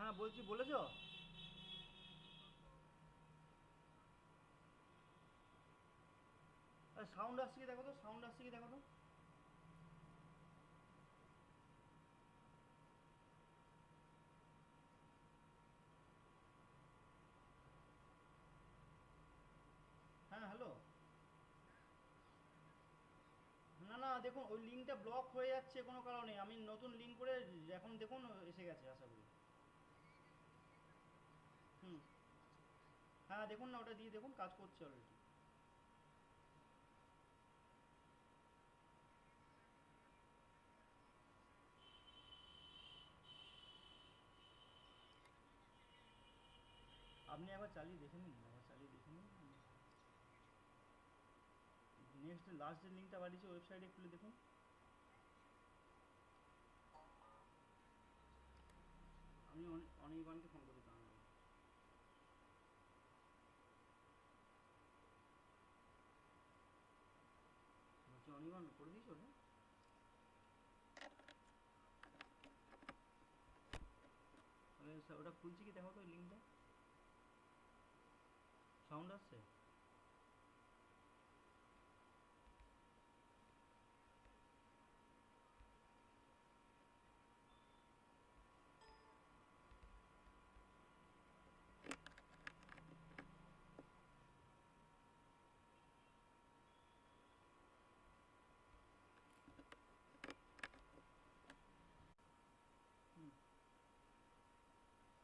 হ্যাঁ বলছি, বলেছো? সাউন্ড আসছে কি দেখো তো, সাউন্ড আসছে কি দেখো তো। হ্যাঁ হ্যালো। না না, দেখুন ওই লিঙ্কটা ব্লক হয়ে যাচ্ছে কোনো কারণে, আমি নতুন লিঙ্ক করে এখন দেখুন এসে গেছে আশা করি। হুম। হ্যাঁ দেখুন না, ওটা দিয়ে দেখুন, কাজ করছে অলরেডি। আপনি একবার চালিয়ে দেখে নিন, একবার চালিয়ে দেখে নিন। নেক্সট লাস্ট যে লিঙ্কটা বাড়িয়েছি ওয়েবসাইটে খুলে দেখুন। আমি অনির্বাণকে ফোন করে দিতাম। বলছি অনির্বাণ করে দিয়েছো ওটা? তাহলে ওটা খুলছি কি দেখো তো, ওই লিঙ্কটা। সাউন্ড আসছে? হুম।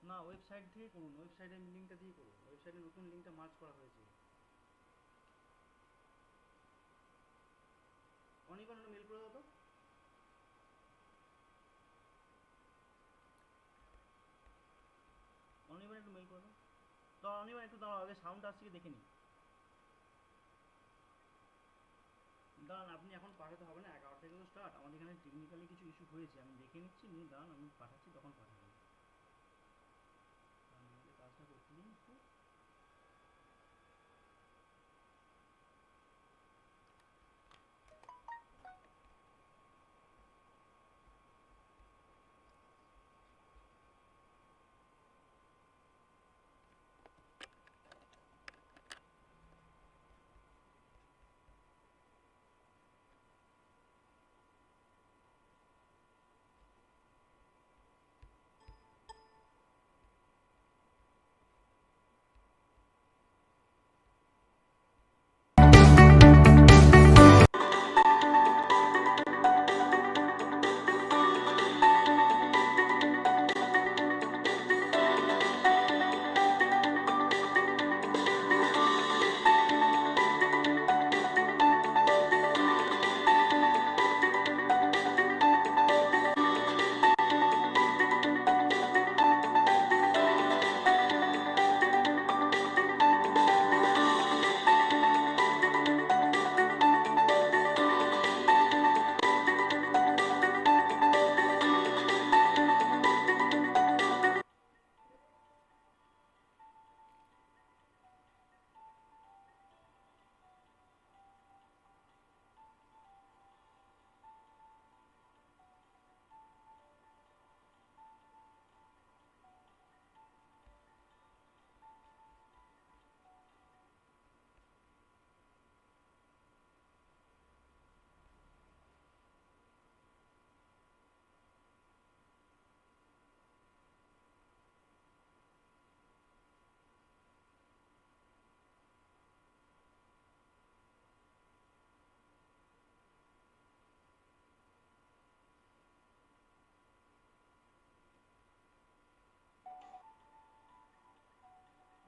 না, ওয়েবসাইট থেকে করুন, ওয়েবসাইটের লিঙ্কটা দিয়ে করুন, ওয়েবসাইটে নতুন লিঙ্কটা মার্চ করা হয়েছে। অনির্বাণ মেল করে দাও তো। অনির্বাণ একটু মেল করে দাও। তো অনির্বাণ একটু দাঁড়াও, আগে সাউন্ড আসছে কি দেখে নিই। দাঁড়ান, আপনি এখন পাঠাতে হবে না, 11 থেকে তো স্টার্ট, আমাদের এখানে টেকনিক্যালি কিছু ইস্যু হয়েছে, আমি দেখে নিচ্ছি নিয়ে, দাঁড়ান আমি পাঠাচ্ছি, তখন পাঠাবেন। আমাকে কাজটা করতে দিন একটু।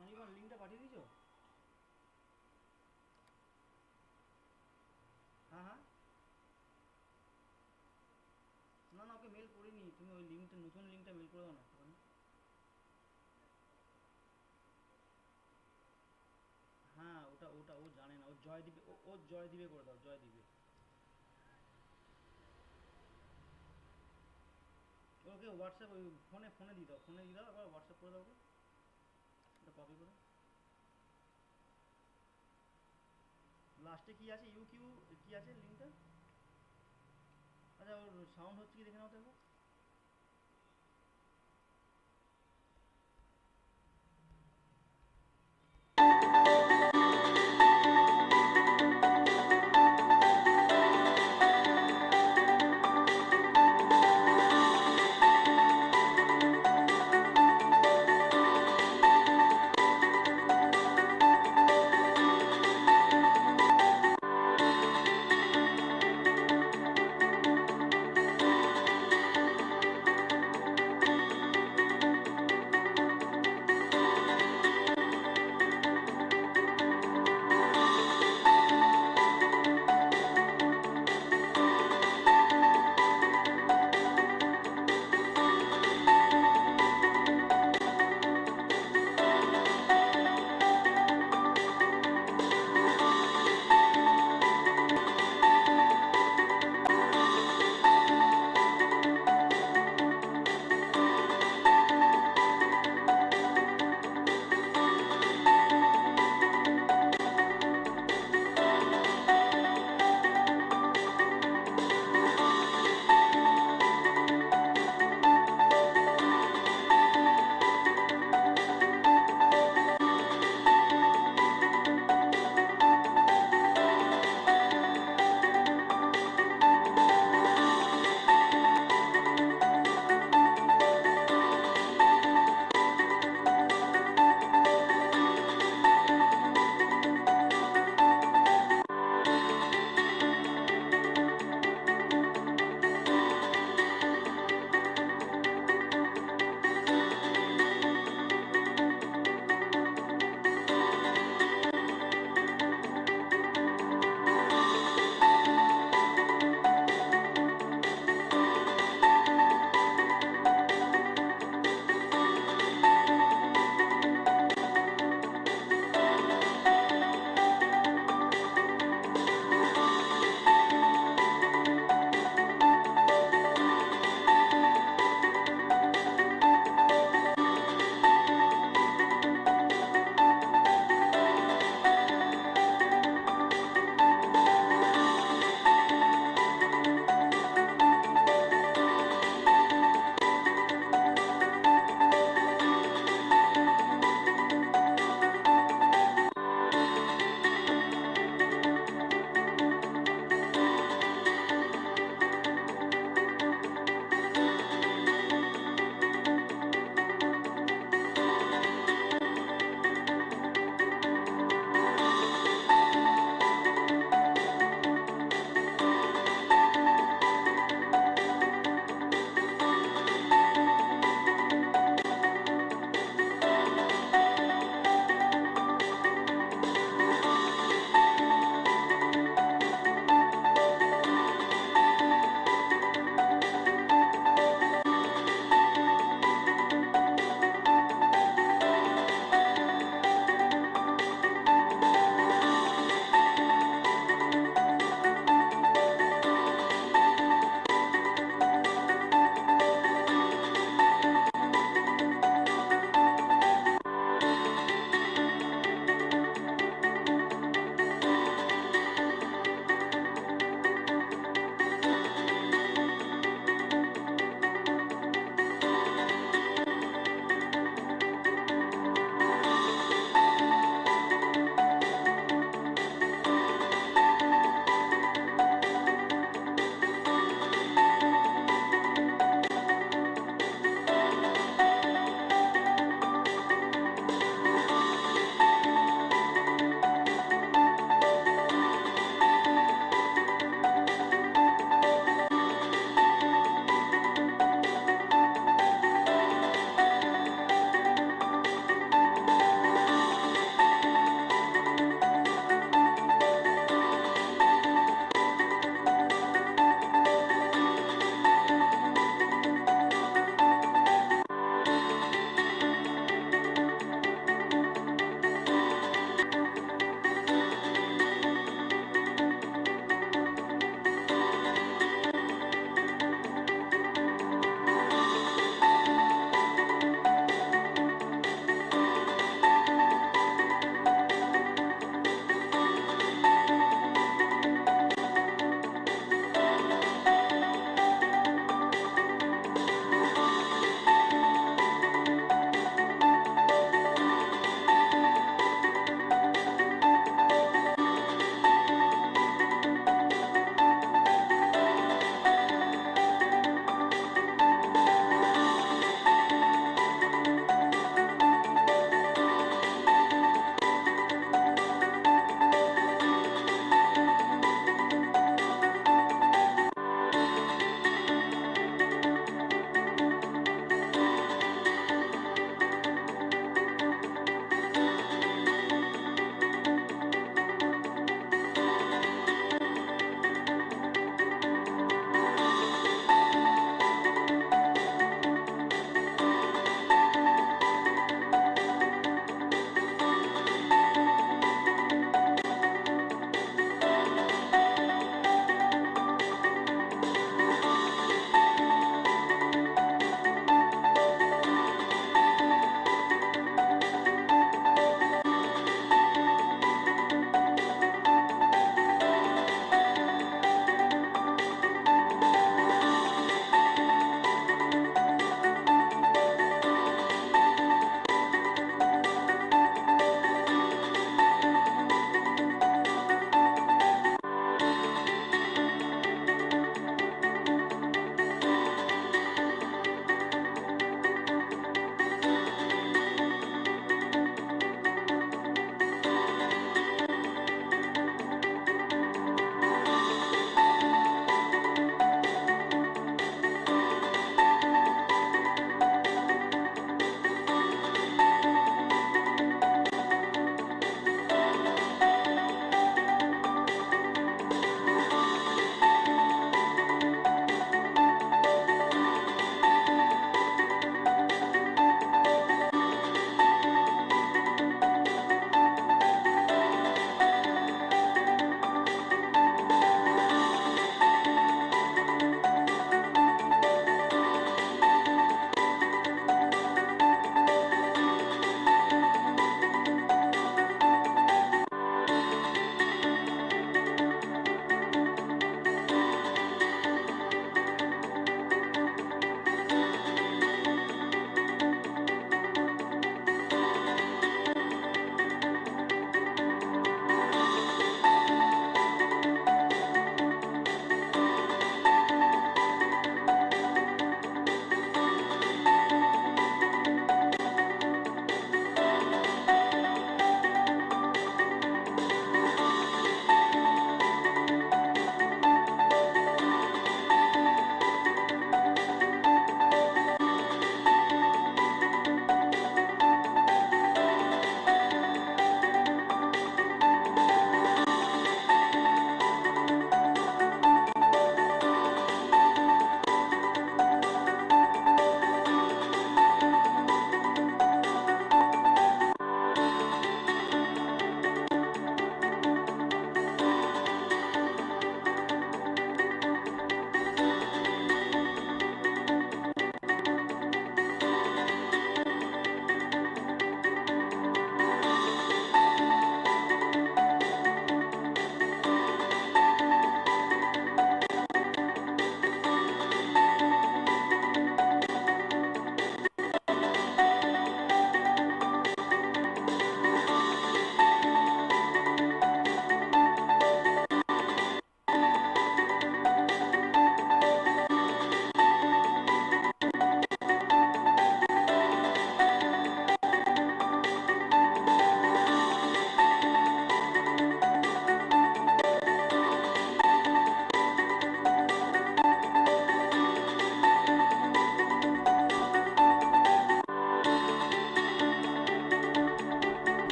অনির্বাণ লিঙ্কটা পাঠিয়ে দিয়েছো? হ্যাঁ হ্যাঁ। না না, ওকে মেল করিনি, তুমি ওই লিঙ্কটা, নতুন লিঙ্কটা মেল করে দাও না একটুখানি। হ্যাঁ ওটা ওটা ও জানে না, ও জয় দিবে, ও জয় দিবে করে দাও, জয় দিবে। ওকে হোয়াটসঅ্যাপ, ওই ফোনে ফোনে দিয়ে দাও, ফোনে দিয়ে দাও, আবার হোয়াটসঅ্যাপ করে দাও ওকে, ওটা কপি করে। লাস্টে কি আছে, ইউ কিউ কি আছে লিঙ্কটা? আচ্ছা, ওর সাউন্ড হচ্ছে কি দেখে নাও তো একবার।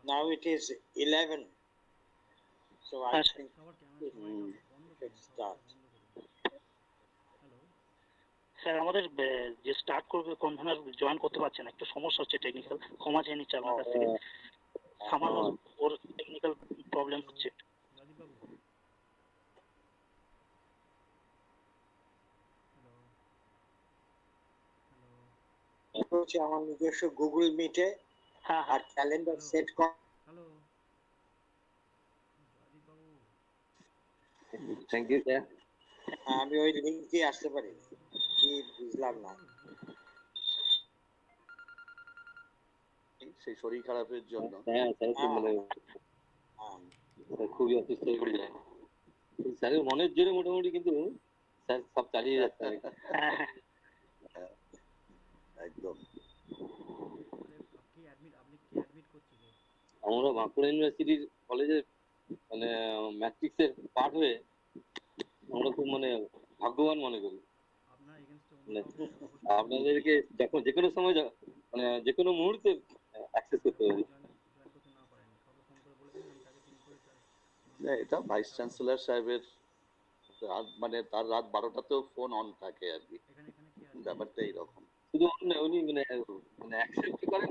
Now it is 11. So I think সবার ক্যামেরা সবাই বন্ধ করুন, start. হ্যালো স্যার আমাদের যে স্টার্ট করবে কনভেনার জয়েন করতে পারছে না, একটু সমস্যা হচ্ছে টেকনিক্যাল, ক্ষমা চেয়ে নিচ্ছে আপনার কাছ থেকে, সামান্য ওর টেকনিক্যাল প্রবলেম হচ্ছে। রাজীব বাবু হ্যালো হ্যালো হচ্ছে আমার নিজস্ব গুগল মিটে আর ক্যালেন্ডার সেট কর। Hello Rajib Babu thank you sir. আমি ওই লিংক দিয়ে আসতে পারি, কি বুঝলাম না। সেই শরীর খারাপের জন্য হ্যাঁ স্যার, মানে খুবই অসুস্থ হয়ে পড়েছিলেন স্যারের মনের জোরে মোটামুটি, কিন্তু স্যার সব চালিয়ে যাচ্ছে একদম। আমরা বাঁকুড়া ইউনিভার্সিটির কলেজের মানে ম্যাট্রিক্সের পার্ট হয়ে আমরা খুব মানে ভাগ্যবান মনে করি। আপনাদেরকে যখন যে কোনো সময় মানে যে কোনো মুহূর্তে অ্যাক্সেস করতে পারি। এটা ভাইস চ্যান্সেলর সাহেবের মানে তার রাত 12টাতেও ফোন অন থাকে আর কি, ব্যাপারটা এইরকম। শুধু উনি মানে অ্যাকসেপ্ট করেন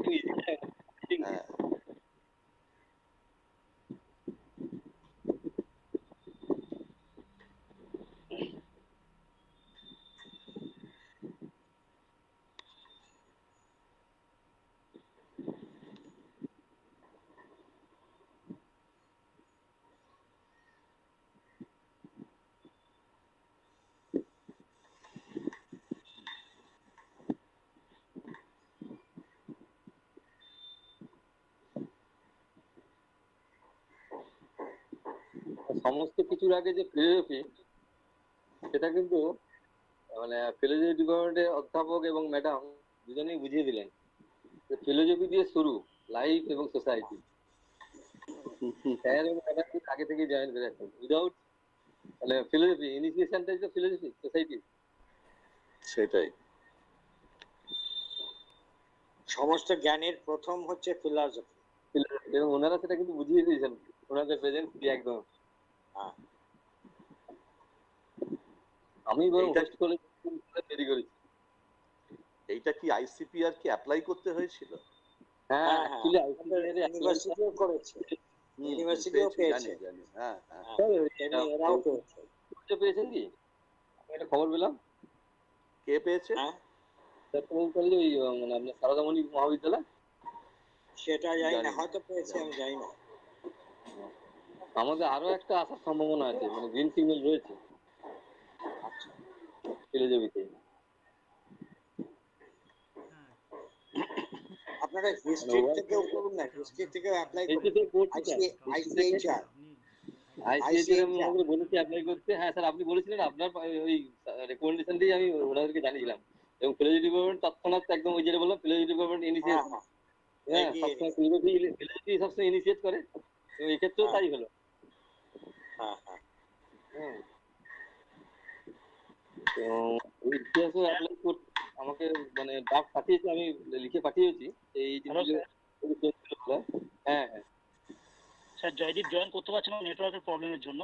সমস্ত কিছুর আগে যে ফিলোসফি, সেটা কিন্তু মানে ফিলোসফি ডিপার্টমেন্টের অধ্যাপক এবং ম্যাডাম দুজনেই বুঝিয়ে দিলেন। ফিলোসফি দিয়ে শুরু, লাইফ এবং সোসাইটি। স্যার এবং ম্যাডাম আগে থেকে জয়েন করে রাখেন, উইদাউট মানে ফিলোসফি ইনিশিয়েশনটা তো ফিলোসফি সোসাইটি, সেটাই সমস্ত জ্ঞানের প্রথম হচ্ছে ফিলসফি, এবং ওনারা সেটা কিন্তু বুঝিয়ে দিয়েছেন ওনাদের প্রেজেন্স কি একদম। আমি বরং হোস্ট করে তৈরি করেছি। এইটা কি আইসিপিআর কি অ্যাপ্লাই করতে হয়েছিল? হ্যাঁ, অ্যাকচুয়ালি ইউনিভার্সিটিও করেছে, ইউনিভার্সিটিও পেয়েছে। জানি হ্যাঁ হ্যাঁ, এরাও পেয়েছে। পেয়েছেন কি? একটা খবর পেলাম। কে পেয়েছে? কলেজে ওই মানে আপনার সারদামণি মহাবিদ্যালয়, সেটা জানি না, হয়তো পেয়েছে, আমি জানি না। আমাদের আরো একটা আসার সম্ভাবনা আছে, মানে গ্রিন সিগন্যাল রয়েছে ফিলোসফিতে। আপনারা হিস্ট্রি থেকেও করুন না, হিস্ট্রি থেকেও অ্যাপ্লাই করুন। আইসিএইচআর আমি বলেছি অ্যাপ্লাই করতে। হ্যাঁ স্যার, আপনি বলেছিলেন, আপনার ওই রেকমেন্ডেশন দিয়ে আমি ওনাদেরকে জানিয়েছিলাম। এবং ফিলোসফি ডিপার্টমেন্ট তৎক্ষণাৎ একদম ওই যেটা বললাম, ফিলোসফি ডিপার্টমেন্ট ইনিশিয়েট, হ্যাঁ সবসময় ফিলোসফি সবসময় ইনিশিয়েট করে, এবং এক্ষেত্রেও তাই হলো। তো ওই ইতিহাসও অ্যাপ্লাই করতে আমাকে মানে ড্রাফট পাঠিয়েছে, আমি লিখে পাঠিয়েছি এই জিনিসগুলো। হ্যাঁ হ্যাঁ স্যার, জয়দীপ জয়েন করতে পারছে না নেটওয়ার্কের প্রবলেমের জন্য।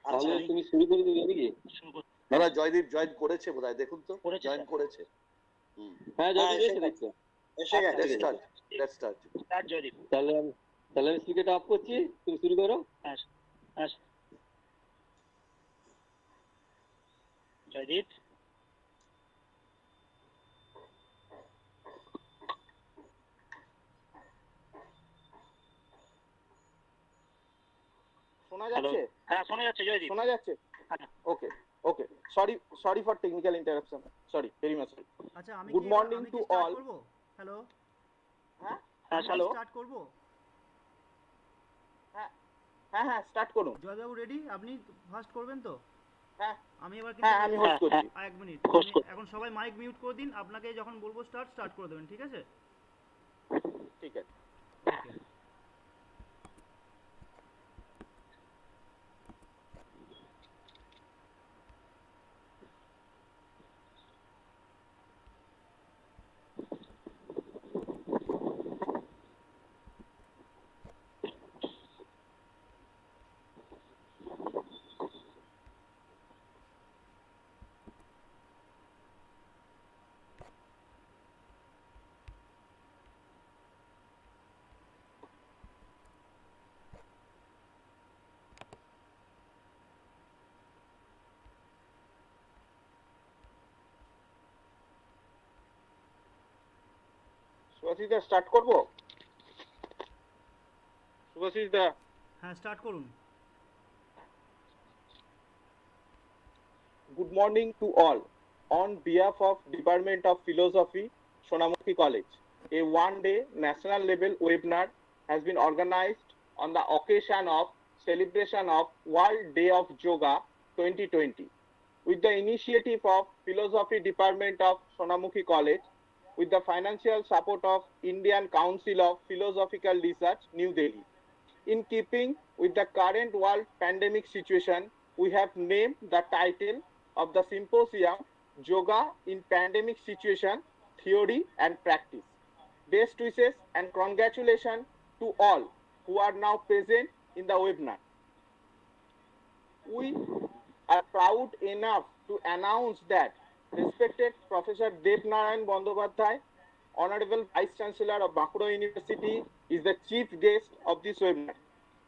তাহলে তুমি শুরু করে দিবে নাকি? না, জয়দীপ জয়েন করেছে বোধহয়, দেখুন তো জয়েন করেছে। হ্যাঁ জয়দীপ এসে গেছে। Let's start Joydeep. তাহলে আমি স্পিকারটা অফ করছি, তুমি শুরু করো। হ্যাঁ হ্যাঁ জয়দীপ। শোনা যাচ্ছে? হ্যাঁ শোনা যাচ্ছে জয়দীপ, শোনা যাচ্ছে। Okay okay, sorry for technical interruption, sorry very much. আচ্ছা, আমি good morning to all. Hello হ্যাঁ হ্যালো স্টার্ট করব? হ্যাঁ হ্যাঁ হ্যাঁ স্টার্ট করুন। জয়বাবু রেডি? আপনি ফার্স্ট করবেন তো? হ্যাঁ আমি এবার হ্যাঁ আমি হোস্ট করছি। এক মিনিট, এখন সবাই মাইক মিউট করে দিন। আপনাকে যখন বলবো স্টার্ট করে দেবেন, ঠিক আছে? ঠিক আছে। ওকে। সুভাষিস দা স্টার্ট করব? সুভাষিস দা, হ্যাঁ স্টার্ট করুন। Good morning to all. On behalf of Department of Philosophy, Sonamukhi College, a one-day national level webinar has been organized on the occasion of celebration of World Day of Yoga 2020 with the initiative of Philosophy Department of Sonamukhi College with the financial support of Indian Council of Philosophical Research, New Delhi. In keeping with the current world pandemic situation, we have named the title of the symposium Yoga in Pandemic Situation, Theory and Practice. Best wishes and congratulations to all who are now present in the webinar. We are proud enough to announce that respected Professor Dev Narayan Bandyopadhyay, Honorable Vice Chancellor of Bankura University, is the chief guest of this webinar.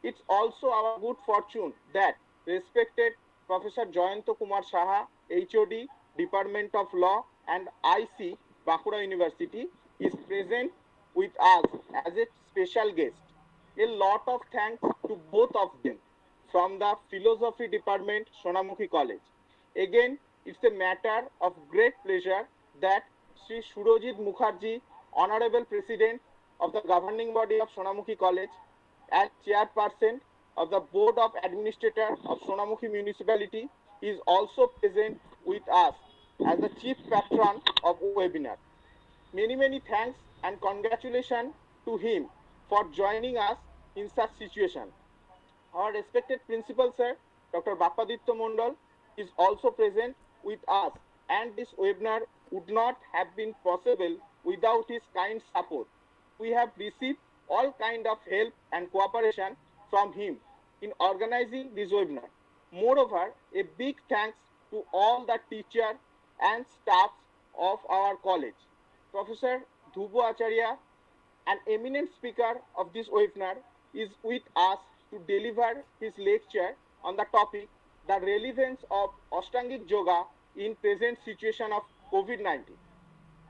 It's also our good fortune that respected Professor Jayanto Kumar Saha, HOD, Department of Law and IC, Bankura University, is present with us as a special guest. A lot of thanks to both of them from the Philosophy Department, Sonamukhi College. Again, it's a matter of great pleasure that Sri Surojit Mukherjee, Honorable President of the governing body of Sonamukhi College and Chairperson of the Board of Administrators of Sonamukhi Municipality, is also present with us as the Chief Patron of webinar. Many thanks and congratulations to him for joining us in such situation. Our respected Principal Sir, Dr. Bappaditya Mondal, is also present with us, and this webinar would not have been possible without his kind support. We have received all kind of help and cooperation from him in organizing this webinar. Moreover, a big thanks to all the teachers and staffs of our college. Professor Dhubo Acharya, an eminent speaker of this webinar, is with us to deliver his lecture on the topic, the relevance of Ashtangic Yoga in present situation of COVID-19.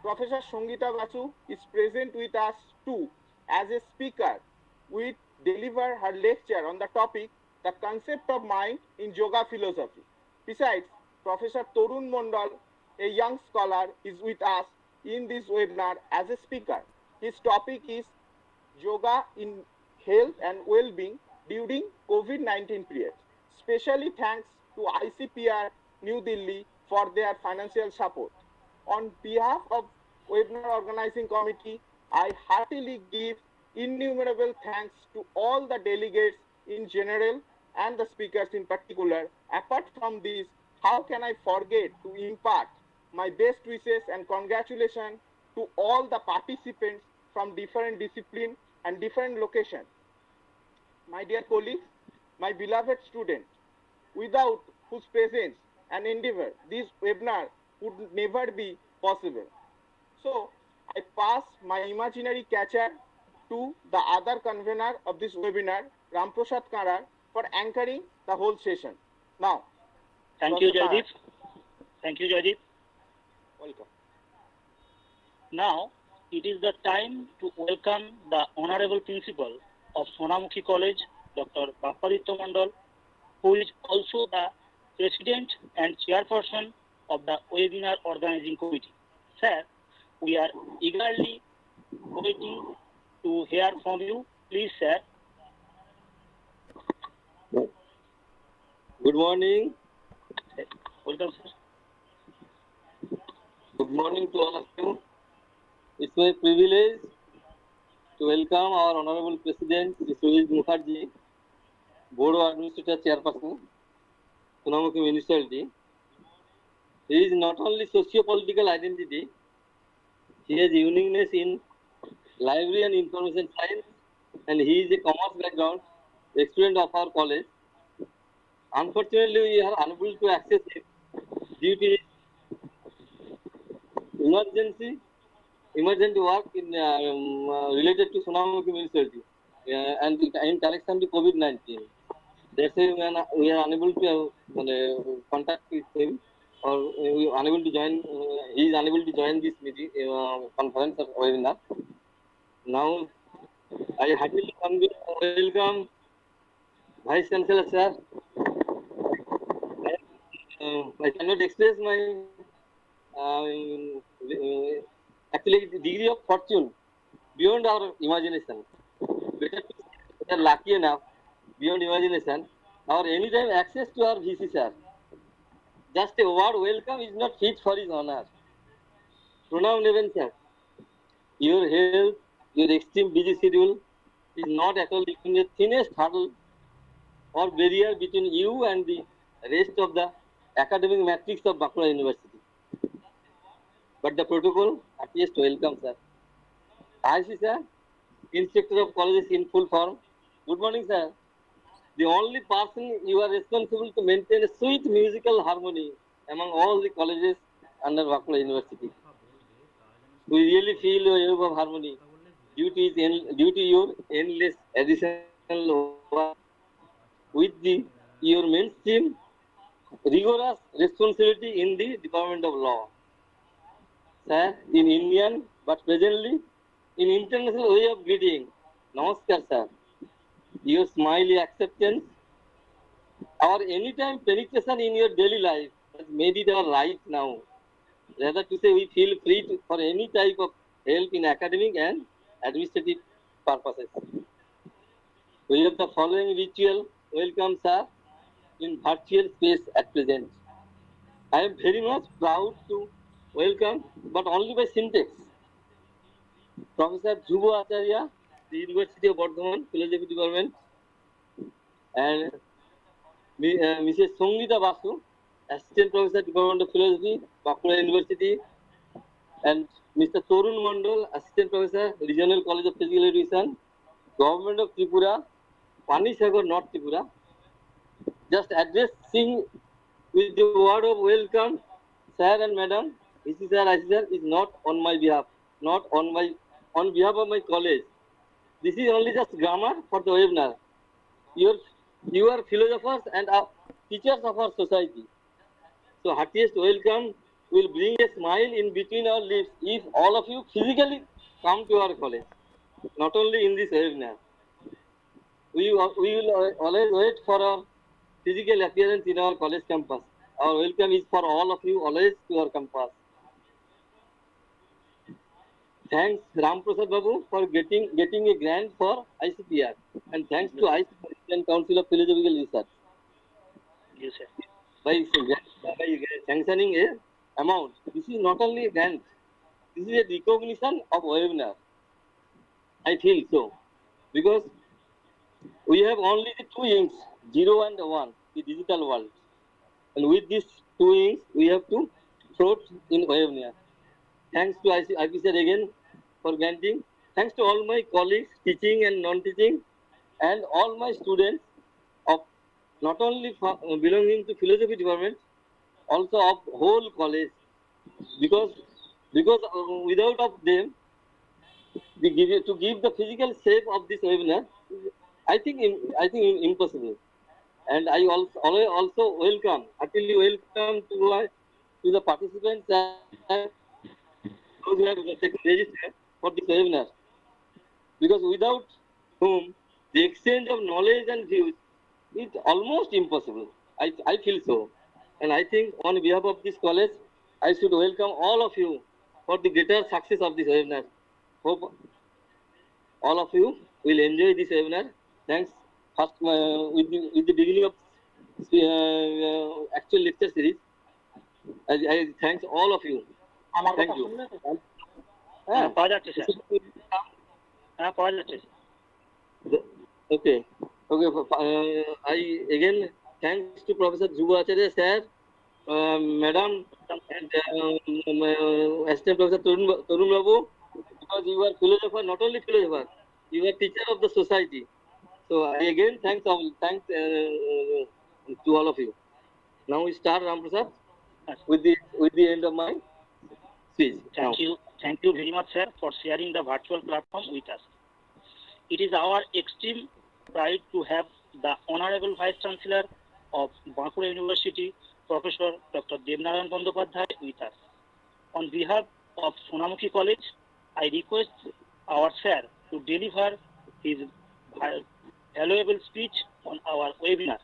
Professor Sangita Basu is present with us too as a speaker, will deliver her lecture on the topic, the concept of mind in yoga philosophy. Besides, Professor Torun Mondal, a young scholar, is with us in this webinar as a speaker. His topic is yoga in health and well-being during COVID-19 period. Specially thanks to ICPR New Delhi for their financial support. On behalf of webinar organizing committee, I heartily give innumerable thanks to all the delegates in general and the speakers in particular. Apart from this, how can I forget to impart my best wishes and congratulations to all the participants from different disciplines and different locations. My dear colleagues, my beloved students, without whose presence and endeavor this webinar would never be possible. So, I pass my imaginary catcher to the other convener of this webinar, Ramprasad Karar, for anchoring the whole session. Now, Thank you, Jaideep. Thank you, Jaideep. Welcome. Now, it is the time to welcome the Honorable Principal of Sonamukhi College, Dr. Bappaditya Mondal, who is also the President and Chairperson of the Webinar Organizing Committee. Sir, we are eagerly waiting to hear from you. Please, sir. Good morning. Welcome, sir. Good morning to all of you. It's my privilege to welcome our Honorable President, Sri Surojit Mukherjee, Board of Administrator Chairperson, Sonamukhi Municipality. He is not only socio-political identity, he has uniqueness in library and information science, and he is a commerce background, student of our college. Unfortunately, we are unable to access him due to his emergent work in related to Sonamukhi Municipality and in connection to COVID-19. That's why we are unable to contact with him, or we are unable to join. He is unable to join this meeting conference or webinar. Now I heartily welcome Vice Chancellor sir. I cannot express my actually the degree of fortune beyond our imagination. Better to say we are lucky enough beyond imagination. Our anytime access to our VC sir. Just a word welcome is not fit for his honor. Pranam Neven sir. Your health, your extreme busy schedule is not at all even the thinnest hurdle or barrier between you and the rest of the academic matrix of Bankura University. But the protocol, happiest welcome, sir. IC, sir, Inspector of Colleges in full form. Good morning, sir. The only person you are responsible to maintain a sweet musical harmony among all the colleges under Bankura University. We really feel a wave of harmony due to your endless additional work with your mainstream rigorous responsibility in the Department of Law. Sir, in Indian, but presently in international way of greeting. Namaskar, sir. Your smiley acceptance, our anytime penetration in your daily life has made it our right now. Rather to say, we feel free for any type of help in academic and administrative purposes. We have the following ritual. Welcome, sir, in virtual space at present. I am very much proud to welcome, but only by syntax, Professor Dhruva Acharya, the University of Bardhaman, Philosophy Department, and Mrs. Songita Basu, Assistant Professor, Department of Philosophy, Bankura University, and Mr. Torun Mandal, Assistant Professor, Regional College of Physical Education, Government of Tripura, Panisagar, North Tripura. Just addressing with the word of welcome, sir and madam, VC sir, IC sir, is not on my behalf, not on behalf of my college. This is only just grammar for the webinar. You are philosophers and teachers of our society. So heartiest welcome will bring a smile in between our lips if all of you physically come to our college, not only in this webinar. We will always wait for our physical appearance in our college campus. Our welcome is for all of you always to our campus. Thanks Ram Prasad Babu for getting a grant for ICPR, and thanks to ICPR and Council of Philosophical Research. Yes, sir. By sanctioning a amount, this is not only a grant, this is a recognition of webinar. I feel so, because we have only the two inks, 0 and 1, the digital world. And with these two inks, we have to float in webinar. Thanks to IPCR again for granting. Thanks to all my colleagues, teaching and non-teaching, and all my students of not only belonging to philosophy department, also of whole college, because without of them, to give the physical shape of this webinar, I think impossible. And I also welcome, heartily welcome to the participants and those who have registered for this webinar, because without whom the exchange of knowledge and views is almost impossible. I feel so, and I think on behalf of this college, I should welcome all of you for the greater success of this webinar. Hope all of you will enjoy this webinar. Thanks. First, with the beginning of actual lecture series, I thanks all of you. Thank you. Okay. I again thanks to Professor Dhruva Acharya sir, madam, and assistant Professor Torun Babu, because you are philosopher, not only philosopher, you are teacher of the society. So I again thanks to all of you. Now we start, Ram Prasad, with the end of my speech. Thank you very much, sir, for sharing the virtual platform with us. It is our extreme pride to have the Honorable Vice Chancellor of Bankura University, Professor Dr. Devnarayan Bandyopadhyay, with us. On behalf of Sonamukhi College, I request our sir to deliver his valuable speech on our webinar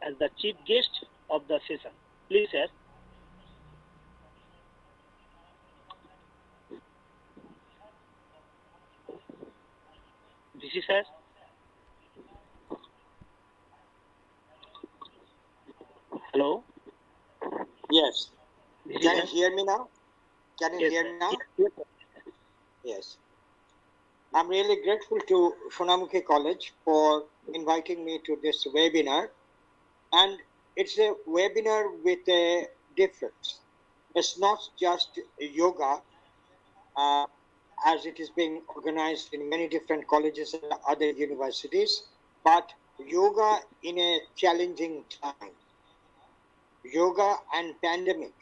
as the chief guest of the session. Please, sir. This is sir. Hello. Yes. Can you hear me now? Can you Yes, hear sir. me now? Yes, sir. Yes. I'm really grateful to Sonamukhi College for inviting me to this webinar. And it's a webinar with a difference. It's not just yoga, as it is being organized in many different colleges and other universities, but yoga in a challenging time. Yoga and pandemic.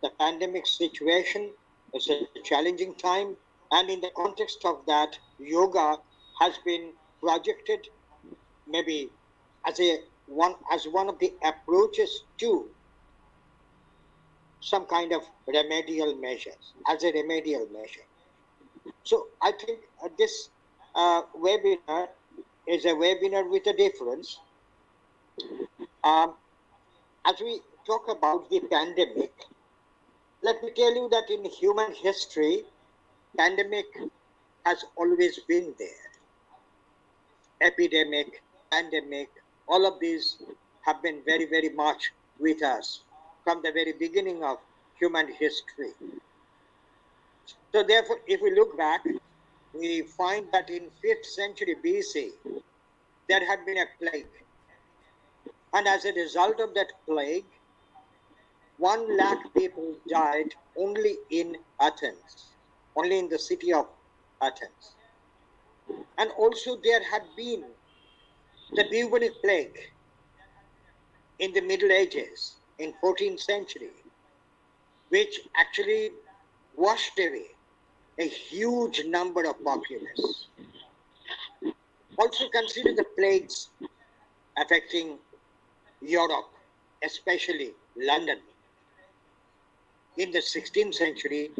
The pandemic situation is a challenging time, and in the context of that, yoga has been projected maybe as one of the approaches to some kind of remedial measures, as a remedial measure. So I think this webinar is a webinar with a difference. As we talk about the pandemic, let me tell you that in human history, pandemic has always been there. Epidemic, pandemic, all of these have been very, very much with us from the very beginning of human history. So therefore, if we look back, we find that in 5th century BC, there had been a plague. And as a result of that plague, 1 lakh people died only in Athens, only in the city of Athens. And also there had been the bubonic plague in the Middle Ages, in 14th century, which actually washed away a huge number of populace. Also consider the plagues affecting Europe, especially London, in the 16th century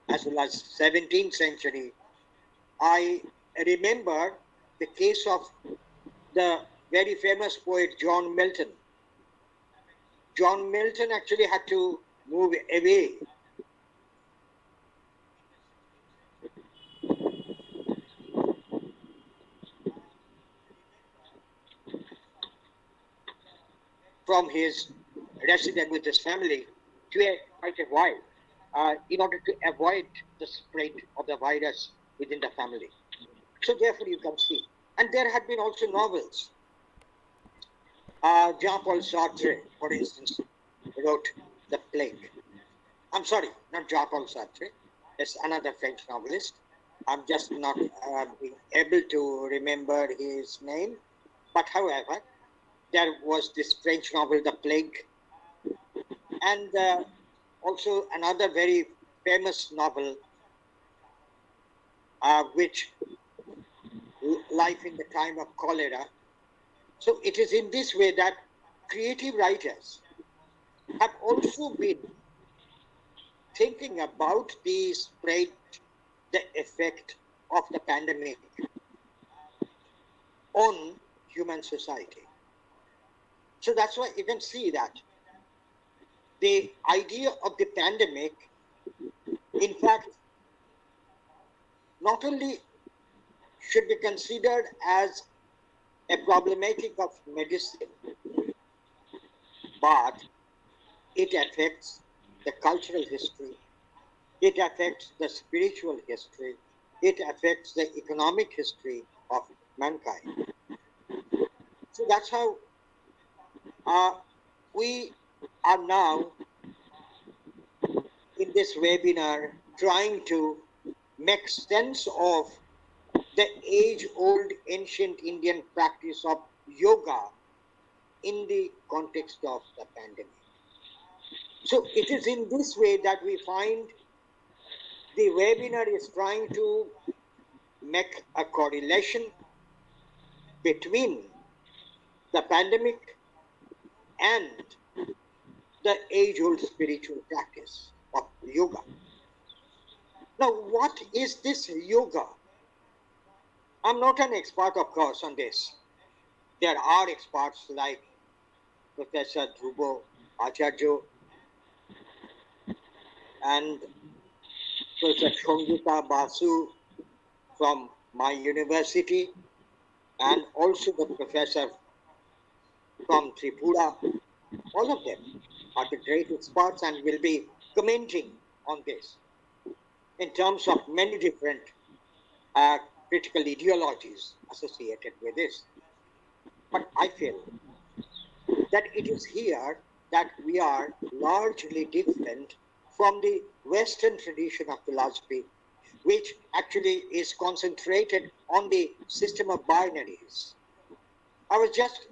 as well as 17th century. I remember the case of the very famous poet John Milton. John Milton actually had to move away from his residence with his family to quite a while in order to avoid the spread of the virus within the family. So therefore you can see. And there had been also novels. Jean-Paul Sartre, for instance, wrote The Plague. I'm sorry, not Jean-Paul Sartre. It's another French novelist. I'm just not being able to remember his name. But however, there was this French novel, The Plague, and also another very famous novel, which Life in the Time of Cholera. So it is in this way that creative writers have also been thinking about the spread, the effect of the pandemic on human society. So that's why you can see that the idea of the pandemic, in fact, not only should be considered as a problematic of medicine, but it affects the cultural history, it affects the spiritual history, it affects the economic history of mankind. So that's how we are now in this webinar trying to make sense of the age-old ancient Indian practice of yoga in the context of the pandemic. So it is in this way that we find the webinar is trying to make a correlation between the pandemic and the age-old spiritual practice of yoga. Now, what is this yoga? I'm not an expert, of course, on this. There are experts like Professor Dhruvo Acharya and Professor Shongita Basu from my university, and also the professor from Tripura. All of them are the great experts and will be commenting on this in terms of many different critical ideologies associated with this. But I feel that it is here that we are largely different from the Western tradition of philosophy, which actually is concentrated on the system of binaries. I was just,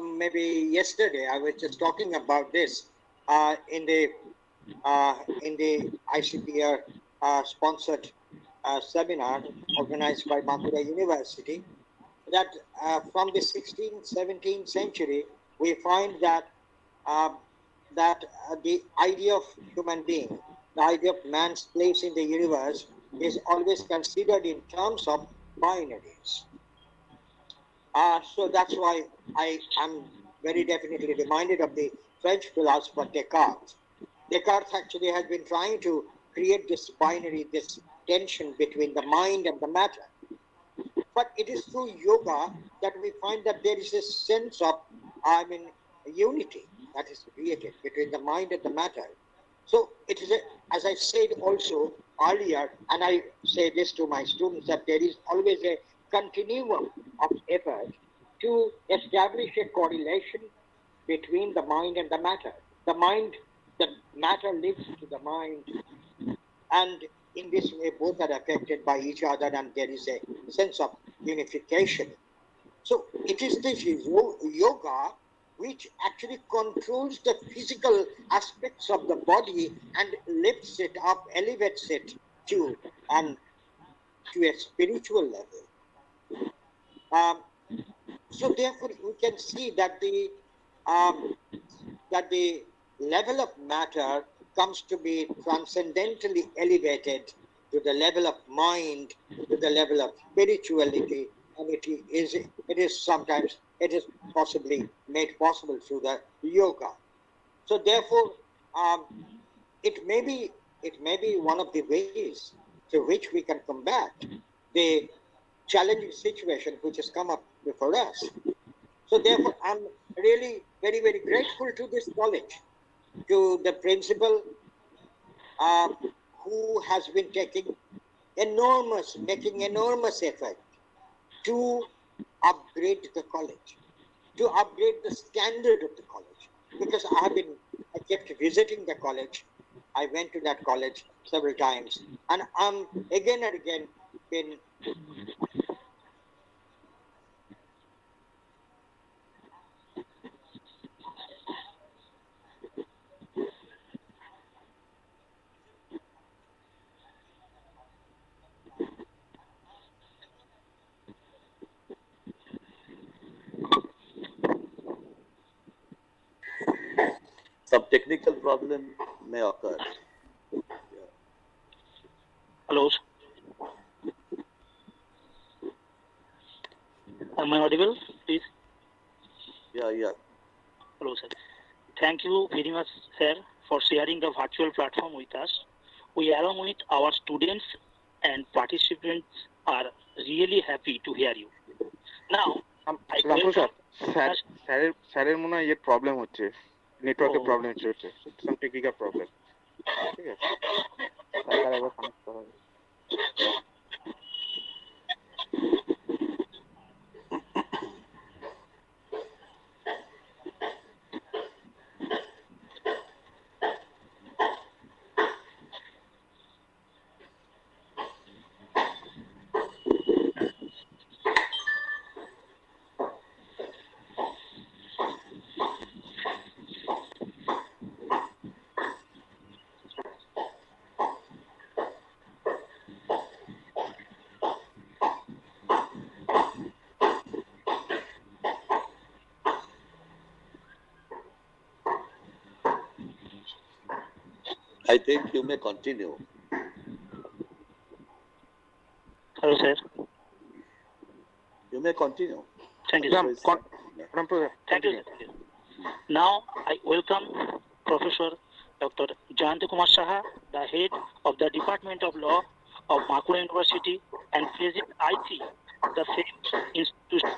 maybe yesterday, I was just talking about this in the ICPR sponsored seminar organized by Mathura University, that from the 16th, 17th century, we find that the idea of human being, the idea of man's place in the universe, is always considered in terms of binaries. So that's why I am very definitely reminded of the French philosopher Descartes. Descartes actually has been trying to create this binary, this tension between the mind and the matter. But it is through yoga that we find that there is a sense of, unity that is created between the mind and the matter. So it is, as I said also earlier, and I say this to my students, that there is always a continuum of effort to establish a correlation between the mind and the matter. The matter lives to the mind, and in this way both are affected by each other, and there is a sense of unification. So it is this yoga which actually controls the physical aspects of the body and lifts it up, elevates it to a spiritual level. So therefore, we can see that the level of matter comes to be transcendently elevated to the level of mind, to the level of spirituality, and it is possibly made possible through the yoga. So therefore, it may be one of the ways through which we can combat the challenging situation which has come up before us. So therefore, I'm really very, very grateful to this college, to the principal who has been making enormous effort to upgrade the college, to upgrade the standard of the college. Because I kept visiting the college. I went to that college several times, and I'm again and again been Some technical problem may occur. Hello. Am I audible, please? Yeah. Hello, sir. Thank you very much, sir, for sharing the virtual platform with us. We, along with our students and participants, are really happy to hear you. Now, Rampur sir স্যারের মনে হয় এর problem হচ্ছে, নেটওয়ার্কের problem হচ্ছে, সাম technical problem. ঠিক আছে, তার একবার কানেক্ট করা হবে। I think you may continue. hello, sir. may continue. Thank you, Ram, sir. Ram, Thank you, sir. Now I welcome Professor Dr. Jayanti Kumar Saha, the head of the Department of Law of Bankura University and President IT of the same institution,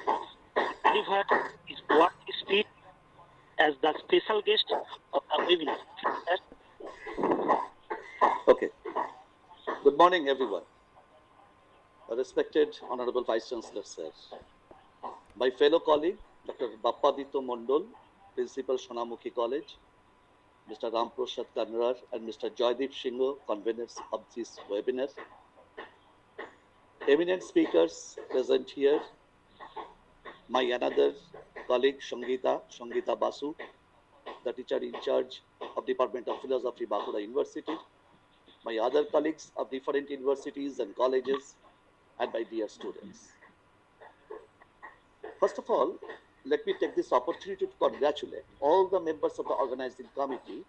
to deliver his work speech as the special guest of the webinar. Okay. Good morning, everyone. Respected Honorable Vice Chancellor, sir. My fellow colleague, Dr. Bappaditya Mondol, Principal Sonamukhi College, Mr. Ramprasad Kanrar and Mr. Joydeep Singh, conveners of this webinar. Eminent speakers present here, my another colleague, Sangeeta Basu, the teacher in charge of Department of Philosophy, Bankura University, my other colleagues of different universities and colleges, and my dear students. First of all, let me take this opportunity to congratulate all the members of the organizing committee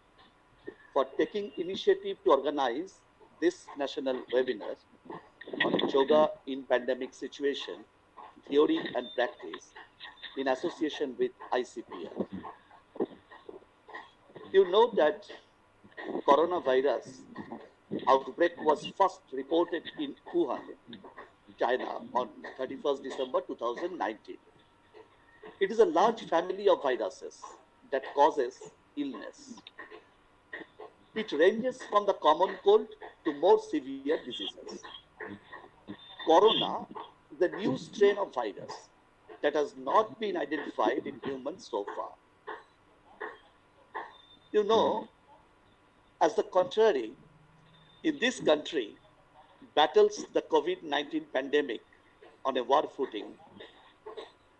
for taking initiative to organize this national webinar on yoga in pandemic situation, theory and practice in association with ICPR. You know that coronavirus outbreak was first reported in Wuhan, China on 31st December 2019. It is a large family of viruses that causes illness. It ranges from the common cold to more severe diseases. Corona is a new strain of virus that has not been identified in humans so far. You know, as the contrary, in this country, battles the COVID-19 pandemic on a war footing,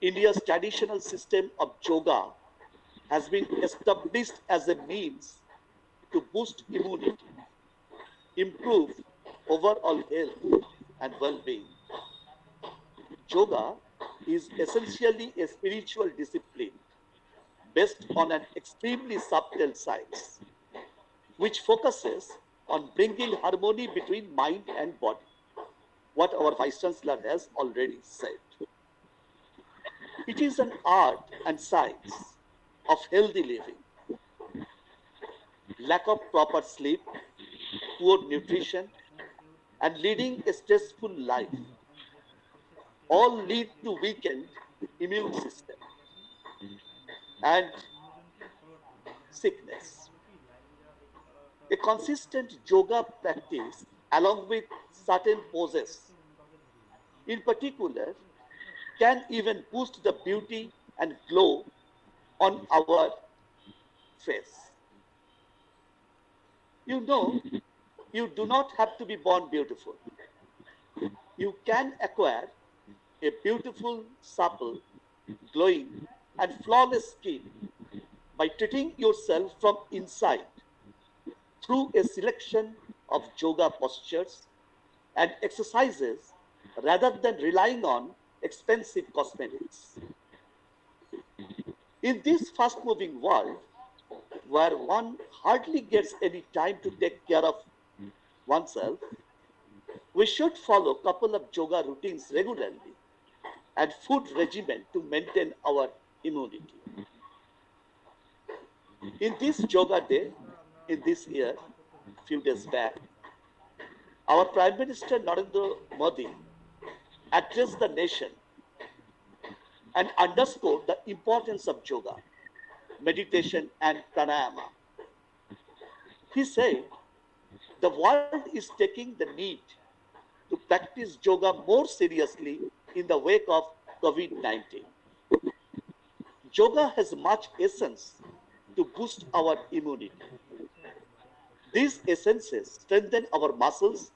India's traditional system of yoga has been established as a means to boost immunity, improve overall health and well-being. Yoga is essentially a spiritual discipline based on an extremely subtle science, which focuses on bringing harmony between mind and body, what our Vice Chancellor has already said. It is an art and science of healthy living. Lack of proper sleep, poor nutrition, and leading a stressful life all lead to weakened immune system and sickness. A consistent yoga practice along with certain poses, in particular, can even boost the beauty and glow on our face. You know, you do not have to be born beautiful. You can acquire a beautiful, supple, glowing, and flawless skin by treating yourself from inside through a selection of yoga postures and exercises rather than relying on expensive cosmetics. In this fast-moving world, where one hardly gets any time to take care of oneself, we should follow a couple of yoga routines regularly and food regimen to maintain our immunity. In this yoga day, in this year, few days back, our Prime Minister Narendra Modi addressed the nation and underscored the importance of yoga, meditation, and pranayama. He said, the world is taking the need to practice yoga more seriously in the wake of COVID-19. Yoga has much essence to boost our immunity. These essences strengthen our muscles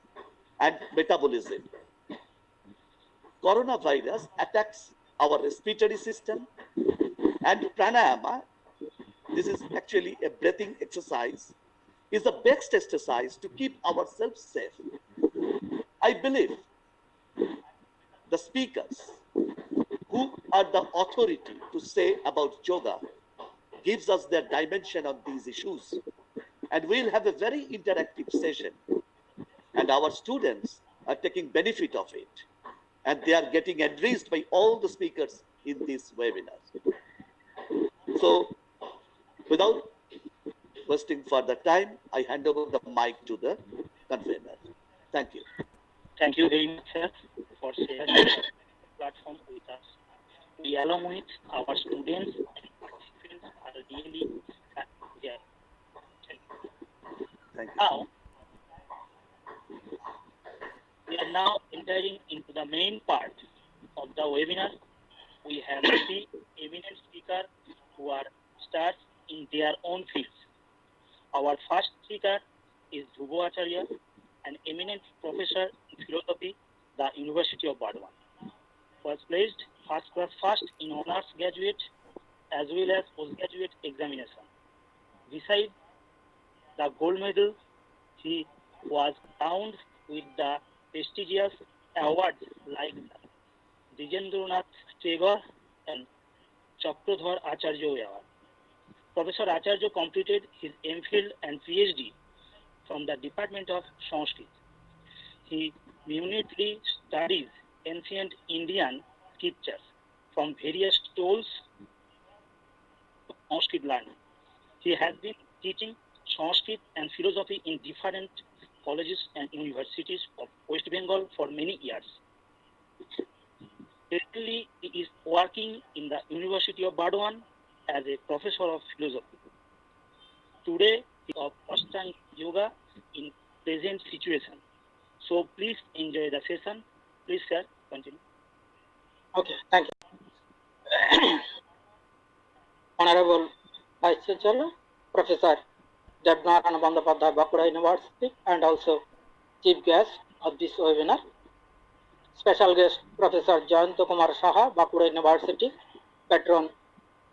and metabolism. Coronavirus attacks our respiratory system, and pranayama, this is actually a breathing exercise, is the best exercise to keep ourselves safe. I believe the speakers who are the authority to say about yoga gives us their dimension on these issues, and we'll have a very interactive session, and our students are taking benefit of it, and they are getting addressed by all the speakers in this webinar. So, without wasting further time, I hand over the mic to the convener. Thank you. Thank you very much, sir, for sharing the platform with us. We, along with our students and participants, are really happy. Thank you. Now, we are now entering into the main part of the webinar. We have 3 eminent speakers who are stars in their own fields. Our first speaker is Dhruvo Acharya, an eminent professor in philosophy, the University of Burdwan. Was placed first class first in honors graduate as well as postgraduate examination. Besides the gold medal, he was crowned with the prestigious awards like the Dijendranath Tagore and Chakradhar Acharya Award. Professor Acharya completed his MPhil and PhD from the Department of Sanskrit. He minutely studies ancient Indian scriptures from various tools of Sanskrit learning. He has been teaching Sanskrit and philosophy in different colleges and universities of West Bengal for many years. Currently, he is working in the University of Burdwan as a professor of philosophy. Today, he is of Ashtanga Yoga in present situation. So please enjoy the session. Please, sir, continue. Okay, thank you. Honorable Vice Chancellor, Professor Devnarayan Bandyopadhyay, Bankura University, and also Chief Guest of this webinar. Special guest Professor Jayanta Kumar Saha, Bankura University, Patron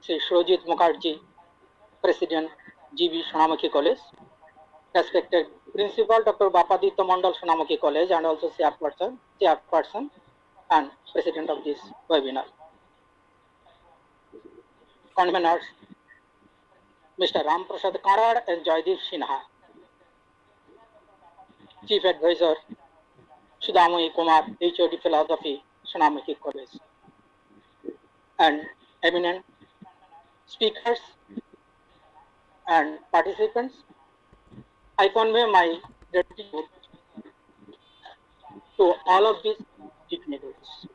Sri Shrojit Mukherjee, President GB Sonamukhi College, respected Principal Dr. Bapaditya Mandal Sonamukhi College, and also chairperson and President of this webinar. Conveners Mr. Ram Prasad Karad and Joydeep Sinha, Chief Advisor Sudhamohi Kumar, HOD Philosophy, Sonamukhi College, and eminent speakers and participants. I convey my gratitude to all of these dignitaries.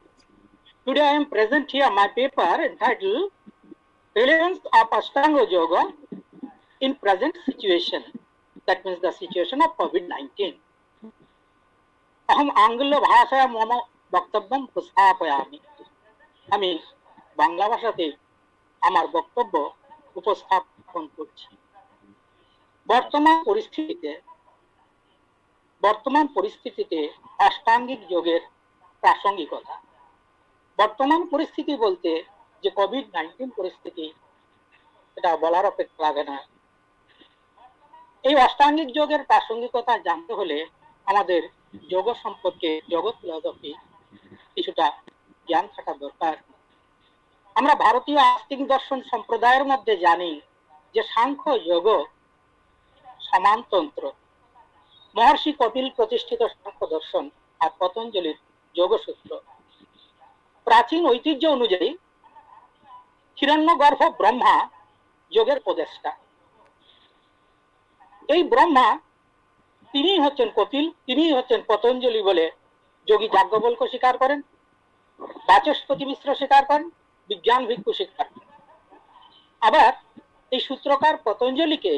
Today I am present here my paper entitled Relevance of Ashtanga Yoga in Present Situation, that means the situation of COVID-19. Aham Anglo Bhashaya Mama Bhaktavyam Upasthapayami. আমি বাংলা ভাষাতে আমার বক্তব্য উপস্থাপন করছি। বর্তমান পরিস্থিতিতে অষ্টাঙ্গিক যোগের প্রাসঙ্গিকতা। বর্তমান পরিস্থিতি বলতে যে কোভিড-19 পরিস্থিতি, এটা বলার অপেক্ষা লাগে না। এই অষ্টাঙ্গিক যোগের প্রাসঙ্গিকতা জানতে হলে আমাদের যোগ সম্পর্কে, যোগ ফিলসফি কিছুটা জ্ঞান থাকা দরকার। আমরা ভারতীয় আস্তিক দর্শন সম্প্রদায়ের মধ্যে জানি যে সাংখ্য যোগ সমানতন্ত্র, মহর্ষি কপিল প্রতিষ্ঠিত সাংখ্য দর্শন আর পতঞ্জলির যোগসূত্র। প্রাচীন ঐতিহ্য অনুযায়ী হিরণ্যগর্ভ ব্রহ্মা যোগের উপদেষ্টা। এই ব্রহ্মা তিনি হচ্ছেন কপিল, তিনি হচ্ছেন পতঞ্জলি বলে যোগী যাজ্ঞবল্ক্য স্বীকার করেন, বাচস্পতি মিশ্র স্বীকার করেন, বিজ্ঞান ভিক্ষু স্বীকার করেন। আবার এই সূত্রকার পতঞ্জলিকে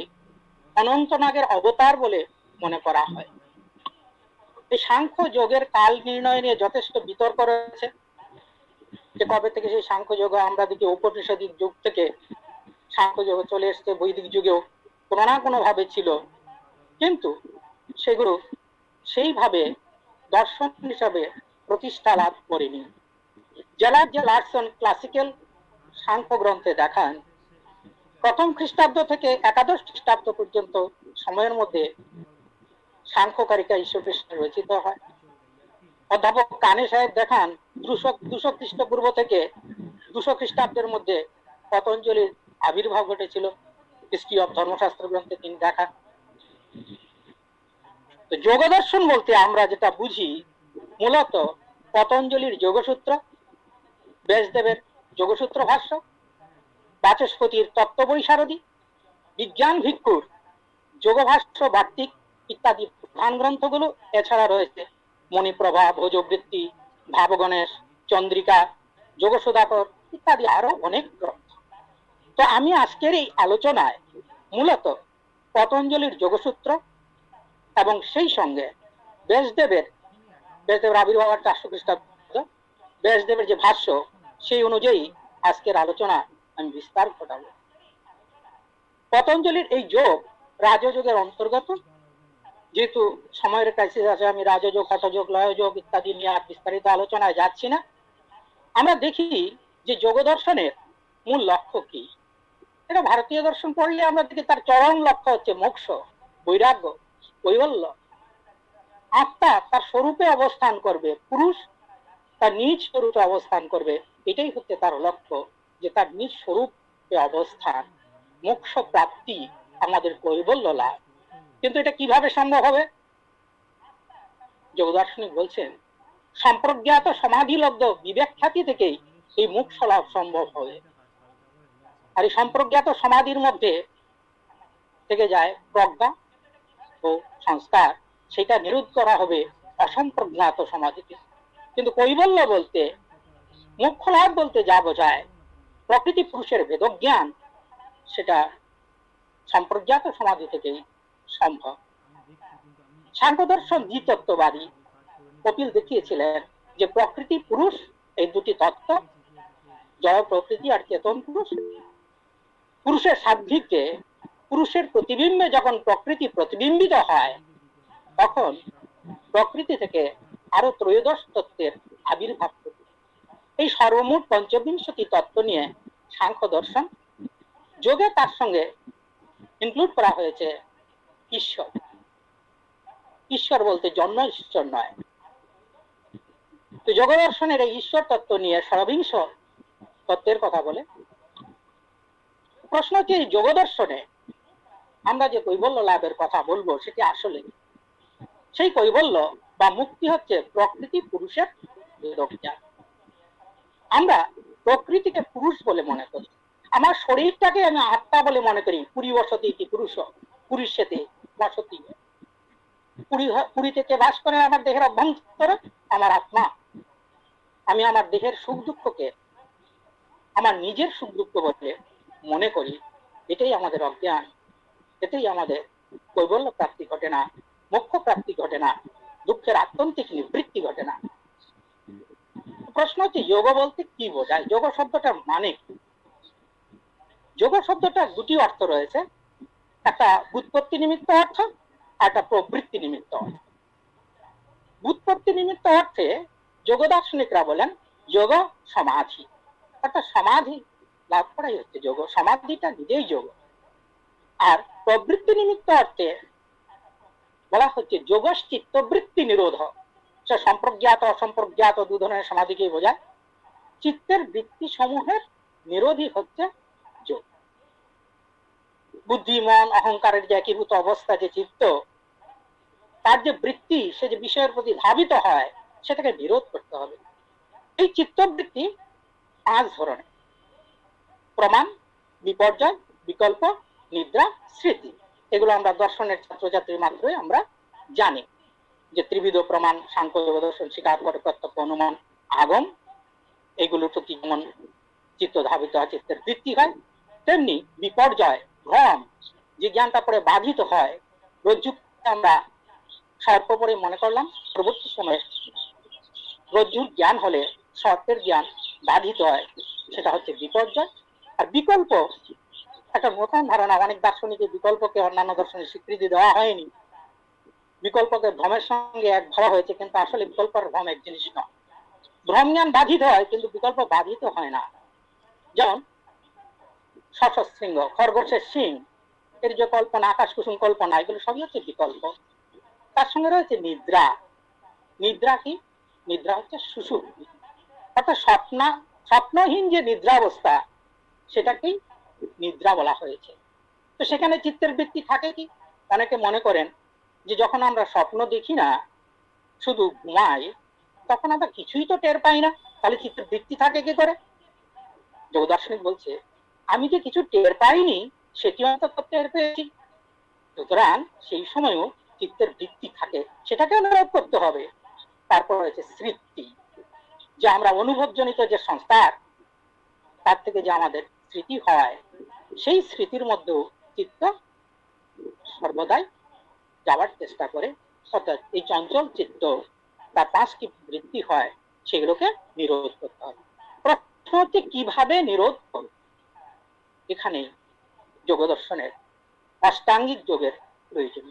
অনন্তনাগের অবতার বলে মনে করা হয়। এই সাংখ্য যোগের কাল নির্ণয় নিয়ে যথেষ্ট বিতর্ক রয়েছে, যে কবে থেকে সেই সাংখ্য যোগ, আমরা দেখি ঔপনিষদিক যুগ থেকে সাংখ্য যোগ চলে এসছে, বৈদিক যুগেও কোনো না কোনো ভাবে ছিল, কিন্তু সেগুলো সেইভাবে দর্শন হিসাবে প্রতিষ্ঠা লাভ করেনি। জেলার যে লার্সন ক্লাসিক্যাল সাংখ্য গ্রন্থে দেখান, প্রথম খ্রিস্টাব্দ থেকে একাদশ খ্রিস্টাব্দ পর্যন্ত সময়ের মধ্যে সাংখ্যকারিকা ঈশ্বরকৃষ্ণ রচিত হয়। অধ্যাপক কানে সাহেব দেখান 200 খ্রিস্টপূর্ব থেকে 200 খ্রিস্টাব্দের মধ্যে পতঞ্জলির আবির্ভাব ঘটেছিল, হিস্ট্রি অফ ধর্মশাস্ত্র গ্রন্থে তিনি দেখান। তো যোগ দর্শন বলতে আমরা যেটা বুঝি, মূলত পতঞ্জলির যোগসূত্র, ব্যাসদেবের যোগসূত্র ভাষ্য, বাচস্পতির তত্ত্ব বৈশারদী, বিজ্ঞান ভিক্ষুর যোগভাষ্য বার্তিক ইত্যাদি প্রধান গ্রন্থগুলো। এছাড়া রয়েছে মণিপ্রভা, ভোজবৃত্তি, ভাবগণেশ, চন্দ্রিকা, যোগসুধাকর ইত্যাদি আরো অনেক গ্রন্থ। তো আমি আজকের এই আলোচনায় মূলত পতঞ্জলির যোগসূত্র এবং সেই সঙ্গে ব্যাসদেবের আবির্ভাব 400 খ্রিস্টাব্দ, ব্যাসদেবের যে ভাষ্য সেই অনুযায়ী আজকের আলোচনা আমি বিস্তার ঘটাবো। পতঞ্জলির এই যোগ রাজযোগের অন্তর্গত। যেহেতু সময়ের ক্রাইসিস আছে, আমি রাজযোগ, হঠযোগ, লয়যোগ ইত্যাদি নিয়ে আর বিস্তারিত আলোচনায় যাচ্ছি না। আমরা দেখি যে যোগ দর্শনের মূল লক্ষ্য কি। এটা ভারতীয় দর্শন পড়লে আমরা দেখি তার চরম লক্ষ্য হচ্ছে মোক্ষ, বৈরাগ্য, কৈবল্য। আত্মা তার স্বরূপে অবস্থান করবে, পুরুষ তার নিজ স্বরূপে অবস্থান করবে। এটাই হচ্ছে তার লক্ষ্য, যে তার নিজ স্বরূপে অবস্থান, মোক্ষ প্রাপ্তি, আমাদের কৈবল্য লাভ। কিন্তু এটা কিভাবে সম্ভব হবে? যোগ দার্শনিক বলছেন সম্প্রজ্ঞাত সমাধিলব্ধ বিবেক খ্যাতি থেকেই এই মোক্ষ লাভ সম্ভব হবে। আর এই সম্প্রজ্ঞাত সমাধির মধ্যে থেকে যায় প্রজ্ঞা ও সংস্কার, সেটা নিরোধ করা হবে অসম্প্রজ্ঞাত সমাধিতে। কিন্তু কৈবল্য বলতে, মোক্ষ লাভ বলতে যা বোঝায় প্রকৃতি পুরুষের বেদজ্ঞান, সেটা সম্প্রজ্ঞাত সমাধি থেকেই সম্ভব। সাংখ্য দর্শন দ্বিতত্ত্ববাদী কপিল দেখিয়েছিলেন যে প্রকৃতি পুরুষ এই দুটি তত্ত্ব, জড় প্রকৃতি আর চেতন পুরুষ, পুরুষের সাধ্বিকে, পুরুষের প্রতিবিম্বে যখন প্রকৃতি প্রতিবিম্বিত হয়, তখন প্রকৃতি থেকে আরো ত্রয়োদশ তত্ত্বের আবির্ভাব ঘটে। এই সর্বমোট পঞ্চবিংশতি তত্ত্ব নিয়ে সাংখ্য দর্শন। যোগে তার সঙ্গে ইনক্লুড করা হয়েছে ঈশ্বর। ঈশ্বর বলতে জন্ম ঈশ্বর নয়। তো যোগ দর্শনের এই ঈশ্বর তত্ত্ব নিয়ে ষড়বিংশ তত্ত্বের কথা বলে। প্রশ্ন হচ্ছে, যোগ দর্শনে আমরা যে কৈবল্য লাভের কথা বলবো, সেটি আসলে সেই কৈবল্য বা মুক্তি হচ্ছে প্রকৃতি পুরুষের বেদজ্ঞান। আমরা প্রকৃতিকে পুরুষ বলে মনে করি, আমার শরীরটাকে আমি আত্মা বলে মনে করি। পুরী বসতি ইতি পুরুষ, পুরুষেতে বসতি। পুরী থেকে বাস করে আমার দেহের অভ্যন্তরে আমার আত্মা। আমি আমার দেহের সুখ দুঃখকে আমার নিজের সুখ দুঃখ বলে মনে করি। এটাই আমাদের অজ্ঞান, এটাই আমাদের কৈবল্য প্রাপ্তি ঘটে না, মোক্ষ প্রাপ্তি ঘটে না, দুঃখের আত্যন্তিক নিবৃত্তি ঘটে না। প্রশ্ন হচ্ছে, যোগ বলতে কি বোঝায়? যোগ শব্দটার মানে কি? যোগ শব্দটার দুটি অর্থ রয়েছে, একটা ব্যুৎপত্তি নিমিত্ত অর্থ আর একটা প্রবৃত্তি নিমিত্ত অর্থ। ব্যুৎপত্তি নিমিত্ত অর্থে যোগ দার্শনিকরা বলেন যোগ সমাধি, অর্থাৎ সমাধি লাভ করাই হচ্ছে যোগ, সমাধিটা নিজেই যোগ। আর প্রবৃত্তি নিমিত্ত অর্থে বলা হচ্ছে যোগশ্চিত্তবৃত্তি নিরোধ। সে সম্প্রজ্ঞাত অসম্প্রজ্ঞাত দু ধরনের সমাধিকেই বোঝায়। চিত্তের বৃত্তি সমূহের নিরোধী হচ্ছে যোগ। বুদ্ধি, মন, অহংকারের যে একীভূত অবস্থা, যে চিত্ত, তার যে বৃত্তি, সে যে বিষয়ের প্রতি ধাবিত হয়, সেটাকে বিরোধ করতে হবে। এই চিত্তবৃত্তি 5 ধরনের: প্রমাণ, বিপর্যয়, বিকল্প, নিদ্রা, স্মৃতি। এগুলো আমরা দর্শনের ছাত্রছাত্রী মাত্রই আমরা জানি যে ত্রিবিধ প্রমাণ সাংখ্য যোগ দর্শন স্বীকার করে, প্রত্যক্ষ, অনুমান, আগম। এগুলোর প্রতি যেমন চিত্ত ধাবিত হয়, চিত্তের বৃত্তি হয়, তেমনি বিপর্যয়, ভ্রম, যে জ্ঞানটা পরে বাধিত হয়। রজ্জু আমরা সর্প পরে মনে করলাম, পরবর্তী সময়ে রজ্জুর জ্ঞান হলে সর্পের জ্ঞান বাধিত হয়, সেটা হচ্ছে বিপর্যয়। আর বিকল্প একটা নতুন ধারণা, অনেক দার্শনিকের বিকল্পকে অন্যান্য দর্শনের স্বীকৃতি দেওয়া হয়নি। বিকল্পকে ভ্রমের সঙ্গে এক ধরা হয়েছে, কিন্তু আসলে বিকল্প আর ভ্রম এক জিনিস নয়। ভ্রম জ্ঞান বাধিত হয়, কিন্তু বিকল্প বাধিত হয় না। যেমন শশশৃঙ্গ, খরগোশের সিং, এর যে কল্পনা, আকাশ কুসুম কল্পনা, এগুলো সবই হচ্ছে বিকল্প। তার সঙ্গে রয়েছে নিদ্রা। নিদ্রা কি? নিদ্রা হচ্ছে সুষুপ্তি, অর্থাৎ স্বপ্নহীন যে নিদ্রা অবস্থা, সেটাকেই নিদ্রা বলা হয়েছে। তো সেখানে চিত্তের বৃত্তি থাকে কি? অনেকে মনে করেন যে যখন আমরা স্বপ্ন দেখি না, শুধু ঘুমাই, তখন আমরা কিছুই তো টের পাই না, তাহলে চিত্তের বৃত্তি থাকে কি করে? যোগ দার্শনিক বলছে আমি যে কিছু টের পাইনি সেটি অন্তত টের পেয়েছি। সুতরাং সেই সময়ও চিত্তের বৃত্তি থাকে, সেটাকে অনুভব করতে হবে। তারপর রয়েছে স্মৃতি, যে আমরা অনুভবজনিত যে সংস্কার তার থেকে যে আমাদের স্মৃতি হয়, সেই স্মৃতির মধ্যেও চিত্ত সর্বদাই যাওয়ার চেষ্টা করে। অর্থাৎ এই চঞ্চল চিত্ত তার পাঁচটি বৃত্তি হয়, সেগুলোকে নিরোধ করতে হবে। প্রশ্ন হচ্ছে কিভাবে নিরোধ করব? এখানে যোগ দর্শনের অষ্টাঙ্গিক যোগের প্রয়োজন।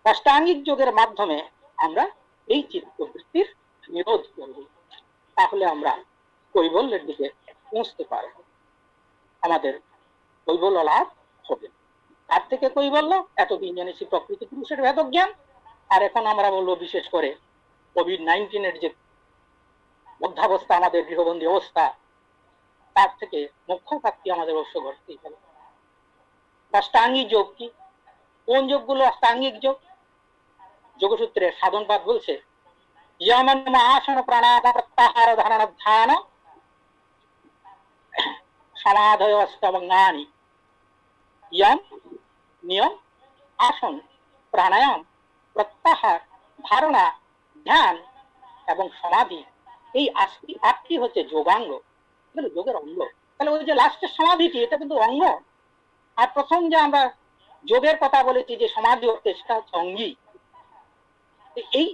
অষ্টাঙ্গিক যোগের মাধ্যমে আমরা এই চিত্তবৃত্তির নিরোধ করব, তাহলে আমরা কৈবল্যের দিকে পৌঁছতে পারব, আমাদের কৈবল্য লাভ হবে। তার থেকে কৈবল্য এতদিন জেনেছি প্রকৃতি পুরুষের ভেদ জ্ঞান, আর এখন আমরা বলবো বিশেষ করে কোভিড-19 যে অধ্যাবস্থা, আমাদের গৃহবন্দী অবস্থা, তার থেকে মোক্ষ প্রাপ্তি আমাদের অবশ্য ঘটতেই হবে। অষ্টাঙ্গিক যোগ কি? কোন যোগগুলো অষ্টাঙ্গিক যোগ? যোগসূত্রের সাধনপাদ বলছে আসন প্রাণায়াম প্রত্যাহার ধারণ ধ্যান সমাধয় অষ্টভঙ্গানি। ইয়ম নিয়ম, আসন, প্রাণায়াম, প্রত্যাহার, ধারণা, ধ্যান এবং সমাধি, এই আটটি হচ্ছে যোগাঙ্গ, যোগের অঙ্গ। তাহলে ওই যে লাস্টের সমাধিটি, এটা কিন্তু অঙ্গ। আর প্রথম যে আমরা যোগের কথা বলেছি যে সমাধি হচ্ছে, সেটা হচ্ছে অঙ্গী। এই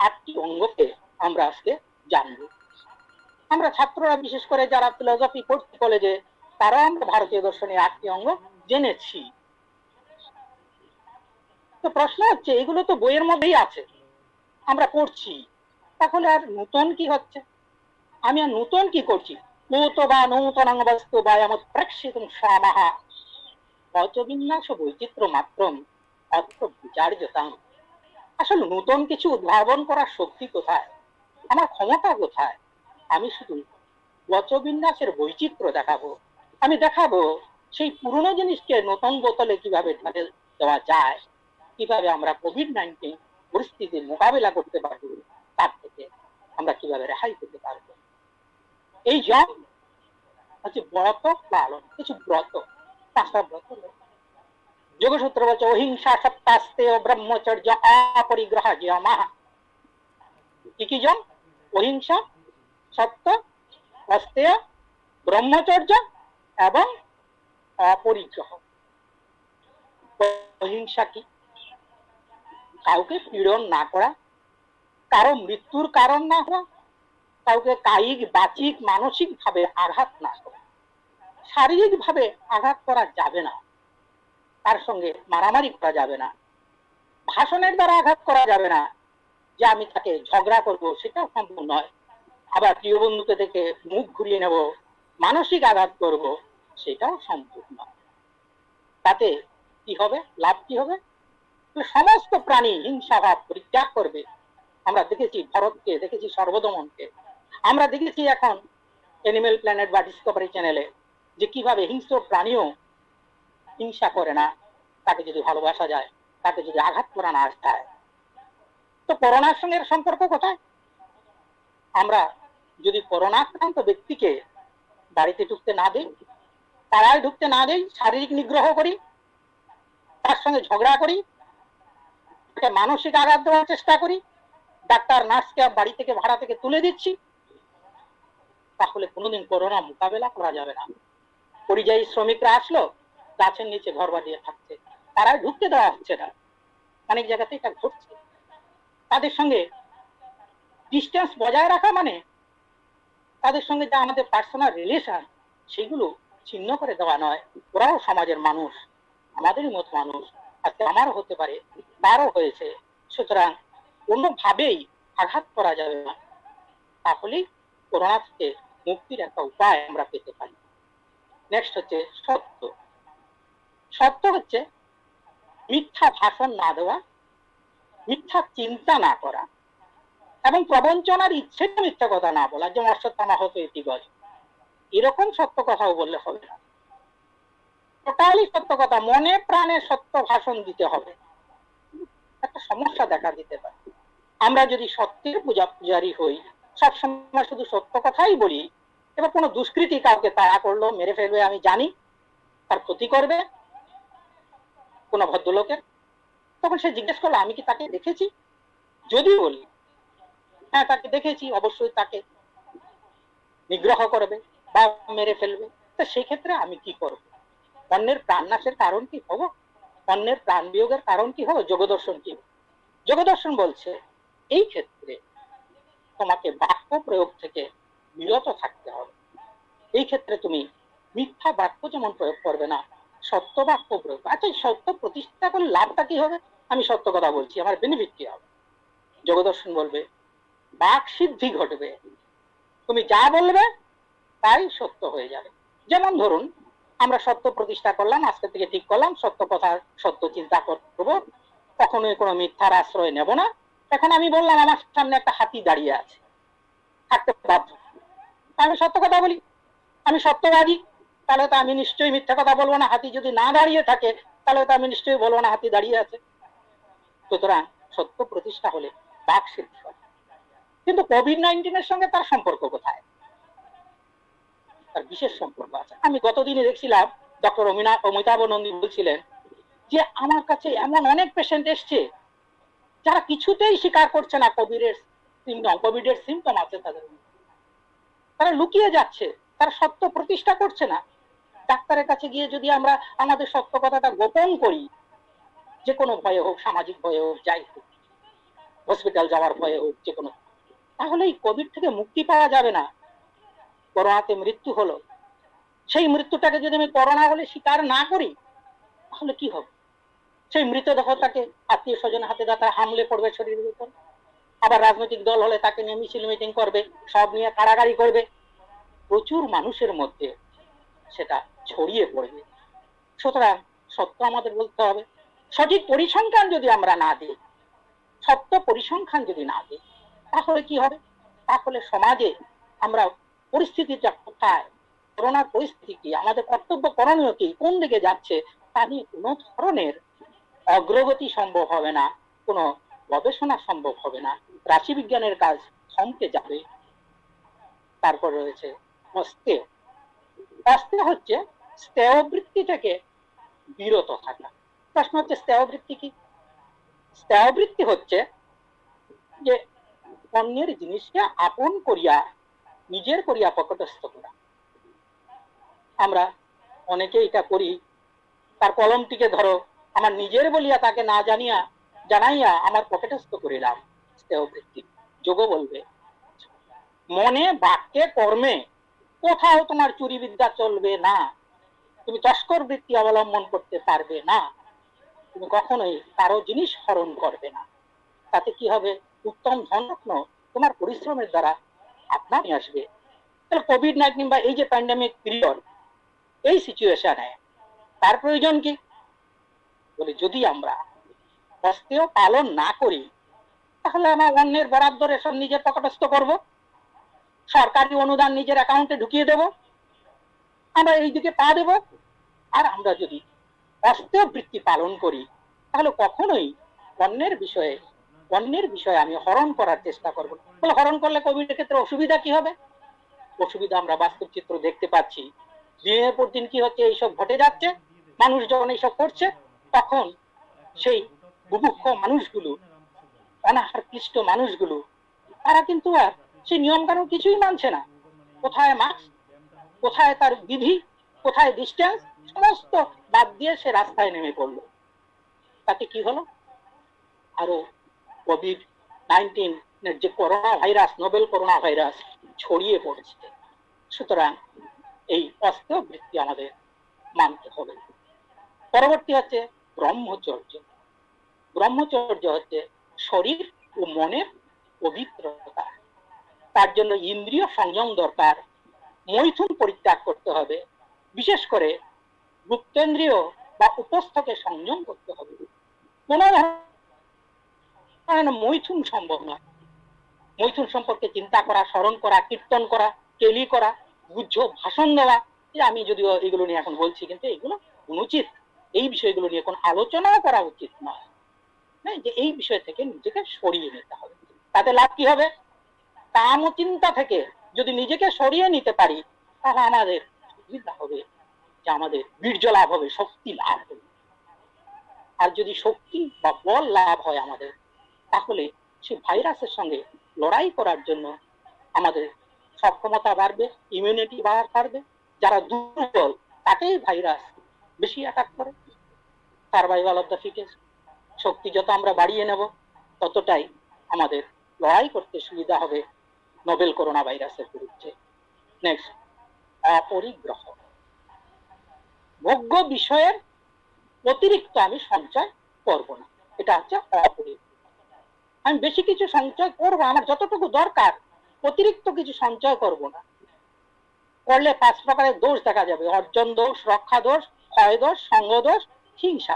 আটটি অঙ্গকে আমরা আজকে জানব। আমরা ছাত্ররা বিশেষ করে যারা ফিলোসফি পড়ছি কলেজে, তারাও আমরা ভারতীয় দর্শনের আটটি অঙ্গ জেনেছি। তো প্রশ্ন হচ্ছে এগুলো তো বইয়ের মধ্যেই আছে, আমরা পড়ছি, তাহলে আর নতুন কি হচ্ছে? আমি আর নতুন কি করছি? নূতন বস্তু বা প্রেক্ষিত স্বামাহা পচবিন্যাস বৈচিত্র্য মাত্রম অর্থ বিচার্যতাম। আসলে নতুন কিছু উদ্ভাবন করার শক্তি কোথায়, আমার ক্ষমতা কোথায়? আমি শুধু বচবিন্যাসের বৈচিত্র্য দেখাবো। আমি দেখাবো সেই পুরনো জিনিসকে নতুন বোতলে কিভাবে ঢেলে দেওয়া যায়, কিভাবে আমরা কোভিড-19 পরিস্থিতির মোকাবিলা করতে পারবো, তার থেকে আমরা কিভাবে রেহাই পেতে পারবো। এই জব হচ্ছে ব্রত পালন, কিছু ব্রত, 5টা ব্রত। যোগসূত্র বলছে অহিংসা, সত্যাস্তেয়, ব্রহ্মচর্য, অপরিগ্রহ যমঃ। কি কি যম? অহিংসা, সত্য, অস্তেয়, ব্রহ্মচর্য এবং অপরিগ্রহ। অহিংসা কি? কাউকে পীড়ন না করা, কারো মৃত্যুর কারণ না হওয়া, কাউকে কায়িক, বাচিক, মানসিক ভাবে আঘাত না করা। শারীরিক ভাবে আঘাত করা যাবে না, তার সঙ্গে মারামারি করা যাবে না, ভাষণের দ্বারা আঘাত করা যাবে না, যে আমি তাকে ঝগড়া করবো সেটাও সম্ভব নয়। আবার প্রিয় বন্ধুকে দেখে মুখ ঘুরিয়ে নেব, মানসিক আঘাত করব, সেটাও সম্ভব নয়। তাতে কি হবে? লাভ কি হবে? সমস্ত প্রাণী হিংসা ভাব পরিত্যাগ করবে। আমরা দেখেছি ভরতকে, দেখেছি সর্বদমনকে, আমরা দেখেছি এখন অ্যানিমেল প্ল্যানেট বা ডিসকভারি চ্যানেলে যে কিভাবে হিংস্র প্রাণীও হিংসা করে না, তাকে যদি ভালোবাসা যায়, তাকে যদি আঘাত করা না যায়। তো করোনার সঙ্গে সম্পর্ক কোথায়? আমরা যদি করোনা আক্রান্ত ব্যক্তিকে বাড়িতে ঢুকতে না দিই, পাড়ায় ঢুকতে না দিই, শারীরিক নিগ্রহ করি, তার সঙ্গে ঝগড়া করি, তাকে মানসিক আঘাত দেওয়ার চেষ্টা করি, ডাক্তার নার্সকে বাড়ি থেকে ভাড়া থেকে তুলে দিচ্ছি, তাহলে কোনোদিন করোনা মোকাবেলা করা যাবে না। পরিযায়ী শ্রমিকরা আসলো, গাছের নিচে ঘর বাঁধিয়ে থাকছে, তারাই ঢুকতে দেওয়া হচ্ছে না, অনেক জায়গাতে এটা ঘটছে। তাদের সঙ্গে ডিস্টেন্স বজায় রাখা মানে তাদের সঙ্গে যা আমাদের পার্সোনাল রিলেশন, সেগুলো ছিন্ন করে দেওয়া নয়। ওরাও সমাজের মানুষ, আমাদেরই মতো মানুষ, আজকে আমারও হতে পারে, তারও হয়েছে। সুতরাং কোনোভাবেই আঘাত করা যাবে না, তাহলেই করোনা থেকে মুক্তির একটা উপায় আমরা পেতে পারি। নেক্সট হচ্ছে সত্য। সত্য হচ্ছে মিথ্যা ভাষণ না দেওয়া, মিথ্যা চিন্তা না করা, এবং প্রবঞ্চনার ইচ্ছেটা মিথ্যা কথা না বলা, যেমন অশ্বত্থামা হতো এটি গজ, এরকম সত্য কথাও বললে হবে না। টোটালি সত্য কথা, মনে প্রাণে সত্য ভাষণ দিতে হবে। একটা সমস্যা দেখা দিতে পারে, আমরা যদি সত্যের পূজারি হই, সবসময় শুধু সত্য কথাই বলি, এবার কোনো দুষ্কৃতি কাউকে তাড়া করলো, মেরে ফেলবে, আমি জানি তার ক্ষতি করবে কোনো ভদ্রলোকের, তখন সে জিজ্ঞেস করলো আমি কি তাকে দেখেছি? যদি বলি হ্যাঁ তাকে দেখেছি, অবশ্যই তাকে নিগ্রহ করবে বা মেরে ফেলবে। তো সেই ক্ষেত্রে আমি কি করব? অন্যের প্রাণ নাশের কারণ কি হব? অন্যের প্রাণ বিয়োগের কারণ কি হবো? যোগদর্শন কি? যোগদর্শন বলছে এই ক্ষেত্রে তোমাকে বাক্য প্রয়োগ থেকে বিরত থাকতে হবে। এই ক্ষেত্রে তুমি মিথ্যা বাক্য যেমন প্রয়োগ করবে না, সত্য বাক্য প্রয়োগ। আচ্ছা, সত্য প্রতিষ্ঠা করলে লাভটা কি হবে? আমি সত্য কথা বলছি, আমার বেনিফিট কি হবে? যোগদর্শন বলবে বাক সিদ্ধি ঘটবে, তুমি যা বলবে তাই সত্য হয়ে যাবে। যেমন ধরুন আমরা সত্য প্রতিষ্ঠা করলাম, আজকে থেকে ঠিক করলাম সত্য কথা সত্য চিন্তা করবো, কখনোই কোনো মিথ্যার আশ্রয় নেব না। এখন আমি বললাম আমার সামনে একটা হাতি দাঁড়িয়ে আছে, থাকতে বাধ্য, আমি সত্য কথা বলি, আমি সত্যবাদী, তাহলে তো আমি নিশ্চয়ই মিথ্যা কথা বলবো না। হাতি যদি না দাঁড়িয়ে থাকে তাহলে তো আমি নিশ্চয়ই বলবো না হাতি দাঁড়িয়ে আছে। সুতরাং সত্য প্রতিষ্ঠা হলে বাক সিদ্ধি হয়। কিন্তু কোভিড-19 সঙ্গে তার সম্পর্ক কোথায়? তার বিশেষ সম্পর্ক আছে। আমি গতদিনে দেখছিলাম ডক্টর অমিতাভ নন্দী বলছিলেন যে আমার কাছে এমন অনেক পেশেন্ট এসছে যারা কিছুতেই স্বীকার করছে না কোভিডের সিমটম আছে তাদের, তারা লুকিয়ে যাচ্ছে, তারা সত্য প্রতিষ্ঠা করছে না। ডাক্তারের কাছে গিয়ে যদি আমরা আমাদের সত্য কথাটা গোপন করি, যে কোনো ভয়ে হোক, সামাজিক ভয়ে হোক, যাই হোক, হসপিটাল যাওয়ার ভয়ে হোক, যে কোনো, তাহলে এই কোভিড থেকে মুক্তি পাওয়া যাবে না। করোনাতে মৃত্যু হলো, সেই মৃত্যুটাকে যদি আমি করোনা বলে স্বীকার না করি তাহলে কি হবে? সেই মৃতদেহটাকে আত্মীয় স্বজনের হাতে তারা হামলে পড়বে শরীরের উপর, আবার রাজনৈতিক দল হলে তাকে নিয়ে মিছিল মিটিং করবে, সব নিয়ে কাড়াকাড়ি করবে, প্রচুর মানুষের মধ্যে সেটা ছড়িয়ে পড়বে। সুতরাং সত্য আমাদের বলতে হবে। সঠিক পরিসংখ্যান যদি আমরা না দিই, সত্য পরিসংখ্যান যদি না দিই, তাহলে কি হবে? তাহলে সমাজে আমরা পরিস্থিতিটা কোথায়, করোনার পরিস্থিতি কি, আমাদের কর্তব্য করণীয় কি, কোন দিকে যাচ্ছে, তা নিয়ে কোনো ধরনের অগ্রগতি সম্ভব হবে না, কোনো গবেষণা সম্ভব হবে না, রাশিবিজ্ঞানের কাজ থমকে যাবে। তারপর রয়েছে অস্তেয়। অস্তেয় হচ্ছে স্তেয়বৃত্তি থেকে বিরত থাকা। প্রশ্ন হচ্ছে স্তেয়বৃত্তি কি? স্তেয়বৃত্তি হচ্ছে যে অন্যের জিনিসকে আপন করিয়া নিজের করিয়া প্রকটস্থ করা। আমরা অনেকে এটা করি, তার কলমটিকে ধরো আমার নিজের বলিয়া তাকে না জানাইয়া আমার পকেটস্থ করিলাম, স্তেয়বৃত্তি। যোগ বলবে মনে বাক্যে কর্মে কোথাও তোমার চুরি বিদ্যা চলবে না, তুমি তস্কর বৃত্তি অবলম্বন করতে পারবে না, তুমি কখনোই কারো জিনিস হরণ করবে না। তাতে কি হবে? উত্তম ধনরত্ন তোমার পরিশ্রমের দ্বারা আপনারই আসবে। তাহলে কোভিড-19 বা এই যে প্যান্ডেমিক পিরিয়ড, এই সিচুয়েশনে তার প্রয়োজন কি? বলে যদি আমরা অস্তেয় পালন না করি তাহলে আমরা অন্যের বরাদ্দ রেশন নিজের পকেটস্থ করব, সরকারি অনুদান নিজের অ্যাকাউন্টে ঢুকিয়ে দেব, আমরা এই দিকে পা দেব। আর আমরা যদি অস্তেয় বৃত্তি পালন করি তাহলে কখনোই অন্যের বিষয়ে আমি হরণ করার চেষ্টা করব। তাহলে হরণ করলে কোভিডের ক্ষেত্রে অসুবিধা কি হবে? অসুবিধা আমরা বাস্তব চিত্র দেখতে পাচ্ছি, দিনের পর দিন কি হচ্ছে, এইসব ঘটে যাচ্ছে। মানুষ যখন এইসব করছে তখন সেই বুভুক্ষ মানুষগুলো, অনাহার ক্লিষ্ট মানুষগুলো, তারা কিন্তু আর সেই নিয়ম কানুন কিছুই মানছে না। কোথায় মাস্ক, কোথায় তার বিধি, কোথায় ডিস্টেন্স, সমস্ত বাদ দিয়ে সে রাস্তায় নেমে পড়লো। তাতে কি হলো? আরো কোভিড-19 যে corona virus, Nobel corona virus ছড়িয়ে পড়েছে। সুতরাং এই অস্তেয় বৃত্তি আমাদের মানতে হবে। পরবর্তী হচ্ছে ব্রহ্মচর্য। ব্রহ্মচর্য হচ্ছে শরীর ও মনের পবিত্রতা। তার জন্য ইন্দ্রিয় সংযম দরকার, মৈথুন পরিত্যাগ করতে হবে, বিশেষ করে গুপ্তেন্দ্রিয় বা উপস্থকে সংযম করতে হবে। কোন ধরনের মৈথুন সম্ভব নয়। মৈথুন সম্পর্কে চিন্তা করা, স্মরণ করা, কীর্তন করা, কেলি করা, গুজ্জ ভাষণ দেওয়া, আমি যদিও এগুলো নিয়ে এখন বলছি, কিন্তু এগুলো অনুচিত। এই বিষয়গুলো নিয়ে কোনো আলোচনাও করা উচিত নয়, যে এই বিষয় থেকে নিজেকে সরিয়ে নিতে হবে। তাতে লাভ কি হবে? কাম ও চিন্তা থেকে যদি নিজেকে সরিয়ে নিতে পারি তাহলে আমাদের সুবিধা হবে, যে আমাদের বীর্য লাভ হবে, শক্তি লাভ হবে। আর যদি শক্তি বা বল লাভ হয় আমাদের, তাহলে সেই ভাইরাসের সঙ্গে লড়াই করার জন্য আমাদের সক্ষমতা বাড়বে, ইমিউনিটি বাড়বে। যারা দুর্বল তাকেই ভাইরাস বেশি অ্যাটাক করে। Survival of the fittest. শক্তি যত আমরা বাড়িয়ে নেব ততটাই আমাদের লড়াই করতে সুবিধা হবে নোবেল করোনা ভাইরাসের বিরুদ্ধে। নেক্সট, অপরিগ্রহ। ভোগ্য বিষয়ের অতিরিক্ত আমি সঞ্চয় করব না, এটা হচ্ছে অপরিগ্রহ। আমি বেশি কিছু সঞ্চয় করবো, আমার যতটুকু দরকার, অতিরিক্ত কিছু সঞ্চয় করব না। করলে 5 প্রকারের দোষ দেখা যাবে: অর্জন দোষ, রক্ষা দোষ, ক্ষয় দোষ, সঙ্গ দোষ, হিংসা।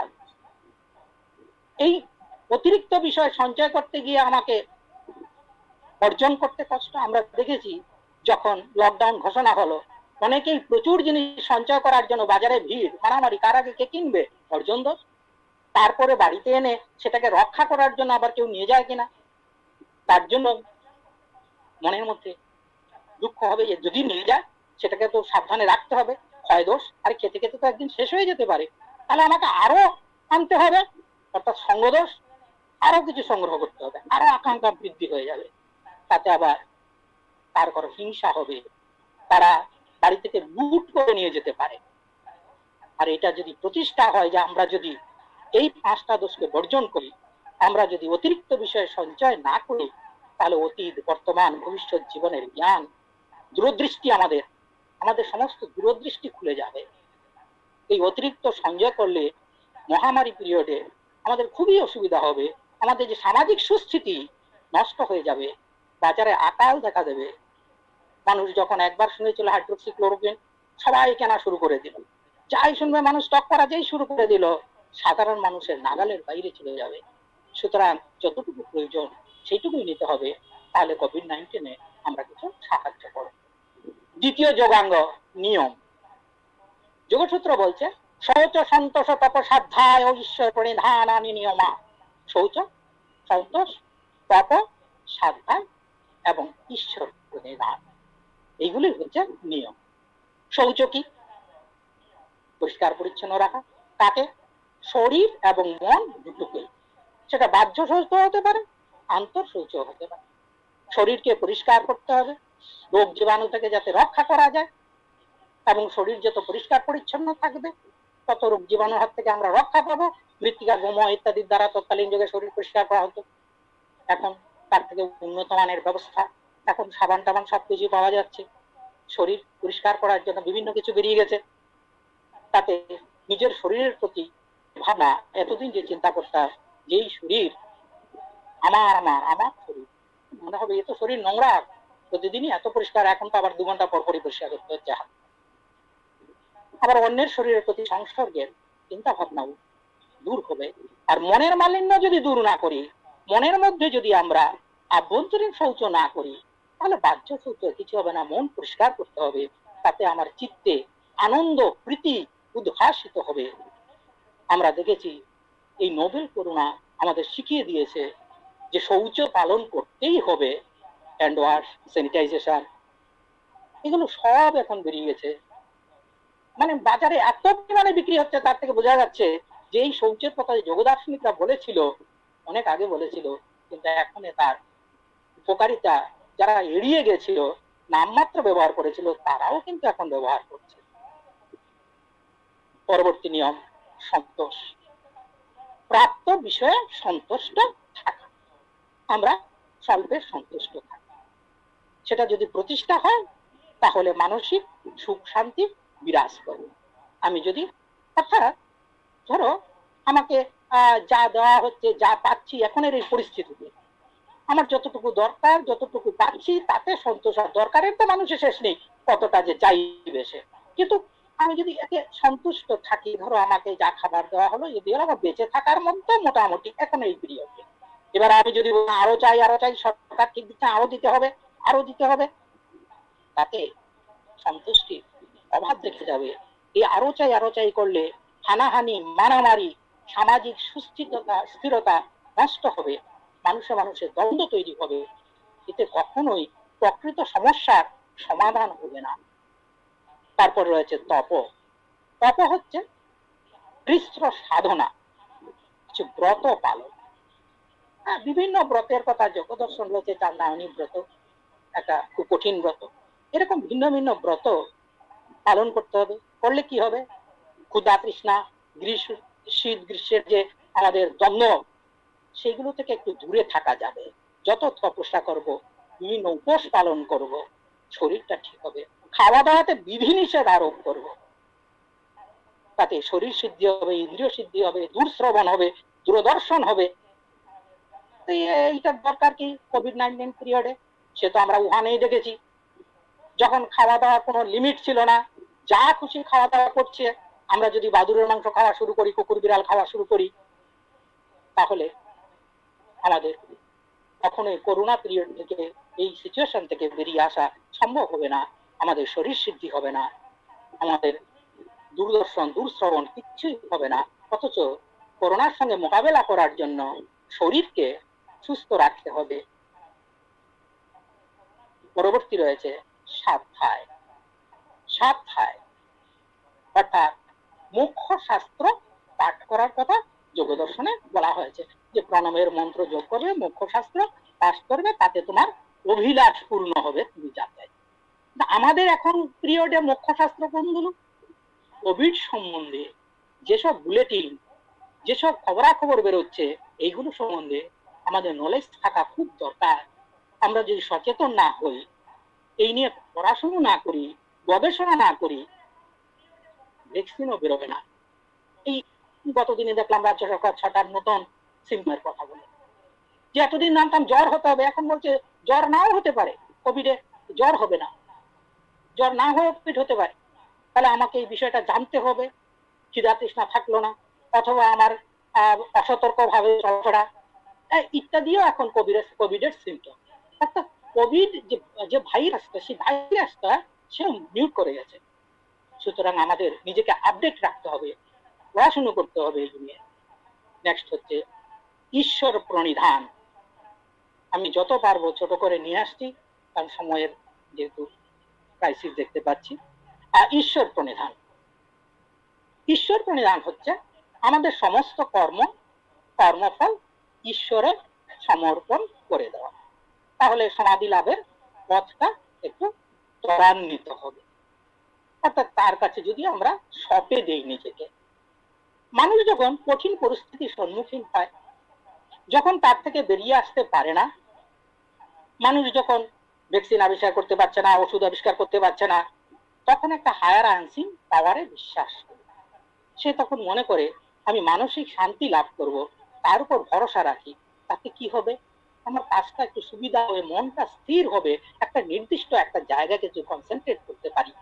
এই অতিরিক্ত বিষয় সঞ্চয় করতে গিয়ে আমাকে অর্জন করতে কষ্ট। আমরা দেখেছি যখন লকডাউন ঘোষণা হলো, অনেকেই প্রচুর জিনিস সঞ্চয় করার জন্য বাজারে ভিড়, মারামারি, কার আগে কে কিনবে, অর্জন দোষ। তারপরে বাড়িতে এনে সেটাকে রক্ষা করার জন্য আবার কেউ নিয়ে যায় কিনা, তার জন্য মনের মধ্যে দুঃখ হবে যে যদি নিয়ে যায় সেটাকে তো সাবধানে রাখতে হবে, ক্ষয় দোষ। আর খেতে খেতে তো একদিন শেষ হয়ে যেতে পারে, তাহলে আমাকে আরো আনতে হবে, অর্থাৎ সঙ্গ দোষ। আরো কিছু সংগ্রহ করতে হবে, আরো আকাঙ্ক্ষা বৃদ্ধি হয়ে যাবে। তাতে আবার তার কারো হিংসা হবে, তারা বাড়ি থেকে লুট করে নিয়ে যেতে পারে। আর এটা যদি প্রতিষ্ঠা হয় যে আমরা যদি এই 5টা দোষকে বর্জন করি, আমরা যদি অতিরিক্ত বিষয়ে সঞ্চয় না করি, তাহলে অতীত, বর্তমান, ভবিষ্যৎ জীবনের জ্ঞান, দূরদৃষ্টি, আমাদের সমস্ত দূরদৃষ্টি খুলে যাবে। এই অতিরিক্ত সঞ্চয় করলে মহামারী পিরিয়ডে আমাদের খুবই অসুবিধা হবে। আমাদের যে সামাজিক সুস্থিতি নষ্ট হয়ে যাবে, বাজারে আকাল দেখা দেবে। মানুষ যখন একবার শুনেছিল হাইড্রোক্সিক্লোরোকুইন, সবাই কেনা শুরু করে দিল। যাই শুনবে মানুষ স্টক করা যেই শুরু করে দিল, সাধারণ মানুষের নাগালের বাইরে চলে যাবে। সুতরাং যতটুকু প্রয়োজন সেইটুকুই নিতে হবে, তাহলে কোভিড-19 আমরা কিছু সাহায্য করব। দ্বিতীয় যোগাঙ্গ নিয়ম। যোগসূত্র বলছে শৌচ সন্তোষ তপসাধ্যায় ও ঈশ্বর প্রণিধানানি নিয়মা। শৌচ, সন্তোষ, তপ, সাধ্যায় এবং ঈশ্বর প্রণিধান, এইগুলি হচ্ছে নিয়ম। শৌচ কি? পরিষ্কার পরিচ্ছন্ন রাখা। তাকে শরীর এবং মন দুটোকে, সেটা বাহ্য শৌচ হতে পারে, আন্তর শৌচ হতে পারে। শরীরকে পরিষ্কার করতে হবে রোগ জীবাণু থেকে যাতে রক্ষা করা যায়, এবং শরীর যত পরিষ্কার পরিচ্ছন্ন থাকবে তত রোগ জীবাণুর হাত থেকে আমরা রক্ষা পাবো। মৃত্তিকা, গোম ইত্যাদির দ্বারা তৎকালীন যুগে শরীর পরিষ্কার করা হতো, এখন তার থেকে উন্নত মানের ব্যবস্থা, এখন সাবান টাবান সবকিছু পাওয়া যাচ্ছে। শরীর পরিষ্কার করার জন্য বিভিন্ন কিছু বেরিয়ে গেছে। তাতে নিজের শরীরের প্রতি ভাবনা, এতদিন যে চিন্তা করতাম যে এই শরীর আমার আমার আমার শরীর, মনে হবে এ তো শরীর নোংরা, প্রতিদিনই এত পরিষ্কার, এখন তো আবার 2 ঘন্টা পর পরই পরিষ্কার করতে হচ্ছে। আবার অন্যের শরীরের প্রতি সংসর্গের চিন্তা ভাবনাও দূর হবে। আর মনের মালিন্য যদি দূর না করি, মনের মধ্যে যদি আমরা আভ্যন্তরীণ শৌচ না করি, তাহলে বাহ্য শৌচ কিছু হবে না। মন পরিষ্কার করতে হবে, তাতে আমার চিত্তে আনন্দ, প্রীতি উদ্ভাসিত হবে। আমরা দেখেছি এই নোবেল করোনা আমাদের শিখিয়ে দিয়েছে যে শৌচ পালন করতেই হবে। হ্যান্ড ওয়াশ, স্যানিটাইজেশন, এগুলো সব এখন বেরিয়ে গেছে। মানে বাজারে এত পরিমাণে বিক্রি হচ্ছে, তার থেকে বোঝা যাচ্ছে যে এই শৌচের কথা যোগদার্শনিকরা বলেছিল, অনেক আগে বলেছিল, কিন্তু এখন তার উপকারিতা যারা এড়িয়ে গেছিল, নামমাত্র ব্যবহার করেছিল, তারাও কিন্তু এখন ব্যবহার করছে। পরবর্তী নিয়ম সন্তোষ। প্রাপ্ত বিষয়ে সন্তুষ্ট থাকা। আমরা স্বল্পে সন্তুষ্ট থাকি, সেটা যদি প্রতিষ্ঠা হয় তাহলে মানসিক সুখ শান্তি বিরাজ করবে। আমি যদি, অর্থাৎ ধরো আমাকে যা দেওয়া হচ্ছে, যা পাচ্ছি এখনের এই পরিস্থিতিতে, আমার যতটুকু দরকার, যতটুকু পাচ্ছি তাতে সন্তোষ। আর দরকারের তো মানুষের শেষ নেই, কতটা যে চাইবে সে। কিন্তু আমি যদি এতে সন্তুষ্ট থাকি, ধরো আমাকে যা খাবার দেওয়া হলো, যদি আমার বেঁচে থাকার মতো মোটামুটি এখন এই পিরিয়ডে, এবার আমি যদি আরো চাই, সরকার ঠিক দিচ্ছে, আরো দিতে হবে, আরো দিতে হবে, তাতে সন্তুষ্টির অভাব দেখে যাবে। এই আরো চাই করলে হানাহানি, মারামারি, সামাজিক সুস্থিরতা স্থিরতা নষ্ট হবে। মানুষে মানুষে দ্বন্দ্ব তৈরি হবে, এতে কখনোই প্রকৃত সমস্যার সমাধান হবে না। তারপর রয়েছে তপ। তপ হচ্ছে কৃষ্ণ সাধনা, কিছু ব্রত পালন। বিভিন্ন ব্রতের কথা যোগদর্শন রয়েছে, চান্দায়নী ব্রত একটা খুব কঠিন ব্রত। এরকম ভিন্ন ভিন্ন ব্রত পালন করতে হবে। করলে কি হবে, ক্ষুধা তৃষ্ণা, গ্রীষ্ম শীত গ্রীষ্মের যে আমাদের দ্বন্দ্ব, সেগুলো থেকে একটু দূরে থাকা যাবে। যত তপস্যা করব, বিভিন্ন উপোস পালন করব, শরীরটা ঠিক হবে। খাওয়া দাওয়াতে বিধিনিষেধ আরোপ করব, তাতে শরীর সিদ্ধি হবে, ইন্দ্রিয় সিদ্ধি হবে, দূরশ্রবণ হবে, দূরদর্শন হবে। এইটার দরকার কি কোভিড-19 পিরিয়ডে? সে তো আমরা উহানেই দেখেছি, যখন খাওয়া দাওয়ার কোনো লিমিট ছিল না, যা খুশি খাওয়া দাওয়া করছে। আমরা যদি বাদুড়ের মাংস খাওয়া শুরু করি, কুকুর বিড়াল খাওয়া শুরু করি, তাহলে আমাদের কখনোই করোনা পিরিয়ড থেকে, এই সিচুয়েশন থেকে বেরিয়ে আসা সম্ভব হবে না। আমাদের শরীর সিদ্ধি হবে না, আমাদের দূরদর্শন দূরশ্রবণ কিছুই হবে না। অথচ করোনার সঙ্গে মোকাবেলা করার জন্য শরীরকে সুস্থ রাখতে হবে। পরবর্তী রয়েছে স্বাধ্যায়। স্বাধ্যায় অর্থাৎ মুখ্য শাস্ত্র পাঠ করার কথা যোগদর্শনে বলা হয়েছে, যে প্রণবের মন্ত্র যোগ করবে, মুখ্য শাস্ত্র পাঠ করবে, তাতে তোমার অভিলাষ পূর্ণ হবে, তুমি যাতে। আমাদের এখন পিরিয়ডে মুখ্য শাস্ত্র কোনগুলো? কোভিড সম্বন্ধে যেসব বুলেটিন, যেসব খবরাখবর বেরোচ্ছে, এইগুলো সম্বন্ধে আমাদের নলেজ থাকা খুব দরকার। আমরা যদি সচেতন না হই, এই নিয়ে পড়াশোনা না করি, গবেষণা না করি, ভ্যাকসিনও বেরোবে না। এই গতদিনে দেখলাম রাজ্য সরকার 6টা নতুন সিম্পটমের কথা বলে, যে এতদিন জানতাম জ্বর হতে হবে, এখন বলছে জ্বর নাও হতে পারে, কোভিডে জ্বর হবে না, জ্বর না হয়ে কোভিড হতে পারে। তাহলে আমাকে এই বিষয়টা জানতে হবে। খিদা তৃষ্ণা থাকলো না, অথবা আমার অসতর্ক ভাবে চলাফেরা ইত্যাদিও এখন কোভিডের সিম্পটম। অর্থাৎ কোভিড যে ভাইরাসটা, সেই ভাইরাসটা সে মিউট করে গেছে। সুতরাং আমাদের নিজেকে আপডেট রাখতে হবে, পড়াশুনো করতে হবে এই নিয়ে। নেক্সট হচ্ছে ঈশ্বর প্রণিধান। আমি যত পারবো ছোট করে নিয়ে আসছি, কারণ সময়ের যেহেতু ক্রাইসিস দেখতে পাচ্ছি। ঈশ্বর প্রণিধান। ঈশ্বর প্রণিধান হচ্ছে আমাদের সমস্ত কর্মফল ঈশ্বরে সমর্পণ করে দেওয়া। তাহলে সমাধি লাভের পথটা একটু ত্বরান্বিত হবে। অর্থাৎ তার কাছে যদি আমরা সঁপে দেই নিজেকে। মানুষ যখন কঠিন পরিস্থিতির সম্মুখীন হয়, যখন তার থেকে বেরিয়ে আসতে পারে না, মানুষ যখন ভ্যাকসিন আবিষ্কার করতে পারছে না, ওষুধ আবিষ্কার করতে পারছে না, তখন একটা হায়ার আনসিন পাওয়ারে বিশ্বাস করে। সে তখন মনে করে আমি মানসিক শান্তি লাভ করব, তার উপর ভরসা রাখি। তাতে কি হবে, আমার কাজটা একটু সুবিধা হবে, মনটা স্থির হবে, একটা নির্দিষ্ট একটা জায়গাকে যদি কনসেন্ট্রেট করতে পারি,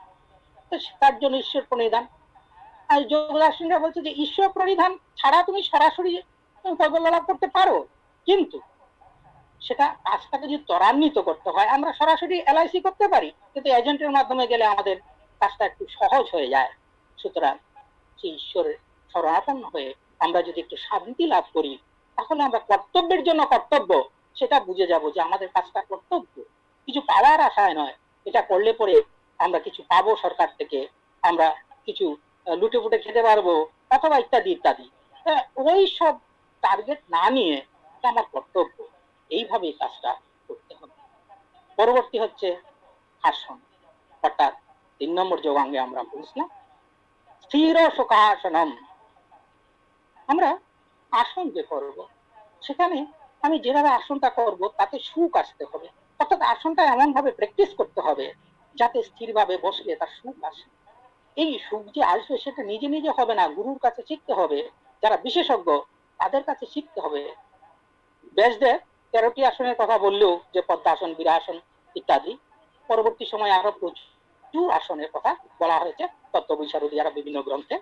তো তার জন্য ঈশ্বর প্রণিধান। আর যোগদর্শনরা বলছে যে ঈশ্বর প্রণিধান ছাড়া তুমি সরাসরি কল্যাণ লাভ করতে পারো, কিন্তু সেটা কাজটাকে যদি ত্বরান্বিত করতে হয়, আমরা সরাসরি এলআইসি করতে পারি, কিন্তু এজেন্টের মাধ্যমে গেলে আমাদের কাজটা একটু সহজ হয়ে যায়। সুতরাং সেই ঈশ্বরের শরণাপন্ন হয়ে আমরা যদি একটু শান্তি লাভ করি, তাহলে আমরা কর্তব্যের জন্য কর্তব্য সেটা বুঝে যাব, যে আমাদের কাজটা কর্তব্য, কিছু পাওয়ার আশায় নয়। এটা করলে পরে আমরা কিছু পাবো সরকার থেকে, আমরা কিছু লুটে ফুটে খেতে পারবো, অথবা ইত্যাদি ইত্যাদি। ওই সব টার্গেট না নিয়ে এটা আমার কর্তব্য, এইভাবেই কাজটা করতে হবে। পরবর্তী হচ্ছে আসন, অর্থাৎ 3 নম্বর যোগাঙ্গে আমরা বুঝলাম স্থির সুখাসনম। আমরা আসন যে করব, সেখানে আমি যেভাবে আসনটা করব তাতে সুখ আসতে হবে। অর্থাৎ আসনটা এমন ভাবে প্র্যাকটিস করতে হবে যাতে স্থিরভাবে বসলে তার সুখ আসে। এই সুখ যে আসবে সেটা নিজে নিজে হবে না, গুরুর কাছে শিখতে হবে, যারা বিশেষজ্ঞ তাদের কাছে শিখতে হবে। ব্যাসদেব 13টি আসনের কথা বললেও, যে পদ্মাসন, বীরাসন ইত্যাদি, পরবর্তী সময়ে আরো প্রচুর আসনের কথা বলা হয়েছে তত্ত্ববিশারদী যারা বিভিন্ন গ্রন্থে।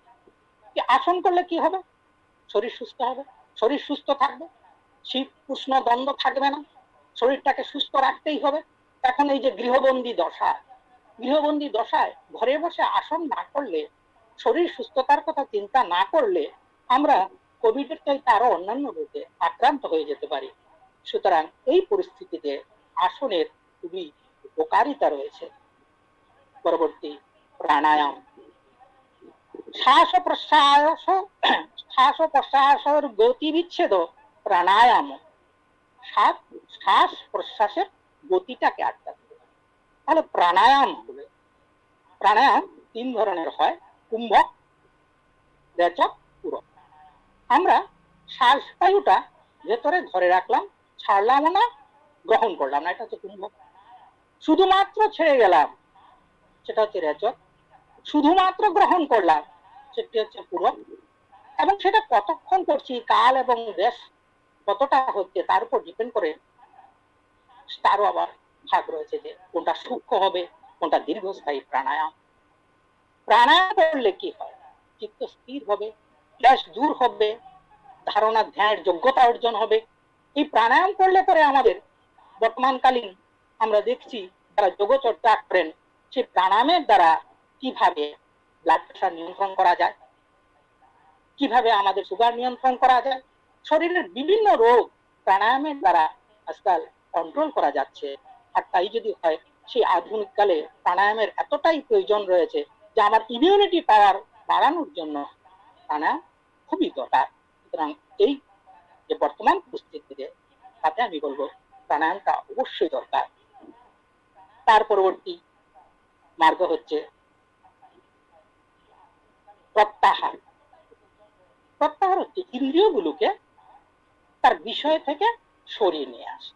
আসন করলে কি হবে, শরীর সুস্থ হবে, শরীর সুস্থ থাকবে, শীত উষ্ণ দ্বন্দ্ব থাকবে না, শরীরটাকে সুস্থ রাখতেই হবে। এখন এই যে গৃহবন্দী দশায় ঘরে বসে আসন না করলে, শরীর সুস্থতার কথা চিন্তা না করলে আমরা কোভিডের চাইতে আরো অন্যান্য রোগে আক্রান্ত হয়ে যেতে পারি। সুতরাং এই পরিস্থিতিতে আসনের খুবই উপকারিতা রয়েছে। পরবর্তী প্রাণায়াম। শ্বাস প্রশ্বাসের গতি বিচ্ছেদ প্রাণায়াম। শ্বাস প্রশ্বাসের গতিটাকে আটকাতে হবে, তাহলে প্রাণায়াম হবে। প্রাণায়াম 3 ধরনের হয়, কুম্ভক, রেচক, পূরক। আমরা শ্বাস বায়ুটা ভেতরে ধরে রাখলাম, ছাড়লাম না, গ্রহণ করলাম না, এটা হচ্ছে কুম্ভক। শুধুমাত্র ছেড়ে গেলাম, সেটা হচ্ছে রেচক। শুধুমাত্র গ্রহণ করলাম, সেটি হচ্ছে পূরক। এবং সেটা কতক্ষণ করছি, কাল এবং দেশ কতটা হচ্ছে তার উপর ডিপেন্ড করে তারও আবার ভাগ রয়েছে, যে কোনটা সূক্ষ্ম হবে, কোনটা দীর্ঘস্থায়ী প্রাণায়াম। প্রাণায়াম করলে কি হয়? চিত্ত স্থির হবে, ক্লেশ দূর হবে, ধারণা ধ্যানের যোগ্যতা অর্জন হবে। এই প্রাণায়াম করলে পরে আমাদের বর্তমানকালীন আমরা দেখছি যারা যোগচর্চা করেন, সেই প্রাণায়ামের দ্বারা কিভাবে ব্লাড প্রেশার নিয়ন্ত্রণ করা যায়, কিভাবে আমাদের সুগার নিয়ন্ত্রণ করা যায়, শরীরের বিভিন্ন রোগ প্রাণায়ামের দ্বারা আজকাল কন্ট্রোল করা যাচ্ছে। আর তাই যদি হয়, সেই আধুনিক কালে প্রাণায়ামের এতটাই প্রয়োজন রয়েছে যে আমার ইমিউনিটি পাওয়ার বাড়ানোর জন্য প্রাণায়াম খুবই দরকার। সুতরাং এই যে বর্তমান পরিস্থিতিতে, তাতে আমি বলবো প্রাণায়ামটা অবশ্যই দরকার। তার পরবর্তী মার্গ হচ্ছে প্রত্যাহার। প্রত্যাহার হচ্ছে ইন্দ্রিয়গুলোকে তার বিষয় থেকে সরিয়ে নিয়ে আসে।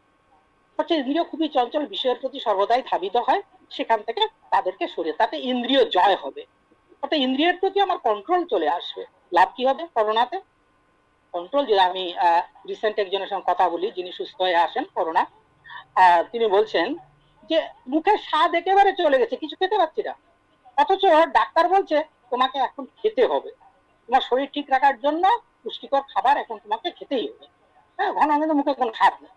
হচ্ছে ইন্দ্রিয় খুবই চঞ্চল, বিষয়ের প্রতি সর্বদাই ধাবিত হয়, সেখান থেকে তাদেরকে সরিয়ে, তাতে ইন্দ্রিয় জয় হবে, অর্থাৎ ইন্দ্রিয়ের প্রতি আমার কন্ট্রোল চলে আসবে। লাভ কি হবে করোনাতে? কন্ট্রোল। যে আমি রিসেন্ট একজনের সঙ্গে কথা বলি, যিনি সুস্থ হয়ে আসেন করোনা, তিনি বলছেন যে মুখের স্বাদ একেবারে চলে গেছে, কিছু খেতে পাচ্ছি না, অথচ ডাক্তার বলছে তোমাকে এখন খেতে হবে, তোমার শরীর ঠিক রাখার জন্য পুষ্টিকর খাবার এখন তোমাকে খেতেই হবে। হ্যাঁ, ঘন ঘন মুখে কোনো স্বাদ নেই।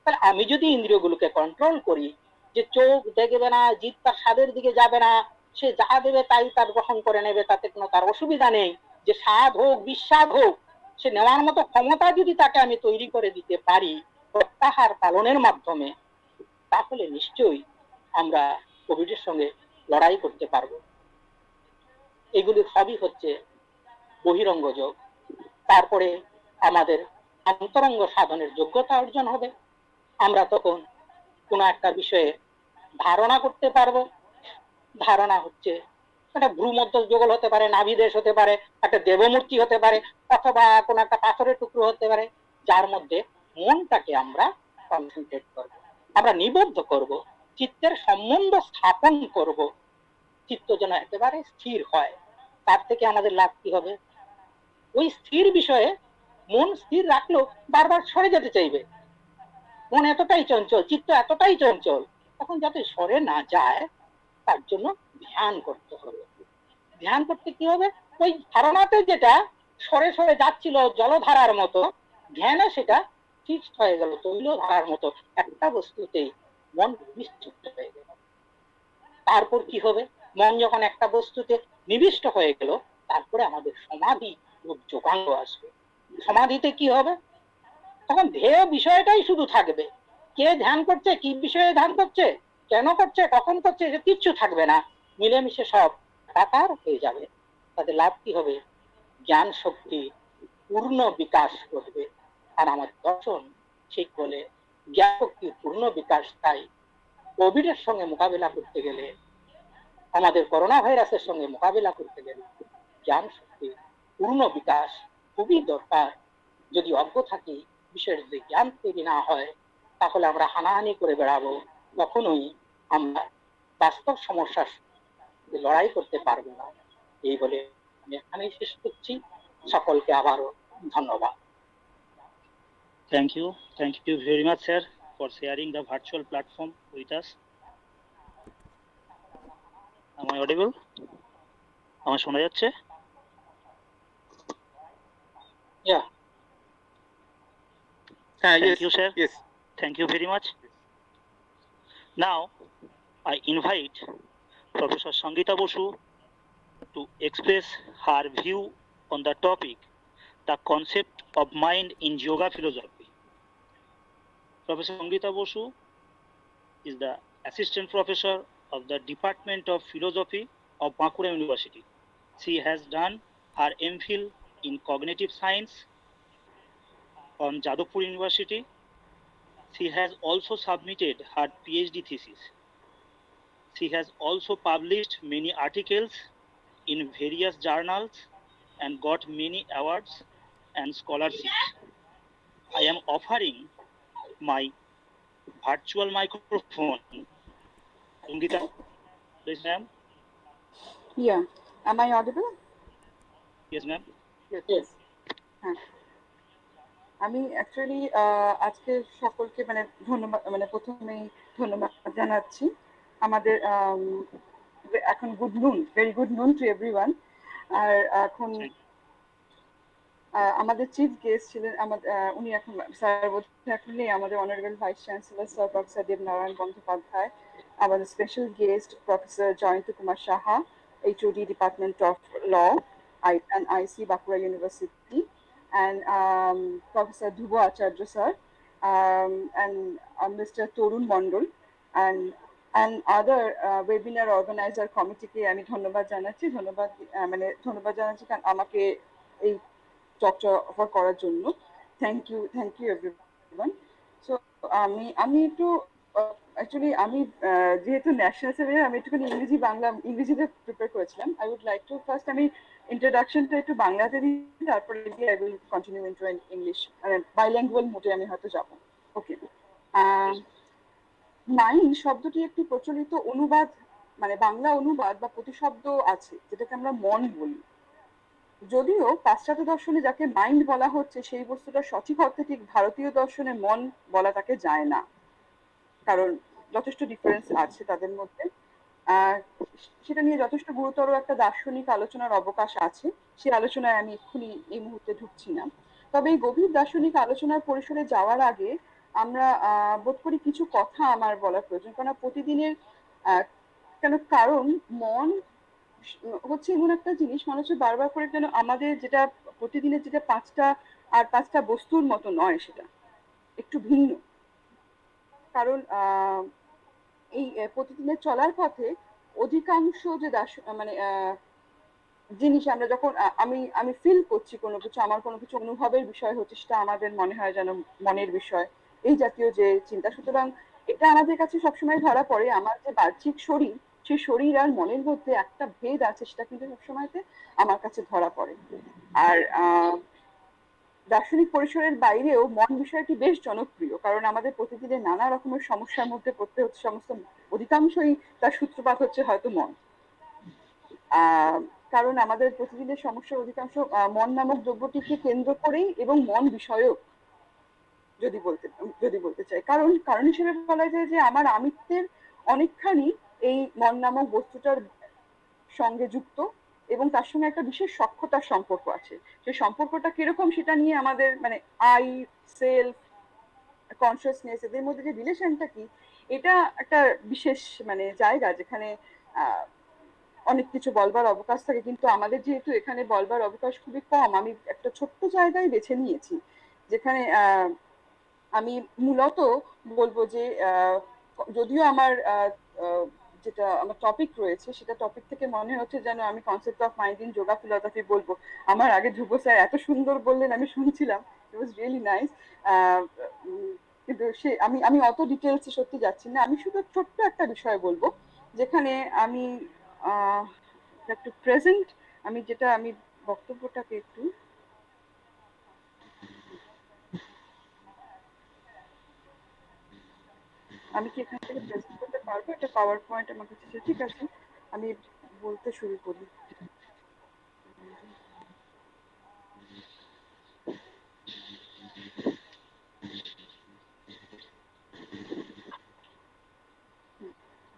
তাহলে আমি যদি ইন্দ্রিয়গুলোকে কন্ট্রোল করি, যে চোখ দেখবে না, জিভ তার স্বাদের দিকে যাবে না, সে যা দেবে তাই তার গ্রহণ করে নেবে, তাতে কোনো তার অসুবিধা নেই, যে স্বাদ হোক বিস্বাদ হোক সে নেওয়ার মতো ক্ষমতা যদি তাকে আমি তৈরি করে দিতে পারি প্রত্যাহার পালনের মাধ্যমে, তাহলে নিশ্চয়ই আমরা কোভিডের সঙ্গে লড়াই করতে পারবো। এগুলি সবই হচ্ছে বহিরঙ্গ যোগ। তারপরে আমাদের অন্তরঙ্গ সাধনের যোগ্যতা অর্জন হবে। আমরা তখন কোনো একটা বিষয়ে ধারণা করতে পারবো। ধারণা হচ্ছে একটা ভ্রুমধ্য যুগল হতে পারে, নাভিদেশ হতে পারে, একটা দেবমূর্তি হতে পারে, অথবা কোনো একটা পাথরের টুকরো হতে পারে, যার মধ্যে মনটাকে আমরা কনসেন্ট্রেট করবো, আমরা নিবদ্ধ করব, চিত্তের সম্বন্ধ স্থাপন করব, চিত্ত যেন একেবারে স্থির হয়। তার থেকে আমাদের লাভ কি হবে? ওই স্থির বিষয়ে মন স্থির রাখলেও বারবার সরে যেতে চাইবে। মন এতটাই চঞ্চল, চিত্ত এতটাই চঞ্চল, তখন যাতে সরে না যায় তার জন্য ধ্যান করতে হবে। ধ্যান করতে কি হবে? ওই ধারণাতে যেটা সরে সরে যাচ্ছিল জলধারার মতো, ধ্যানে সেটা ফিক্সড হয়ে গেল তৈলধারার মতো, একটা বস্তুতেই মন নিবিষ্ট হয়ে গেল। তারপর কি হবে? মন যখন একটা বস্তুতে নিবিষ্ট হয়ে গেল, তারপরে আমাদের সমাধি যোগাঙ্গ আসবে। সমাধিতে কি হবে? তখন ধ্যেয় বিষয়টাই শুধু থাকবে। কে ধ্যান করছে, কি বিষয়ে ধ্যান করছে, কেন করছে, কখন করছে, এটা কিচ্ছু থাকবে না, মিলেমিশে সব একাকার হয়ে যাবে। তাতে লাভ কি হবে? জ্ঞান শক্তি পূর্ণ বিকাশ ঘটবে। আর আমার দর্শন ঠিক বলে জ্ঞান শক্তির পূর্ণ বিকাশ তাই কোভিডের সঙ্গে মোকাবিলা করতে গেলে, আমাদের করোনা ভাইরাসের সঙ্গে মোকাবিলা করতে গেলে জ্ঞান শক্তির পূর্ণ বিকাশ খুবই দরকার। যদি অজ্ঞ থাকি, বিষয়ের যদি জ্ঞান তৈরি না হয়, তাহলে আমরা হানাহানি করে বেড়াবো, কখনোই আমরা বাস্তব সমস্যার লড়াই করতে পারবো না। এই বলে আমি এখানেই শেষ করছি। সকলকে আবারও ধন্যবাদ। Thank you very much, sir, for sharing the virtual platform with us. Am I audible? আমার শোনা যাচ্ছে? Yeah. Thank you, sir. Yes. Thank you very much. Now, I invite Professor Sangeeta Bosu to express her view on the topic, the concept of mind in yoga philosophy. Professor Sangeeta Bosu is the assistant professor of the Department of Philosophy of Bankura University. She has done her MPhil in Cognitive Science from Jadavpur University. She has also submitted her PhD thesis. She has also published many articles in various journals and got many awards and scholarships. I am offering my virtual microphone. Sangeeta, please, ma'am. Yeah. Am I audible? Yes, ma'am. Yes. হ্যাঁ আমি actually আজকে সকলকে মানে ধন্যবাদ মানে প্রথমেই ধন্যবাদ জানাচ্ছি আমাদের এখন good noon very good noon to everyone আর এখন আমাদের চিফ গেস্ট ছিলেন আমাদের উনি এখন স্যার এখন নেই আমাদের honourable vice chancellor sir professor Debnarayan Bandyopadhyay আমাদের special guest professor Jayanta Kumar Saha HOD Department of Law and IC Bankura University and Professor Dhruva Acharya sir and Mr. Torun Mondol and other webinar organizer committee কে আমি ধন্যবাদ জানাচ্ছি ধন্যবাদ জানাচ্ছি কারণ আমাকে এই টকটা অফার করার জন্য থ্যাংক ইউ এভরিওয়ান সো আমি একটু অ্যাকচুয়ালি আমি যেহেতু ন্যাশনাল সেমিনার আমি একটুখানি ইংরেজিতে প্রিপেয়ার করেছিলাম I would like to first আমি ইন্ট্রোডাকশনটা একটু বাংলাতে দিই তারপরে I will continue into English মানে বাইল্যাঙ্গুয়াল মোডে আমি হয়তো যাবো ওকে মাইন্ড শব্দটি একটি প্রচলিত অনুবাদ মানে বাংলা অনুবাদ বা প্রতিশব্দ আছে যেটাকে আমরা মন বলি যদিও পাশ্চাত্য দর্শনে যাকে মাইন্ড বলা হচ্ছে সেই বস্তুটা সঠিক অর্থে ঠিক ভারতীয় দর্শনে মন বলা তাকে যায় না কারণ যথেষ্ট ডিফারেন্স আছে তাদের মধ্যে সেটা নিয়ে যথেষ্ট গুরুতর একটা দার্শনিক আলোচনার অবকাশ আছে সেই আলোচনায় আমি এক্ষুনি এই মুহূর্তে ঢুকছি না তবে এই গভীর দার্শনিক আলোচনার পরিসরে যাওয়ার আগে আমরা বোধ করি কিছু কথা আমার বলার প্রয়োজন কারণ প্রতিদিনের কারণ মন হচ্ছে এমন একটা জিনিস মানুষের বারবার করে যেন আমাদের যেটা প্রতিদিনের যেটা পাঁচটা বস্তুর মতো নয় সেটা একটু ভিন্ন কারণ এই প্রতিদিনের চলার পথে অধিকাংশ যে মানে জিনিস আমরা যখন আমি ফিল করছি কোনো কিছু আমার কোনো কিছু অনুভবের বিষয় হচ্ছে সেটা আমাদের মনে হয় যেন মনের বিষয় এই জাতীয় যে চিন্তা সুতরাং এটা আমাদের কাছে সবসময় ধরা পড়ে আমার যে বাহ্যিক শরীর সেই শরীর আর মনের মধ্যে একটা ভেদ আছে সেটা কিন্তু সবসময়তে আমার কাছে ধরা পড়ে আর দার্শনিক পরিসরের বাইরেও মন বিষয়টি বেশ জনপ্রিয় কারণ আমাদের প্রতিদিনের নানা রকমের সমস্যার মধ্যে পড়তে হচ্ছে সমস্ত অধিকাংশই তার সূত্রপাত হচ্ছে হয়তো মন কারণ আমাদের প্রতিদিনের সমস্যার অধিকাংশ মন নামক দ্রব্যটিকে কেন্দ্র করেই এবং মন বিষয়ক যদি বলতে চাই কারণ হিসেবে বলা যায় যে আমার আমিত্বের অনেকখানি এই মন নামক বস্তুটার সঙ্গে যুক্ত এবং তার সঙ্গে একটা বিশেষ সখ্যতার সম্পর্ক আছে সেই সম্পর্কটা কিরকম সেটা নিয়ে আমাদের মানে আই সেলফ কনসিয়াসনেস এদের মধ্যে যে রিলেশনটা কি এটা একটা বিশেষ মানে জায়গা যেখানে অনেক কিছু বলবার অবকাশ থাকে কিন্তু আমাদের যেহেতু এখানে বলবার অবকাশ খুবই কম আমি একটা ছোট্ট জায়গায় বেছে নিয়েছি যেখানে আমি মূলত বলবো যে যদিও আমার যেটা আমার টপিক রয়েছে সেটা টপিক থেকে মনে হচ্ছে যেন আমি concept of mind in yoga philosophy বলবো আমার আগে ধ্রুব স্যার এত সুন্দর বললেন আমি শুনছিলাম ইট ওয়াজ রিয়েলি নাইস কিন্তু সে আমি অত ডিটেলসে সত্যি যাচ্ছি না আমি শুধু ছোট্ট একটা বিষয় বলবো যেখানে আমি একটু প্রেজেন্ট আমি বক্তব্যটাকে একটু আমি কি এখান থেকে প্রেজেন্ট করতে পারবো এটা পাওয়ার পয়েন্ট আমার কাছে ঠিক আছে আমি বলতে শুরু করি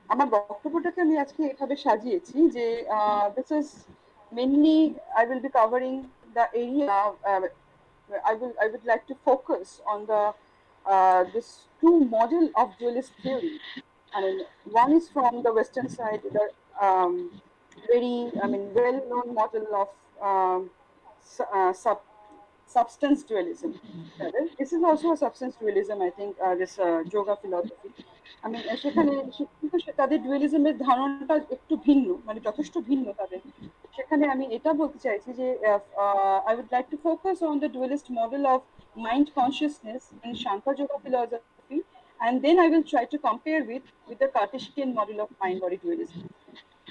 আমার বক্তব্যটাকে আমি আজকে এভাবে সাজিয়েছি যে this is mainly I will be covering the area I would like to focus on the this two model of dualist theory. I mean, one is from the Western side, the very well-known model of substance dualism. This is also a substance dualism, I think, this yoga philosophy. I mean, সেখানে কিন্তু তাদের ডুয়ালিজমের ধারণাটা একটু ভিন্ন, মানে যথেষ্ট ভিন্ন তাদের। সেখানে আমি এটা বলতে চাইছি যে I would like to focus on the dualist model of mind consciousness in Shankar Yoga philosophy, and then I will try to compare with the Cartesian model of mind body dualism.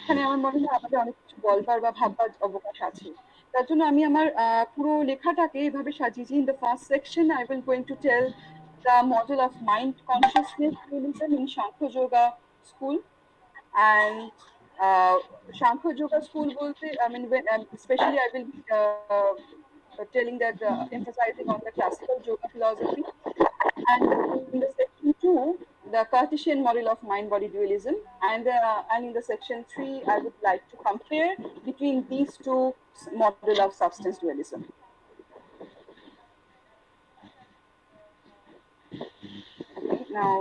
এখানে আমার মনে হয় আমাদের অনেক কিছু বলবার বা ভাববার অবকাশ আছে। তার জন্য আমি আমার পুরো লেখাটাকে এইভাবে সাজিয়েছি। In the first section I will going to tell the model of mind consciousness dualism in Shankar Yoga school, and Shankar Yoga school bolte, I mean, when especially I will telling that emphasizing on the classical yoga philosophy, and in the section 2 the Cartesian model of mind body dualism, and in the section 3 I would like to compare between these two model of substance dualism. Okay, now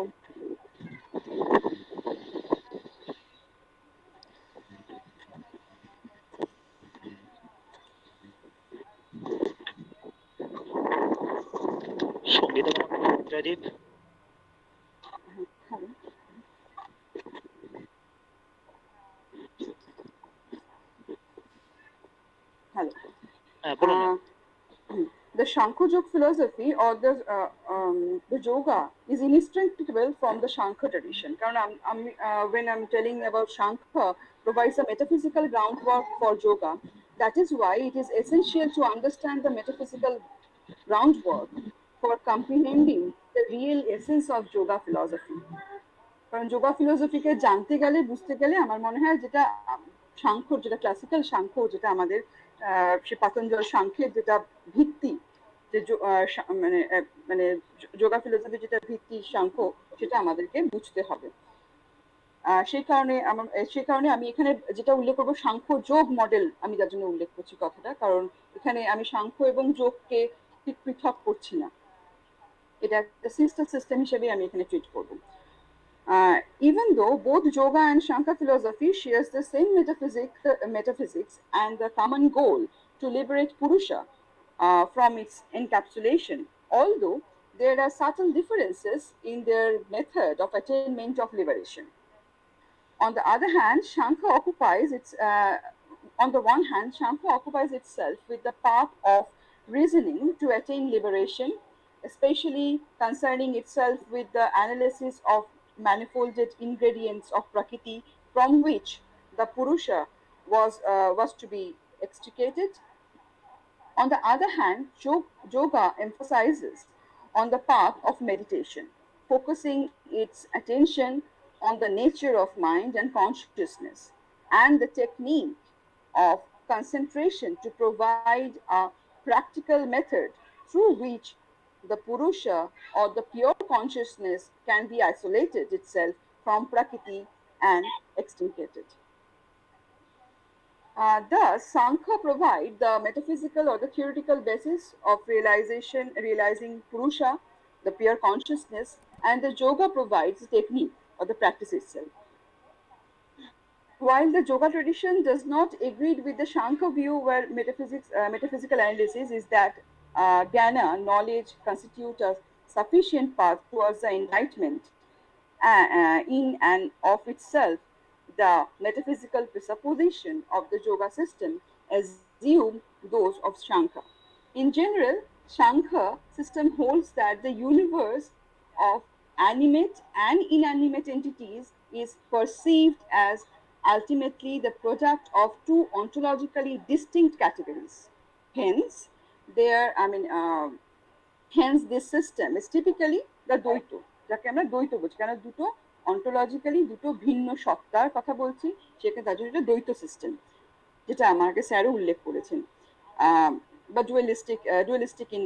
Jaideep. Hello. Hello. The Shankar Yoga philosophy or the yoga is inextricable from the Shankar tradition. When I'm telling about Shankar provides a metaphysical groundwork for yoga, that is why it is essential to understand the metaphysical groundwork for comprehending the real essence of yoga philosophy. কারণ যোগা ফিলোসফিকে জানতে গেলে বুঝতে গেলে আমার মনে হয় যেটা সাংখ্য, যেটা ক্লাসিক্যাল সাংখ্য, যেটা আমাদের সে পাতঞ্জল সাংখ্যের যেটা ভিত্তি, যে মানে মানে যোগা ফিলোসফি যেটা ভিত্তি সাংখ্য, সেটা আমাদেরকে বুঝতে হবে। সেই কারণে আমি এখানে যেটা উল্লেখ করবো সাংখ্য যোগ মডেল, আমি যার জন্য উল্লেখ করছি কথাটা, কারণ এখানে আমি সাংখ্য এবং যোগকে ঠিক পৃথক করছি না, এটা একটা সিস্টার সিস্টেম হিসেবে আমি এখানে ট্রিট করবো। Even though both yoga and Shankar philosophy shares the same metaphysics and the common goal to liberate Purusha from its encapsulation, although there are subtle differences in their method of attainment of liberation. On the other hand, on the one hand, Shankar occupies itself with the path of reasoning to attain liberation, especially concerning itself with the analysis of manifolded ingredients of Prakriti from which the Purusha was to be extricated. On the other hand, yoga emphasizes on the path of meditation, focusing its attention on the nature of mind and consciousness and the technique of concentration to provide a practical method through which the Purusha or the pure consciousness can be isolated itself from Prakriti and extricated. Thus, Sankhya provide the metaphysical or the theoretical basis of realizing Purusha, the pure consciousness, and the yoga provides the technique or the practice itself. While the yoga tradition does not agree with the Shankar view, where metaphysical analysis is that jnana, knowledge, constitute a sufficient path towards the enlightenment in and of itself, the metaphysical presupposition of the yoga system assume those of Shankar. In general, Shankar system holds that the universe of animate and inanimate entities is perceived as ultimately the product of two ontologically distinct categories. Hence, hence this system is typically the দ্বৈত, যাকে আমরা দ্বৈত বলছি, কারণ দুটো ontologically দুটো ভিন্ন সত্তার কথা বলছি, সেখানে তার জন্য এটা দ্বৈত সিস্টেম, যেটা আমাকে স্যারও উল্লেখ করেছেন, বা dualistic in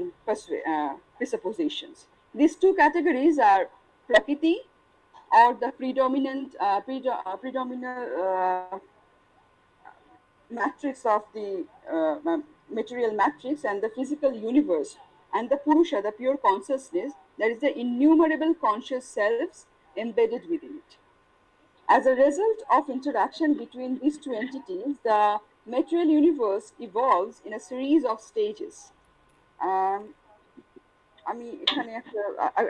presuppositions. These two categories are Prakriti, or the predominant matrix of the material matrix and the physical universe, and the Purusha, the pure consciousness, that is the innumerable conscious selves embedded within it. As a result of interaction between these two entities, the material universe evolves in a series of stages. আমি এখানে একটা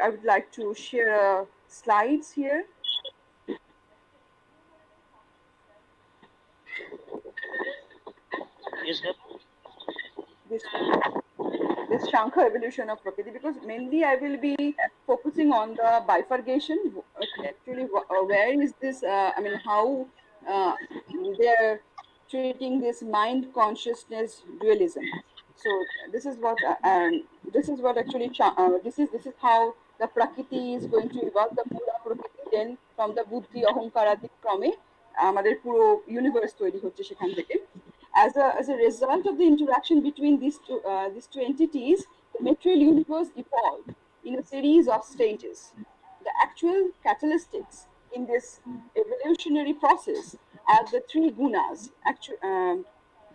I would like to share slides here. Yes, sir. This Shankha evolution of Prakriti, because mainly I will be focusing on the bifurcation. Actually, where is this? I mean, how they're treating this mind consciousness dualism. So this is what actually this is how the Prakriti is going to evolve. The Mula Prakriti, then from the Buddhi Ahankaradik ক্রমে আমাদের পুরো universe তৈরি হচ্ছে সেখান থেকে. As a result of the interaction between these two entities, the material universe evolved in a series of stages. The actual catalytics in this evolutionary process are the three gunas.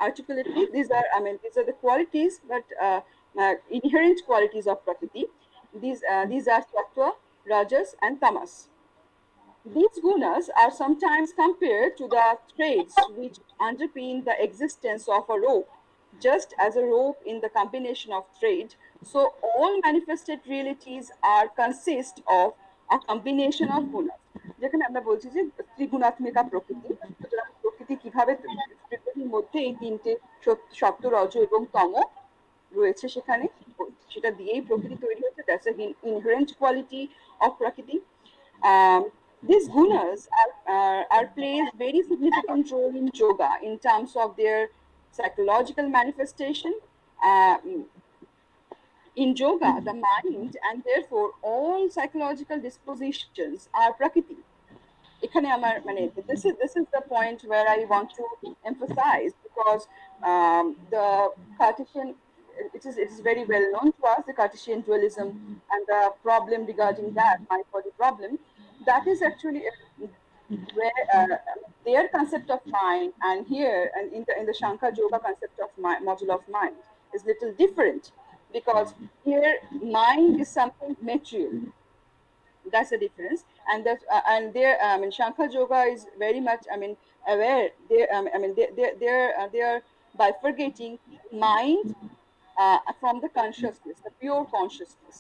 Articulately, these are the qualities, but inherent qualities of Prakriti. These are Sattva, Rajas, and Tamas. These gunas are sometimes compared to the threads which underpin the existence of a rope. Just as a rope in the combination of thread, so all manifested realities are consist of a combination of gunas. যেখানে আমরা বলছি যে ত্রিগুণাত্মিকা প্রকৃতি, সুতরাং প্রকৃতি কিভাবে প্রকৃতির মধ্যে এই তিনটে সত্য রজ এবং তম রয়েছে সেখানে, সেটা দিয়েই প্রকৃতি তৈরি হচ্ছে. That's a inherent quality of প্রকৃতি. These gunas are plays very significant role in yoga in terms of their psychological manifestation. In yoga, the mind and therefore all psychological dispositions are prakriti. এখানে আমার মানে this is the point where I want to emphasize, because the Cartesian, it is very well known to us, the Cartesian dualism and the problem regarding that mind body problem. That is actually where their concept of mind and here and in the Shankar Yoga concept of module of mind is little different, because here mind is something material. That's the difference. And that and there Shankar Yoga is very much aware. They are bifurcating mind from the consciousness, the pure consciousness.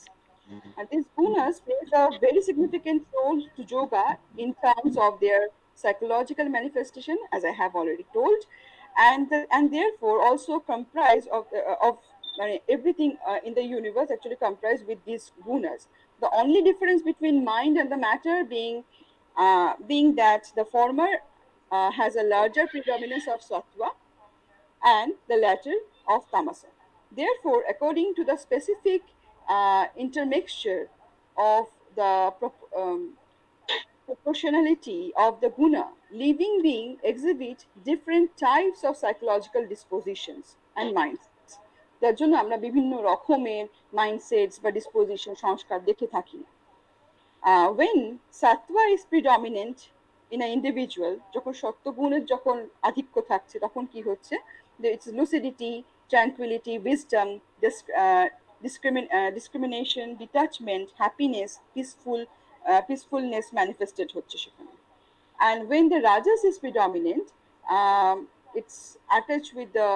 And these gunas plays a very significant role to yoga in terms of their psychological manifestation, as I have already told, and therefore also comprise of everything in the universe actually comprised with these gunas. The only difference between mind and the matter being that the former has a larger predominance of sattva and the latter of tamasa. Therefore, according to the specific intermixture of the proportionality of the guna, living being exhibit different types of psychological dispositions and mindsets. যার জন্য আমরা বিভিন্ন রকমের মাইন্ডসেটস বা disposition সংস্কার দেখে থাকি. When sattva is predominant in an individual, যখন সত্ত্বগুণের যখন আধিক্য থাকছে তখন কি হচ্ছে, it's lucidity, tranquility, wisdom, discrimination, detachment, happiness, peacefulness manifested হচ্ছে সেখানে. And when the rajas is predominant, it's attached with the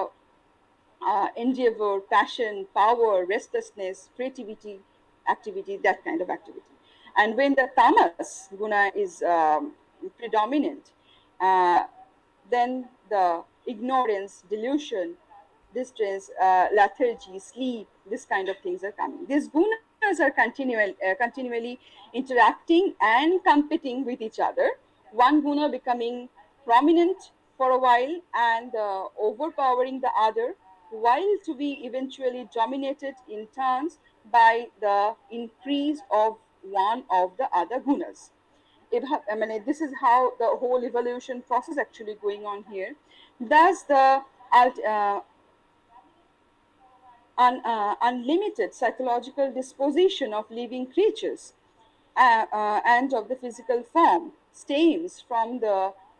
endeavor, passion, power, restlessness, creativity, activity, that kind of activity. And when the tamas guna is predominant, then the ignorance, delusion, distress, lethargy, sleep, this kind of things are coming. These gunas are continually interacting and competing with each other. One guna becoming prominent for a while and overpowering the other, while to be eventually dominated in turns by the increase of one of the other gunas. This is how the whole evolution process actually going on here. Thus, the unlimited psychological disposition of living creatures and of the physical form stems from the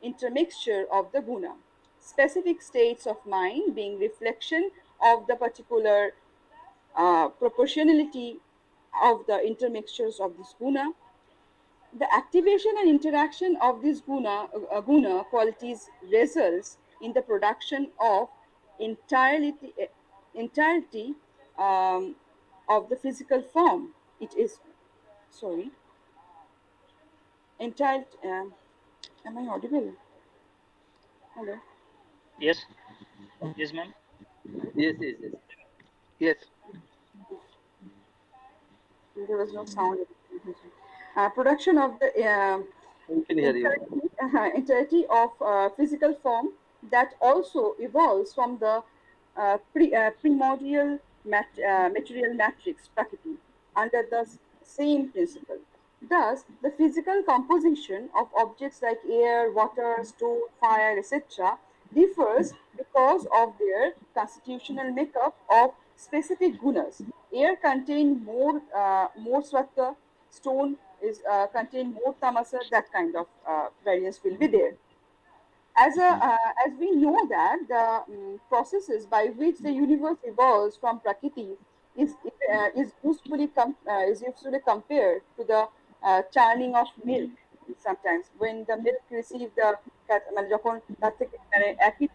intermixture of the guna. Specific states of mind being reflection of the particular proportionality of the intermixtures of this guna. The activation and interaction of these guna qualities results in the production of entirety of the physical form. It is, sorry, entitled, am I audible? Hello? Yes, yes, ma'am. Yes, yes, yes. Yes. There was no sound. Production of the We can hear you. entirety of physical form that also evolves from the primordial material matrix Prakriti under the same principle. Thus, the physical composition of objects like air, water, stone, fire, etc. differs because of their constitutional makeup of specific gunas. Air contain more sattva, stone is contain more tamasa, that kind of variance will be there. As we know that the processes by which the universe evolves from prakriti is usually compared to the churning of milk. Sometimes when the milk receive the মানে যখন তার থেকে মানে একই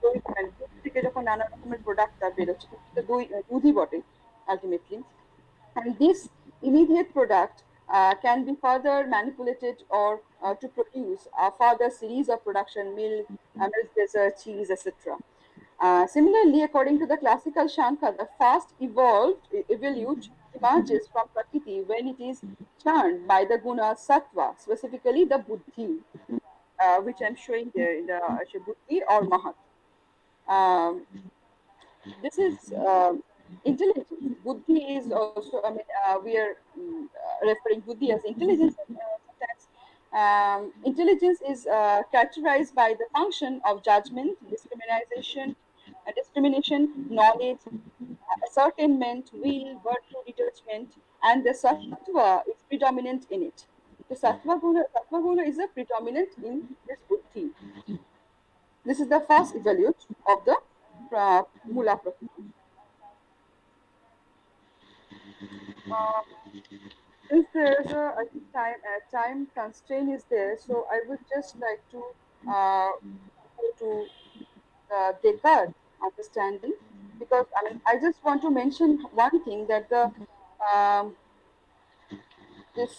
দই মানে দুধ থেকে যখন নানা রকমের প্রোডাক্ট তার বেরোচ্ছে কিন্তু সেটা দুধই বটে ultimately. And this immediate product can be further manipulated or to produce a further series of production, milk, dessert, cheese, etc. Similarly, according to the classical Shankar, the fast evolute emerges from Prakriti when it is churned by the guna sattva, specifically the buddhi, which I'm showing there in the buddhi or mahat. Um, this is intelligence. Buddhi is also, I mean, we are referring Buddhi as intelligence sometimes. Intelligence is characterized by the function of judgment, discrimination, knowledge, ascertainment, will, virtue, detachment, and the sattva is predominant in it. The sattva guna is a predominant in this buddhi. This is the first evolute of the Mula Prakriti. Uh, since there's a I think time constraint is there, so I would just like to go to Descartes understanding, because I mean I just want to mention one thing that the um, this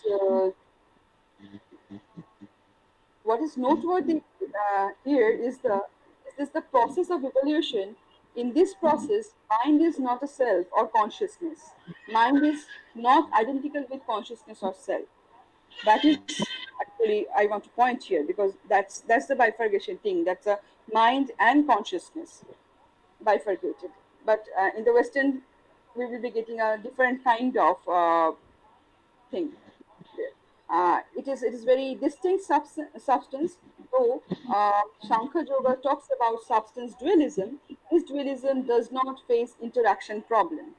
what is noteworthy here is this the process of evolution. In this process, mind is not a self or consciousness. Mind is not identical with consciousness or self. That is actually I want to point here, because that's the bifurcation thing. That's a mind and consciousness bifurcated. But in the Western, we will be getting a different kind of thing there. It is very distinct substance. Though Shankar Yoga talks about substance dualism, this dualism does not face interaction problem.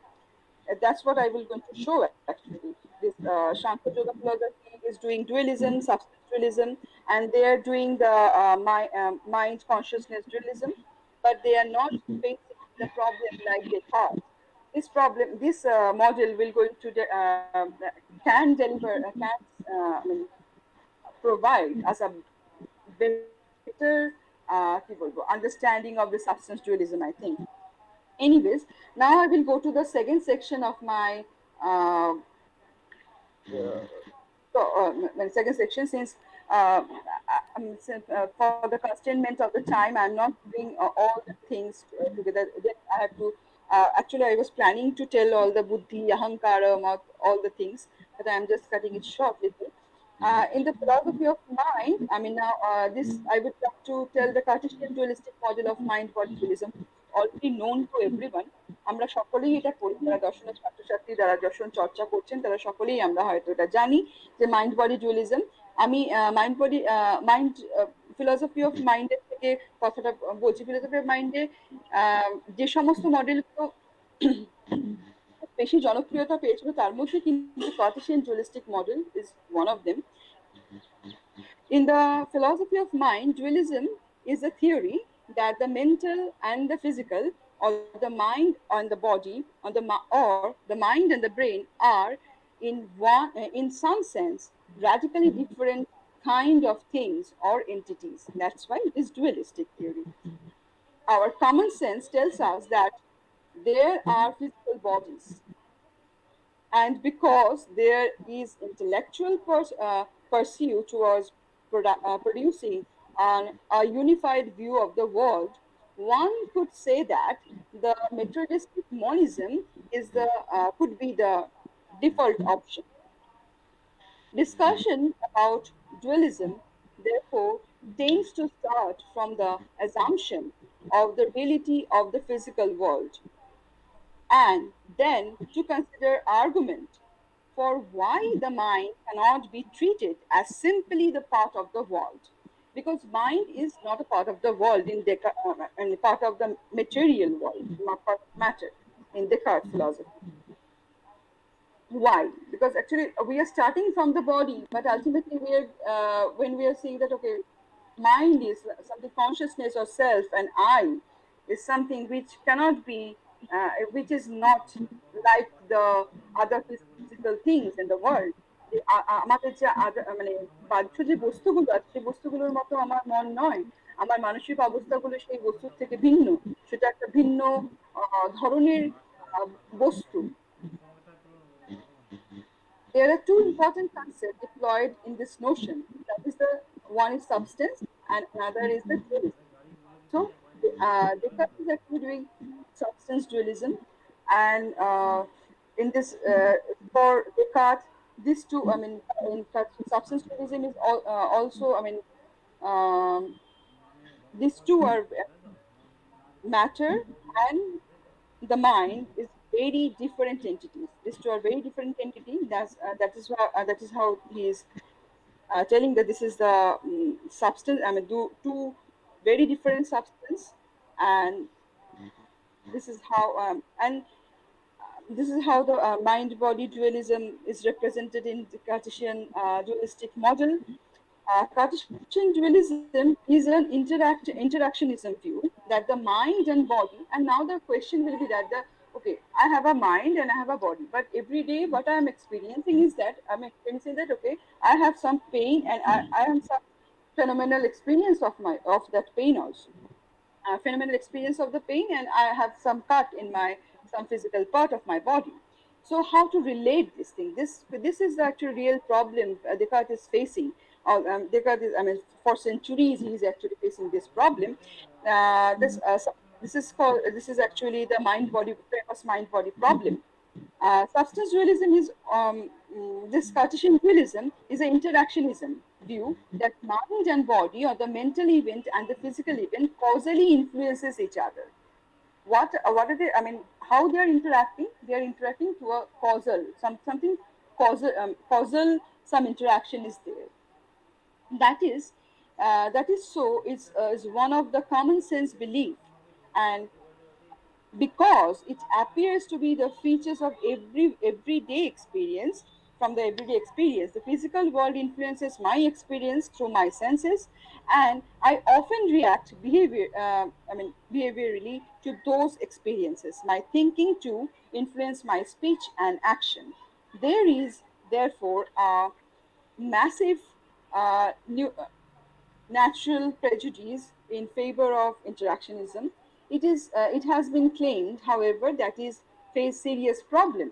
That's what I will going to show actually. This Shankar Yoga philosophy is doing dualism, substance dualism, and they are doing the mind consciousness dualism, but they are not facing the problem like Descartes. This problem, this model will going to can deliver, I mean, provide us a better understanding of the substance dualism, I think. Anyways, now I will go to the second section of my uh, second section, since for the constraint of the time I'm not doing all the things together. Then I have to actually I was planning to tell all the buddhi, ahankara, all the things, but I'm just cutting it short little. In the philosophy of mind, I mean now this I would like to tell the Cartesian dualistic model of mind body dualism, already known to everyone. আমরা সকলেই এটা পড়ি, যারা দর্শনের ছাত্রছাত্রী, যারা দর্শন চর্চা করছেন, তারা সকলেই আমরা হয়তো এটা জানি যে মাইন্ড বডি ডুয়ালিজম। আমি মাইন্ড ফিলসফি অফ মাইন্ডের থেকে কথাটা বলছি। ফিলসফি অফ মাইন্ডে যে সমস্ত মডেলগুলো বেশি জনপ্রিয়তা পেয়েছিল তার মধ্যে কিন্তু Cartesian dualistic model is one of them. In the philosophy of mind, dualism is a theory that the mental and the physical, or the mind and the body, or the mind and the brain are in some sense radically different kind of things or entities. That's why it is dualistic theory. Our common sense tells us that there are physical bodies. And because there is intellectual pursuit towards producing a unified view of the world, one could say that the materialistic monism is could be the default option. Discussion about dualism, therefore, tends to start from the assumption of the reality of the physical world, and then to consider argument for why the mind cannot be treated as simply the part of the world, because mind is not a part of the world and part of the material world, not part of matter in Descartes philosophy. Why? Because actually we are starting from the body, but ultimately we are when we are saying that okay, mind is something, consciousness or self, and I is something which cannot be, which is not like the other physical things in the world. আমাদের যে মানে বাহ্য যে বস্তুগুলো আছে সেই বস্তুগুলোর মতো আমার মন নয়, আমার মানসিক অবস্থাগুলো সেই বস্তুর থেকে ভিন্ন, সেটা একটা ভিন্ন ধরনের বস্তু। There are two important concepts deployed in this notion. That is, the one is substance and another is the dualism. So Descartes is actually doing substance dualism, and in this for Descartes, these two, in fact, substance dualism is also, these two are matter and the mind is very different entities. These two are very different entities. That is how he is telling that this is the substance. Two very different substance, and this is how this is how the mind-body dualism is represented in the Cartesian dualistic model. Cartesian dualism is an interactionism view that the mind and body, and now the question will be that okay, I have a mind and I have a body, but every day what I am experiencing is that I'm experiencing that okay, I have some pain and I have some phenomenal experience of that pain also. Phenomenal experience of the pain, and I have some cut in some physical part of my body. So how to relate this thing? This is the actual real problem Descartes is facing. Descartes is, for centuries he is actually facing this problem. This is actually the famous mind body problem. Substance dualism is this Cartesian dualism is an interactionism view that mind and body, or the mental event and the physical event, causally influences each other. What are they? How they are interacting? They are interacting to a causal, something causal. Some interaction is there. That is is one of the common sense belief, and because it appears to be the features of everyday experience. From the everyday experience, the physical world influences my experience through my senses, and I often react behaviorally to those experiences. My thinking too influence my speech and action. There is therefore a massive natural prejudice in favor of interactionism. It has been claimed, however, that is face serious problem.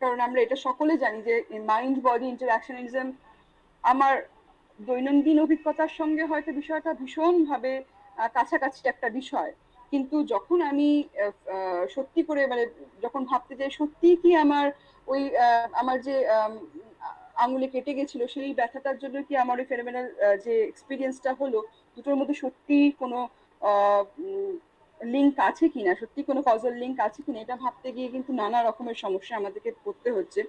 কারণ আমরা এটা সকলে জানি যে mind body ইন্টারঅ্যাকশনিজম আমার দৈনন্দিন অভিজ্ঞতার সঙ্গে হয়তো বিষয়টা ভীষণভাবে কাছাকাছি একটা বিষয়, কিন্তু যখন আমি সত্যি করে যখন ভাবতে যাই সত্যি কি আমার যে আঙুলে কেটে গেছিল সেই ব্যথাটার জন্য কি আমার ওই ফেনোমেনাল যে এক্সপিরিয়েন্সটা হলো, দুটোর মধ্যে সত্যি কোনো লিঙ্ক আছে কিনা, সত্যি কোনো কজাল লিঙ্ক আছে কিনা, এটা ভাবতে গিয়ে কিন্তু নানা রকমের সমস্যা আমাদেরকে পড়তে হচ্ছে।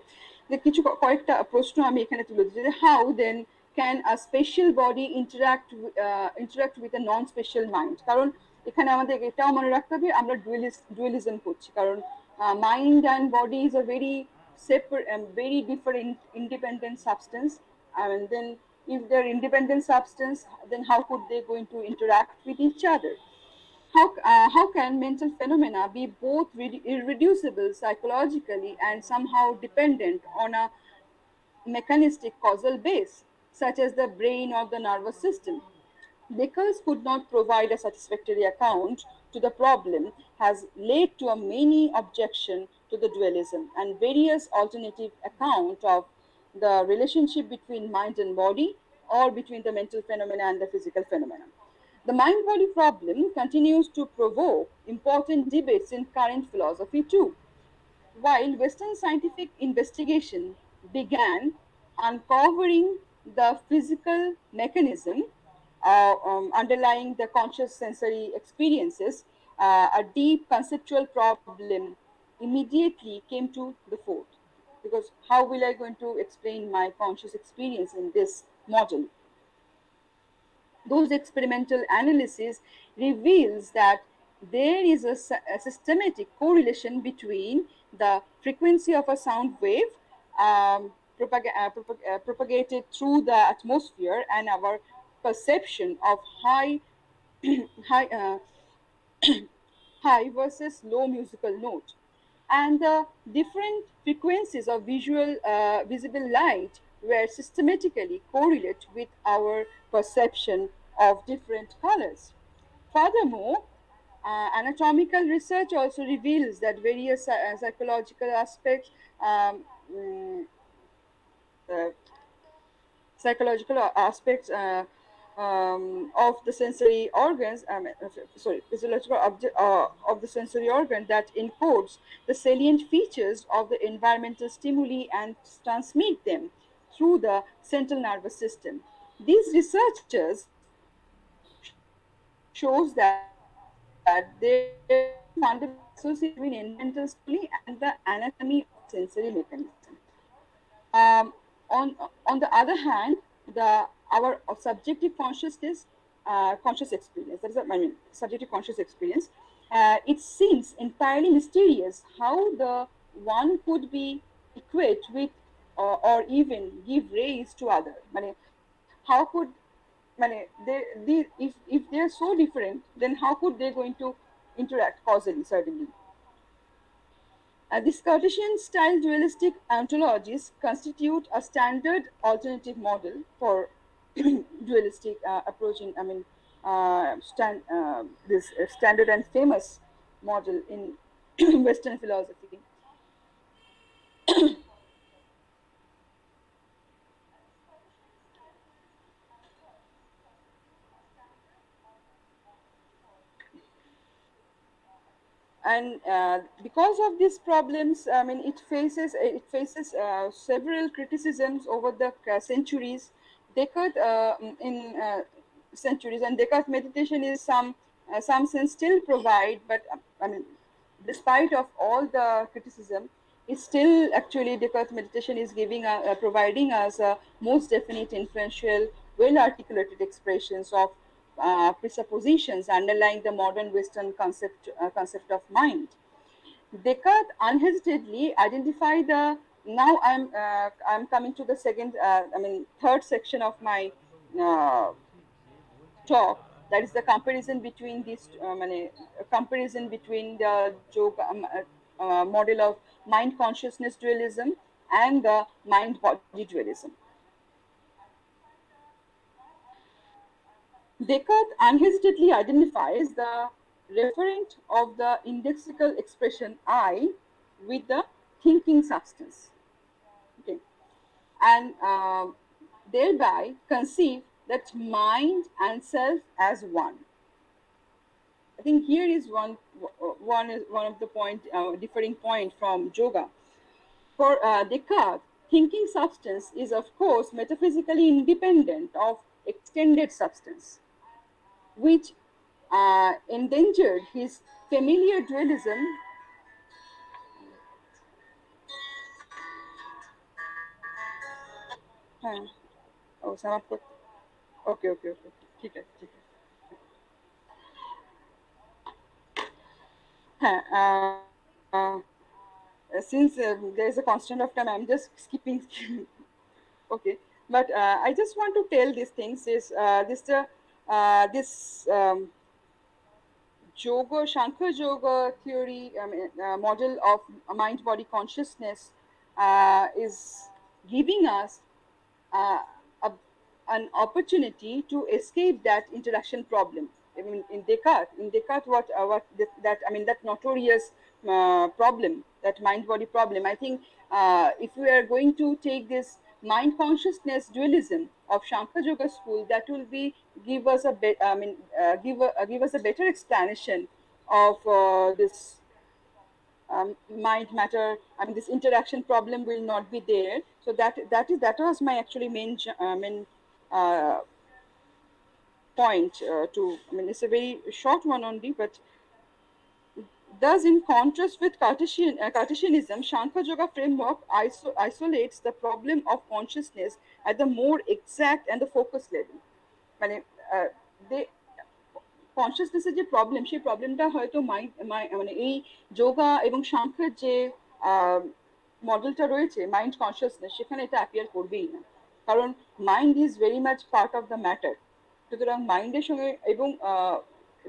যে কয়েকটা প্রশ্ন আমি এখানে তুলে দিচ্ছি যে how then can a special body interact with a non special mind. কারণ এখানে আমাদের এটাও মনে রাখতে হবে আমরা ডুয়ালিজম করছি, কারণ mind and body is a very separate and very different independent substance, and then if they're independent substance, then how could they going to interact with each other? How can mental phenomena be both irreducible psychologically and somehow dependent on a mechanistic causal base, such as the brain or the nervous system? Descartes could not provide a satisfactory account to the problem has led to a many objection to the dualism and various alternative account of the relationship between mind and body or between the mental phenomena and the physical phenomena. The mind body problem continues to provoke important debates in current philosophy too. While Western scientific investigation began uncovering the physical mechanism underlying the conscious sensory experiences, a deep conceptual problem immediately came to the fore. Because how will I going to explain my conscious experience in this model? Those experimental analysis reveals that there is a systematic correlation between the frequency of a sound wave propagated through the atmosphere and our perception of high, high versus low musical note, and the different frequencies of visible light were systematically correlate with our perception of different colors. Furthermore, anatomical research also reveals that various psychological aspects mm, uh, of the sensory organs, physiological object of the sensory organ that encodes the salient features of the environmental stimuli and transmit them through the central nervous system. These researchers shows that there is a fundamental association between environmental stimuli and the anatomy of sensory mechanism. Um, on the other hand, the our subjective consciousness, conscious experience, that is, I mean, subjective conscious experience, it seems entirely mysterious how the one could be equate with or even give raise to other. How could if they are so different, then how could they going to interact causally? Certainly. These Cartesian style dualistic ontologies constitute a standard alternative model for dualistic approaching, this standard and famous model in Western philosophy. And because of these problems, I mean, it faces several criticisms over the centuries. Descartes in centuries, and Descartes meditation is some sense still provide, but I mean, despite of all the criticism, is still actually Descartes meditation is giving providing us most definite, influential, well articulated expressions of presuppositions underlying the modern Western concept of mind. Descartes unhesitedly identified the. Now I'm coming to the second, third section of my uh, talk. That is the comparison between these, comparison between the model of mind consciousness dualism and the mind body dualism. Descartes unhesitantly identifies the referent of the indexical expression I with the thinking substance. Okay. And thereby conceive that mind and self as one. I think here is one of the differing point from yoga. For Descartes, thinking substance is of course metaphysically independent of extended substance, which endangered his familiar dualism. हाँ, ओ समाप्त कर. Okay ठीक है ठीक है. हाँ, since there is a constant of time, I'm just skipping. Okay, but I just want to tell these things is this yoga, Shankar yoga theory, model of mind body consciousness is giving us uh, a an opportunity to escape that interaction problem. I mean, in Descartes, that notorious problem, that mind-body problem. I think if we are going to take this mind consciousness dualism of Shankar Yoga school, that will be give us a give us a better explanation of this mind matter. I mean, this interaction problem will not be there. So that was my actually main point to. I mean, it's a very short one only, but thus, in contrast with Cartesianism, Shankar Yoga framework isolates the problem of consciousness at the more exact and the focus level. মানে they কনসিয়াসনেসের যে problem, সেই প্রবলেমটা হয়তো মানে এই যোগা এবং সাংখ্যের যে মডেলটা রয়েছে মাইন্ড কনসিয়াসনেস, সেখানে এটা অ্যাপিয়ার করবেই না, কারণ mind is very much part of the matter. সুতরাং মাইন্ডের সঙ্গে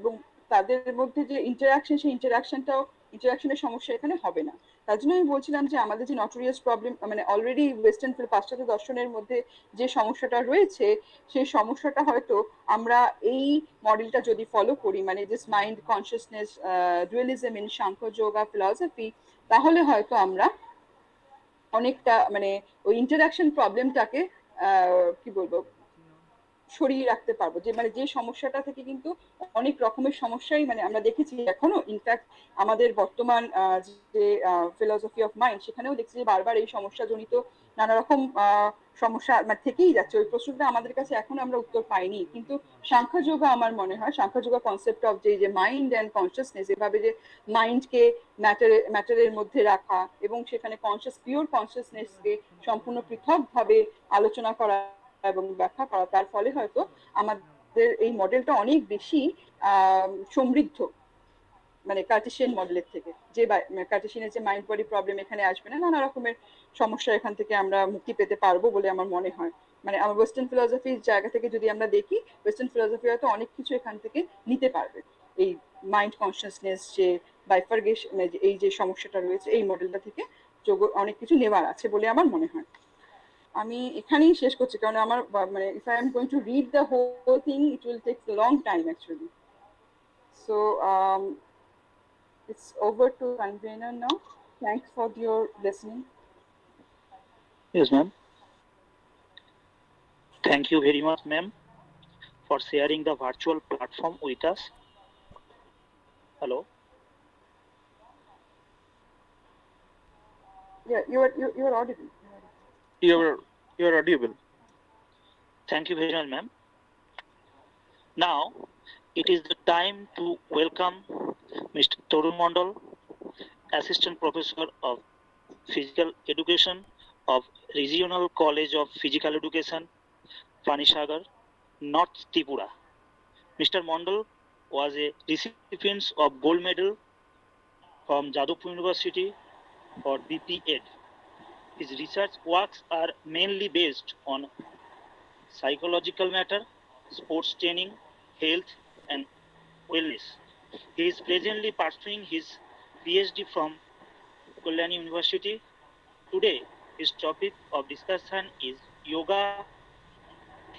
এবং তাদের মধ্যে যে ইন্টারাকশন, সেই ইন্টারাকশনের সমস্যা এখানে হবে না। তার জন্য আমি বলছিলাম যে আমাদের যে নটোরিয়াস প্রবলেম, মানে অলরেডি ওয়েস্টার্ন পাশ্চাত্য দর্শনের মধ্যে যে সমস্যাটা রয়েছে, সেই সমস্যাটা হয়তো আমরা এই মডেলটা যদি ফলো করি, মানে this mind consciousness dualism in Samkhya yoga philosophy, তাহলে হয়তো আমরা অনেকটা মানে ওই ইন্টারাকশন প্রবলেমটাকে কি বলবো সরিয়ে রাখতে পারবো। যে মানে যে সমস্যাটা থেকে কিন্তু অনেক রকমের সমস্যাই মানে আমরা দেখেছি এখনো, ইনফ্যাক্ট আমাদের বর্তমান যে ফিলসফি অফ মাইন্ড, সেখানেও দেখছি যে বারবার এই সমস্যা জনিত নানা রকম সমস্যা মানে থেকেই যাচ্ছে। ওই প্রশ্নটা আমাদের কাছে এখনো আমরা উত্তর পাইনি। কিন্তু সাংখ্য যোগা, আমার মনে হয় সাংখ্য যোগা কনসেপ্ট অফ যে মাইন্ড অ্যান্ড কনসিয়াসনেস, এভাবে যে মাইন্ডকে ম্যাটারের মধ্যে রাখা এবং সেখানে পিওর কনসিয়াসনেসকে সম্পূর্ণ পৃথকভাবে আলোচনা করা এবং ব্যাখ্যা করা, তার ফলে হয়তো আমাদের এই মডেলটা অনেক বেশি সমৃদ্ধ, মানে কার্টেসিয়ান মডেলের থেকে। যে কার্টেসিয়ানের যে মাইন্ড বডি প্রবলেম এখানে আসবে না, নানা রকমের সমস্যা এখান থেকে আমরা মুক্তি পেতে পারবো বলে আমার মনে হয়। মানে আমার ওয়েস্টার্ন ফিলসফির জায়গা থেকে যদি আমরা দেখি, ওয়েস্টার্ন ফিলসফি হয়তো অনেক কিছু এখান থেকে নিতে পারবে, এই মাইন্ড কনসিয়াসনেস যে বাইফার্গেশন, এই যে সমস্যাটা রয়েছে, এই মডেলটা থেকে অনেক কিছু নেওয়ার আছে বলে আমার মনে হয়। আমি এখানেই শেষ করছি, কারণ আমার মানে if I am going to read the whole thing, it will take a long time actually. So it's over to convener now. Thanks for your listening. Yes, ma'am. Thank you very much, ma'am, for sharing the virtual platform with us. Hello. Yeah, you are audible. You are audible. Thank you very much, ma'am. Now it is the time to welcome Mr. Torun Mondal, Assistant Professor of Physical Education of Regional College of Physical Education, Panisagar, North Tripura. Mr. Mondal was a recipient of gold medal from Jadavpur University for BP.Ed. His research works are mainly based on psychological matter, sports training, health, and wellness. He is presently pursuing his PhD from Kalyani University. Today, his topic of discussion is yoga,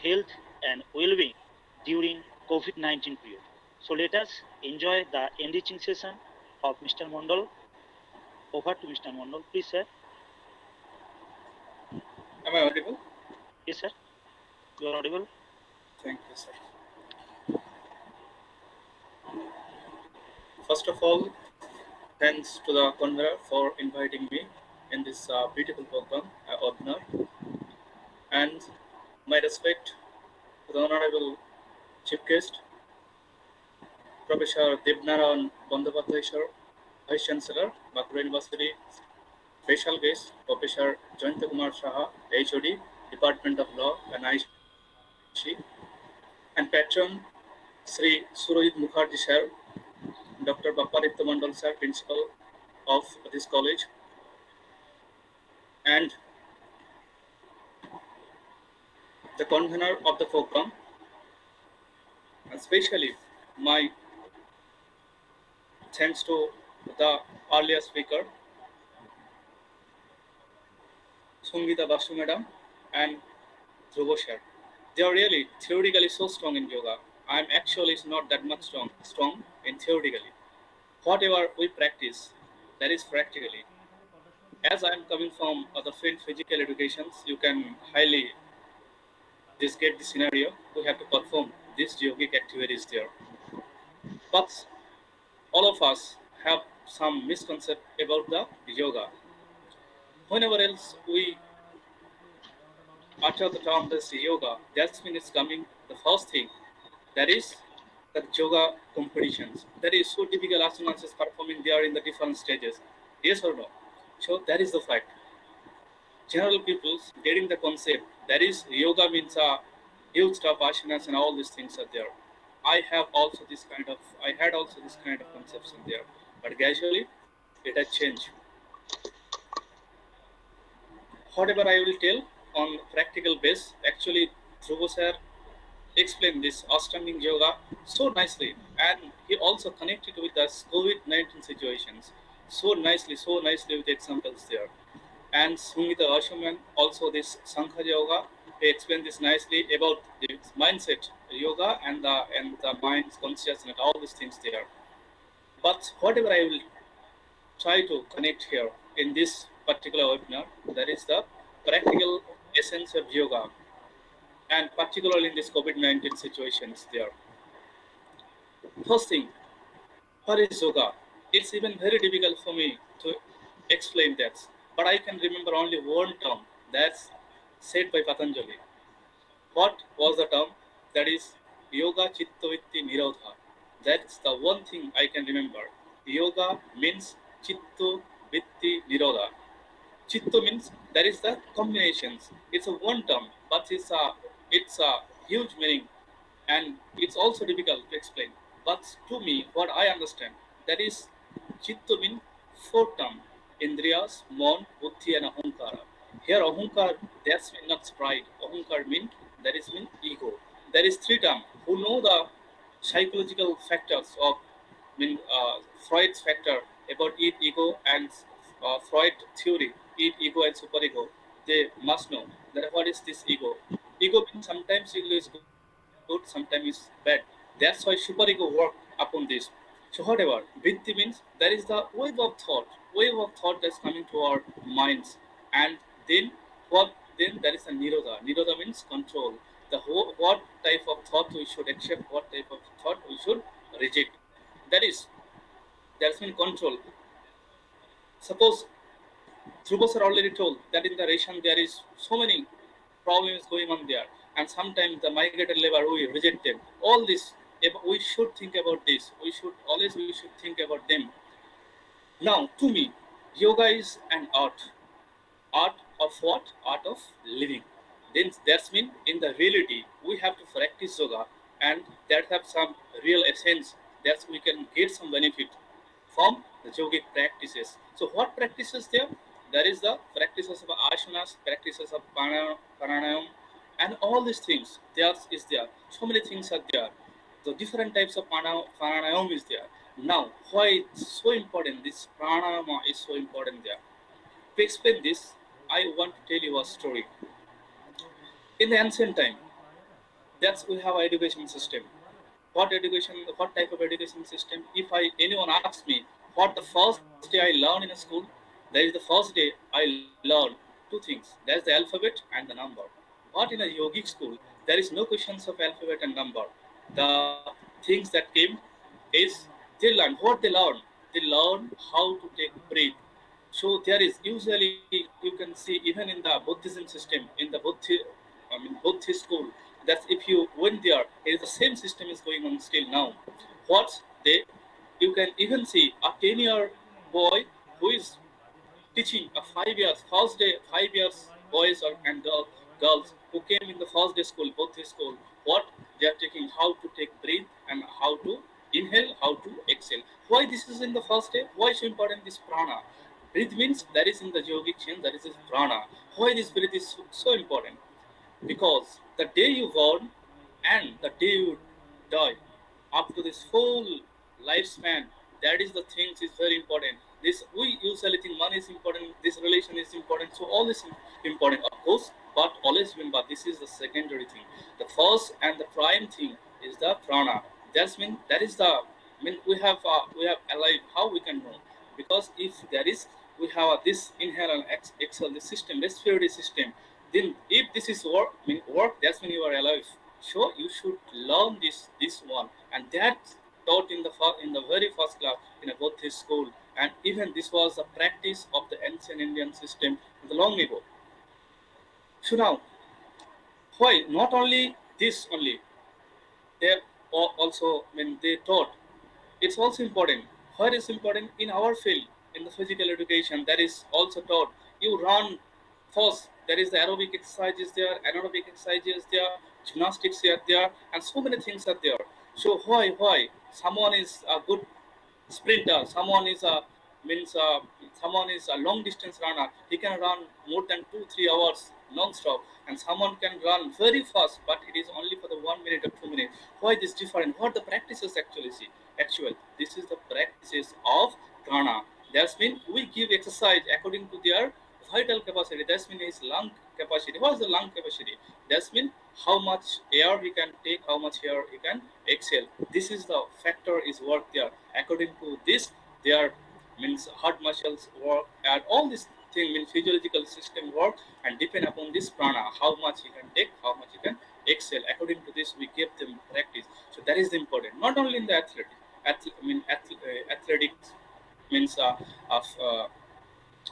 health, and well-being during COVID-19 period. So let us enjoy the enriching session of Mr. Mondal. Over to Mr. Mondal, please, sir. Am I audible? Yes, sir. You are audible. Thank you, sir. First of all, thanks to the convener for inviting me in this beautiful program, webinar, and my respect to the Honorable Chief Guest, Professor Devnarayan Bandyopadhyay, sir, Vice Chancellor, Bankura University, special guest, Professor Jayanta Kumar Saha, HOD, Department of Law and IC, and patron, Sri Surajit Mukherjee, sir, Dr. Bapparitya Mondal, sir, Principal of this college, and the convener of the program, especially my thanks to the earlier speaker, Sangita Basu Madam and Dhruvo sir. They are really theoretically so strong in yoga. I'm actually not that much strong in theoretically. Whatever we practice, that is practically. As I'm coming from other field, physical educations, you can highly just get the scenario. We have to perform these yogic activities there. But all of us have some misconception about the yoga. Whenever else we utter the term this yoga, that's when it's coming the first thing. That is the yoga competitions. That is so typical asanas is performing there in the different stages. Yes or no? So that is the fact. General people's getting the concept. That is yoga means a huge stuff asanas and all these things are there. I had also this kind of conception there. But gradually it has changed. Whatever I will tell on practical base, actually Dhruva sir explained this Ashtanging Yoga so nicely, and he also connected with us COVID-19 situations so nicely with examples there. And Sumita Ashuman also this Sankha Yoga, he explained this nicely about the mindset yoga and the mind's consciousness, all these things there. But whatever I will try to connect here in this particular webinar, that is the practical essence of yoga, and particularly in this COVID-19 situations there. First thing, what is yoga? It's even very difficult for me to explain that, but I can remember only one term that's said by Patanjali. What was the term? That is yoga chittavitti nirodha. That's the one thing I can remember. Yoga means chitto vitti nirodha. Chitto means there is the combinations. It's a one term, but it's a huge meaning, and it's also difficult to explain. But to me, what I understand, that is Chitto means four term: Indriyas, Mon, Buddhi, and Ahunkara. Here Ahunkar, that's mean not pride. Ahunkar mean that is mean ego. There is three term who know the psychological factors of Freud's factor about ego and Freud theory, ego and superego. They must know that what is this ego. Ego means sometimes ego is good, sometimes is bad. That's why superego work upon this. So whatever, Vitti means there is the wave of thought that's coming to our minds, and then what? Then there is a nirodha. Nirodha means control. What type of thought we should accept, what type of thought we should reject. That's been control. Suppose Thrubos are already told that in the ration there is so many problems going on there, and sometimes the migrated labor we reject them. All this, if we should think about this. We should think about them. Now, to me, yoga is an art. Art of what? Art of living. Then that's mean in the reality we have to practice yoga, and that have some real essence that we can get some benefit from the yogic practices. So what practices there? There is the practices of asanas, practices of pranayam, and all these things. There is there. So many things are there. The different types of pranayam is there. Now, why it's so important? This pranayama is so important there. To explain this, I want to tell you a story. In the ancient time, that's we have education system. What type of education system? If anyone asks me what the first day I learned in a school, that is the first day I learned two things. That's the alphabet and the number. But in a yogic school, there is no questions of alphabet and number. The things that came is they learn what they learn. They learn how to take breath. So there is usually you can see even in the Buddhism system, in the Buddhist school, that if you went there, it is the same system is going on still now. What they you can even see a 10-year boy who is teaching a 5 years first day 5 years boys and girls who came in the first day school, Buddhist school. What they are taking, how to take breath and how to inhale, how to exhale. Why this is in the first day? Why so important this prana? Breath means that is in the yogic chain, that is this prana. Why this breath is so important? Because the day you born and the day you die, up to this whole lifespan, that is the things is very important. This we usually think money is important, this relation is important, so all this is important. Of course, But always remember, this is the secondary thing. The first and the prime thing is the prana. That's mean that is the we have alive. How we can know? Because if there is we have this inhale and exhale, the system, respiratory system. Then if this is work, that's when you are alive. So you should learn this one, and that taught in the very first class in a Buddhist school, and even this was a practice of the ancient Indian system long ago. So now, why not only this only? They also when they taught, it's also important. Where is important in our field in the physical education? That is also taught. You run first. There is the aerobic exercises there, anaerobic exercises there, gymnastics are there, and so many things are there. So why someone is a good sprinter, someone is a means someone is a long distance runner, he can run more than 2-3 hours non-stop, and someone can run very fast but it is only for the 1 minute or 2 minutes. Why this different? What the practices actually this is the practices of prana. That's mean we give exercise according to their vital capacity. That's mean his lung capacity. What is the lung capacity? That's mean how much air he can take, how much air he can exhale. This is the factor is work there. According to this, their means heart muscles work, and all these thing means physiological system work, and depend upon this prana, how much he can take, how much he can exhale. According to this, we give them practice. So that is the important. Not only in the athletics means of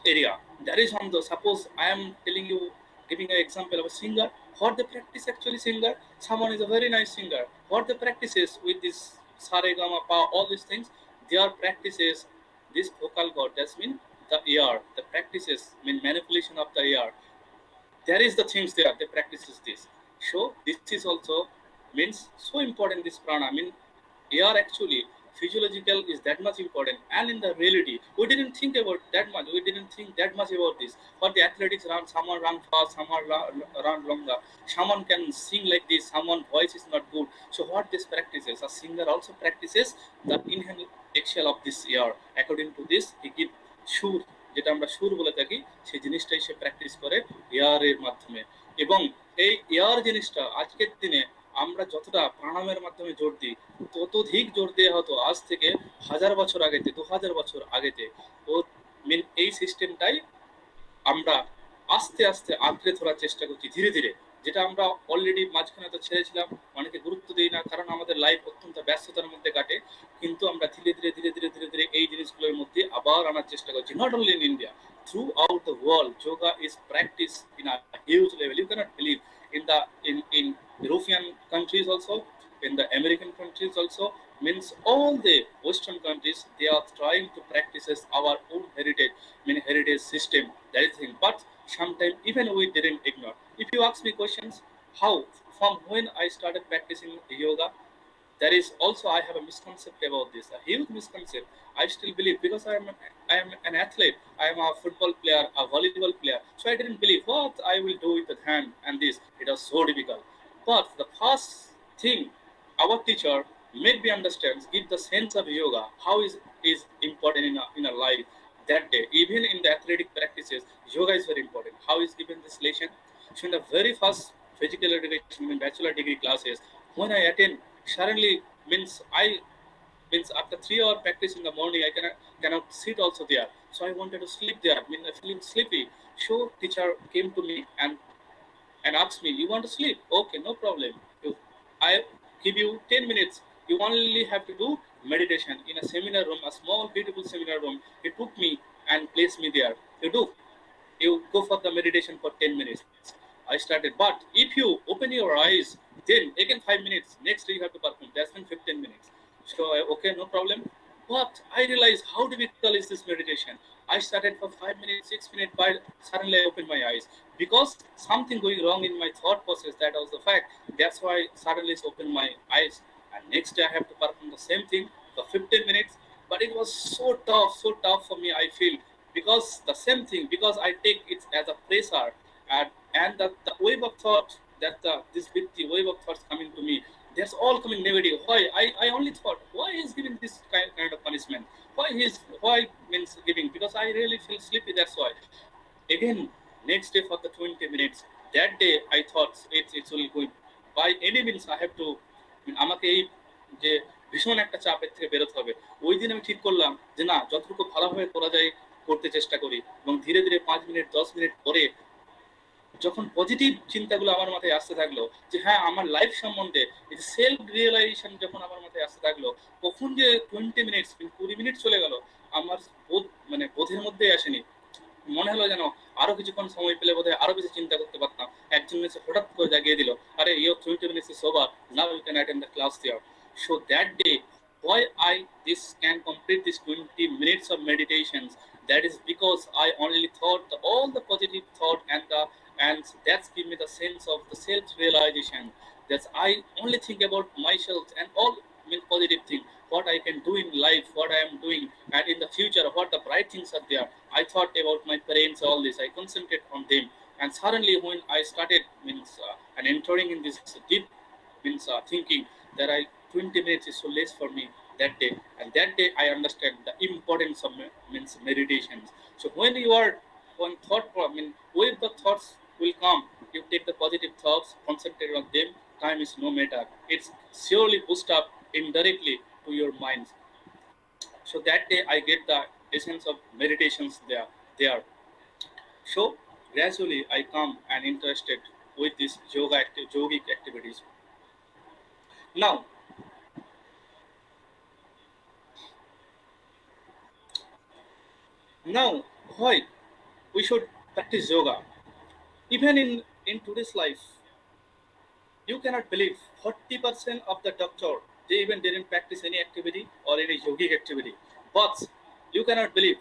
area. That is on the suppose I am telling you, giving an example of a singer. What the practice actually singer? Someone is a very nice singer. What the practices with this saregama pa, all these things, their practices this vocal cord. That's mean the ear. The practices mean manipulation of the ear. There is the things there. They practices this. So this is also means so important. This prana. I mean, air actually physiological is that much important, and in the reality we didn't think about that much, we didn't think that much about this. But the athletics run, someone run fast, someone run longer, someone can sing like this, someone voice is not good. So what this practices, a singer also practices the inhale exhale of this air. According to this he give সুর, যেটা আমরা সুর বলে থাকি, সেই জিনিসটাই সে practice করে এয়ারের মাধ্যমে। এবং এই এয়ার জিনিসটা আজকের দিনে আমরা যতটা প্রাণায়ামের মাধ্যমে জোর দিই, ততোধিক জোর দেওয়া হতো আজ থেকে 1000 বছর আগেতে, 2000 বছর আগেতে। ও এই সিস্টেমটাই আমরা আস্তে আস্তে আঁকড়ে ধরার চেষ্টা করছি ধীরে ধীরে, যেটা আমরা অলরেডি মাঝখানে তো ছেড়েছিলাম, অনেকে গুরুত্ব দিই না, কারণ আমাদের লাইফ অত্যন্ত ব্যস্ততার মধ্যে কাটে। কিন্তু আমরা ধীরে ধীরে ধীরে ধীরে ধীরে ধীরে এই জিনিসগুলোর মধ্যে আবার আনার চেষ্টা করছি। Not only in India, through out the world yoga is practiced in a huge level. You cannot believe in European countries also, in the American countries also, means all the Western countries, they are trying to practice our own heritage, heritage system. That is the thing. But sometimes even we didn't ignore. If you ask me questions, how from when I started practicing yoga, there is also I have a misconception about this, a huge misconception. I still believe because I am an athlete, I am a football player, a volleyball player, so I didn't believe what I will do with the hand and this. It was so difficult. But the first thing our teacher made me understand, give the sense of yoga, how is important in a life that day. Even in the athletic practices, yoga is very important. How is given this lesson? So in the very first physical education in bachelor degree classes, when I attend, suddenly means after 3 hour practice in the morning, I cannot sit also there. So I wanted to sleep there. I mean, I feeling sleepy. So teacher came to me and asked me, "You want to sleep? Okay, no problem. I give you 10 minutes. You only have to do meditation in a seminar room, a small, beautiful seminar room." He took me and placed me there. You go for the meditation for 10 minutes. I started, but if you open your eyes, then again 5 minutes. Next day you have to perform. That's been 15 minutes. So okay, no problem. But I realized how difficult is this meditation. I started for 5 minutes, 6 minutes, but suddenly I opened my eyes because something going wrong in my thought process. That was the fact. That's why suddenly I opened my eyes. And next day I have to perform the same thing for 15 minutes. But it was so tough for me. I feel because the same thing, because I take it as a pressure, and the wave of thought that this big wave of thoughts coming to me, that's all coming negative. Why I only thought, why is giving this kind of punishment? Why giving? Because I really feel sleepy. That's why. Again, next day for the 20 minutes, that day I thought it will go by any means I have to আমাকে এই যে ভীষণ একটা চাপের থেকে বেরোতে হবে। ওই দিন আমি ঠিক করলাম যে না, যতটুকু ভালোভাবে করা যায় করতে চেষ্টা করি, এবং ধীরে ধীরে 5 মিনিট 10 মিনিট পরে যখন পজিটিভ চিন্তাগুলো আমার মাথায় আসতে থাকলো যে হ্যাঁ আমার লাইফ সম্বন্ধে এই যে সেলফ রিয়েলাইজেশন যখন আমার মাথায় আসতে থাকলো, কখন যে 20 মিনিট 20 মিনিট চলে গেল আমার বোধ বোধের মধ্যে আসেনি। মনে হলো যেন আরো কিছুক্ষণ সময় পেলে বোধহয় আরো বেশি চিন্তা করতে পারতাম। একজন এসে হঠাৎ করে জাগিয়ে দিল, আরে your 20 minutes is over, now you can attend the class there. So that day why I this can complete this 20 minutes of meditations, that is because I only thought all the positive thought and that's give me the sense of the self realization, that I only think about myself and all positive thing, what I can do in life, what I am doing, and in the future what the bright things are there. I thought about my parents, all this I concentrate on them, and suddenly when I started and entering in this deep thinking that 20 minutes is so less for me that day, and that day I understand the importance of meditations. So when you are when when the thoughts will come, you take the positive thoughts, concentrate on them, time is no matter, it's surely boost up indirectly to your minds. So that day I get the essence of meditations there. So gradually I come and interested with this yogic activities. Now why we should practice yoga? Even in today's life, you cannot believe 40% of the doctor, they even didn't practice any activity or any yogic activity. But you cannot believe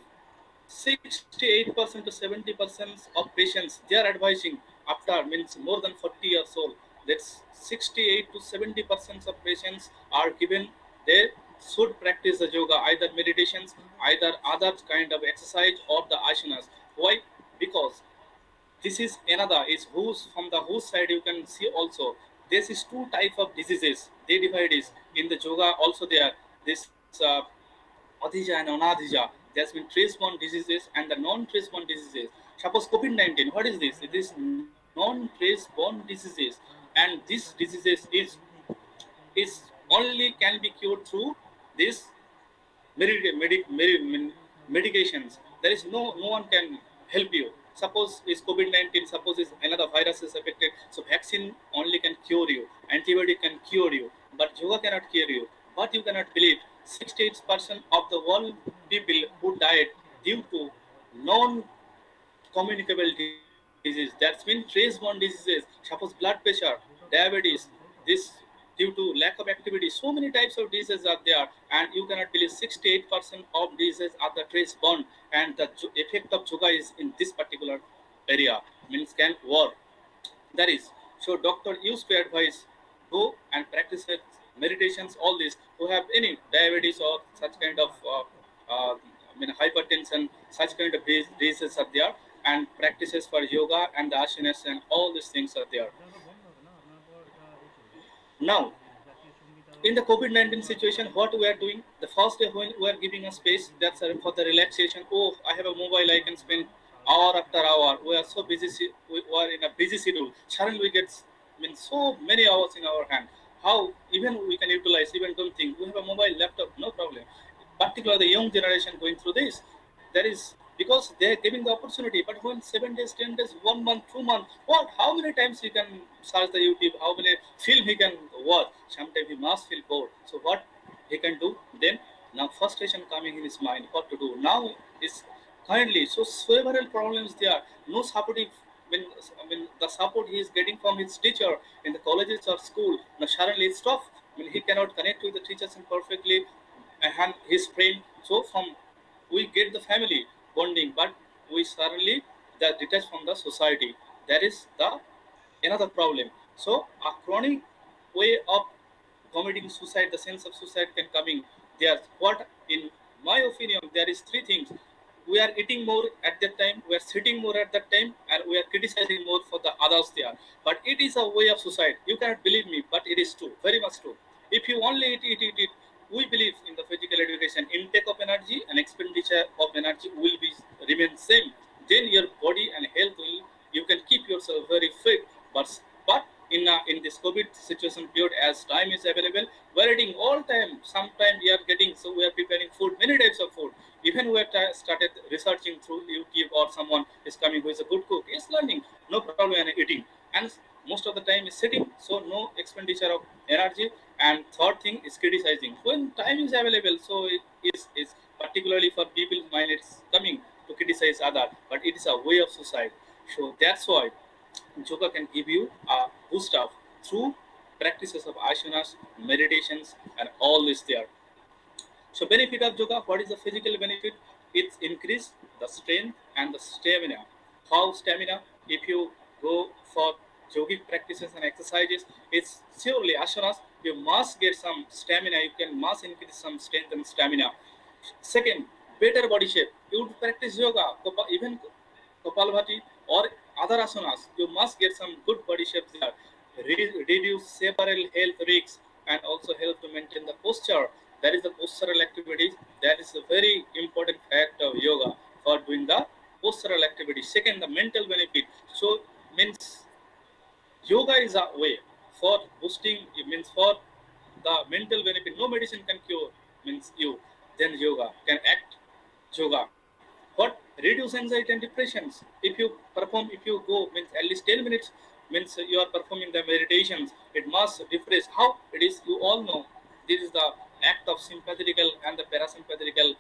68% to 70% of patients they are advising after more than 40 years old. That's 68 to 70% of patients are given they should practice the yoga, either meditations, either other kind of exercise or the asanas. Why? Because this is another is whose from the whose side you can see also this is two type of diseases they divide is in the yoga also there this uh, adhija and anadhija. There's been trace-borne diseases and the non-trace-borne diseases. Suppose COVID-19, what is this? It is non-trace-borne diseases, and this diseases is only can be cured through this medications. There is no one can help you. Suppose is COVID-19, suppose is another virus is affected, so vaccine only can cure you, antibiotic can cure you, but yoga cannot cure you. But you cannot believe 68% of the world people who died due to non-communicable disease. That's been trace-borne diseases. Suppose blood pressure, diabetes, this due to lack of activity. So many types of diseases are there, and you cannot believe 68% of diseases are the trace-borne, and the effect of yoga is in this particular area. Can work. That is, so doctor used to advise go and practice meditations. All this who have any diabetes or such kind of hypertension, such kind of diseases are there, and practices for yoga and the asanas and all these things are there. Now, in the COVID-19 situation, what we are doing, the first day when we are giving a space, that's for the relaxation. Oh, I have a mobile, I can spend hour after hour. We are so busy, we are in a busy schedule. Suddenly we get so many hours in our hand. How even we can utilize, even don't think, we have a mobile, laptop, no problem. Particularly the young generation going through this, that is because they are giving the opportunity. But when 7 days, 10 days, 1 month, 2 months, what? How many times he can search the YouTube? How many film he can watch? Sometimes he must feel bored. So what he can do then? Now frustration coming in his mind. What to do now? Is kindly so several problems there. No supportive. When the support he is getting from his teacher in the colleges or school, now suddenly it's tough. He cannot connect with the teachers perfectly, and his friend. So from we get the family bonding, but we suddenly that detached from the society. That is the another problem. So a chronic way of committing suicide, the sense of suicide can coming there. What in my opinion, there is three things. We are eating more at that time, we are sitting more at that time, and we are criticizing more for the others there. But it is a way of suicide. You cannot believe me, but it is true, very much true. If you only eat, we believe in the physical education, intake of energy and expenditure of energy will be remain same. Then your body and health will, you can keep your yourself very fit. But in this COVID situation period, as time is available, we're eating all time. Sometime we are getting, so we are preparing food, many types of food. Even we have started researching through YouTube, or someone is coming who is a good cook, is learning, no problem in eating, and most of the time is sitting, so no expenditure of energy. And third thing is criticizing when time is available. So it is particularly for people's mind, it's coming to criticize other, but it is a way of suicide. So that's why yoga can give you a boost up through practices of asanas, meditations, and all this there. So benefit of yoga, what is the physical benefit? It's increase the strength and the stamina. How stamina? If you go for yogic practices and exercises, it's surely asanas, you must get some stamina, you can must increase some strength and stamina. Second, better body shape. You would practice yoga, even Kapalbhati or other asanas, you must get some good body shapes there. Reduce several health risks and also help to maintain the posture. That is the postural activities. That is a very important fact of yoga for doing the postural activity. Second, the mental benefit. So means yoga is a way for boosting. It means for the mental benefit. No medicine can cure. Means you. Then yoga can act. Yoga. What reduce anxiety and depressions? If you perform, if you go means at least 10 minutes, means you are performing the meditations. It must refresh. How it is? You all know. This is the act of sympathetical and the parasympathetical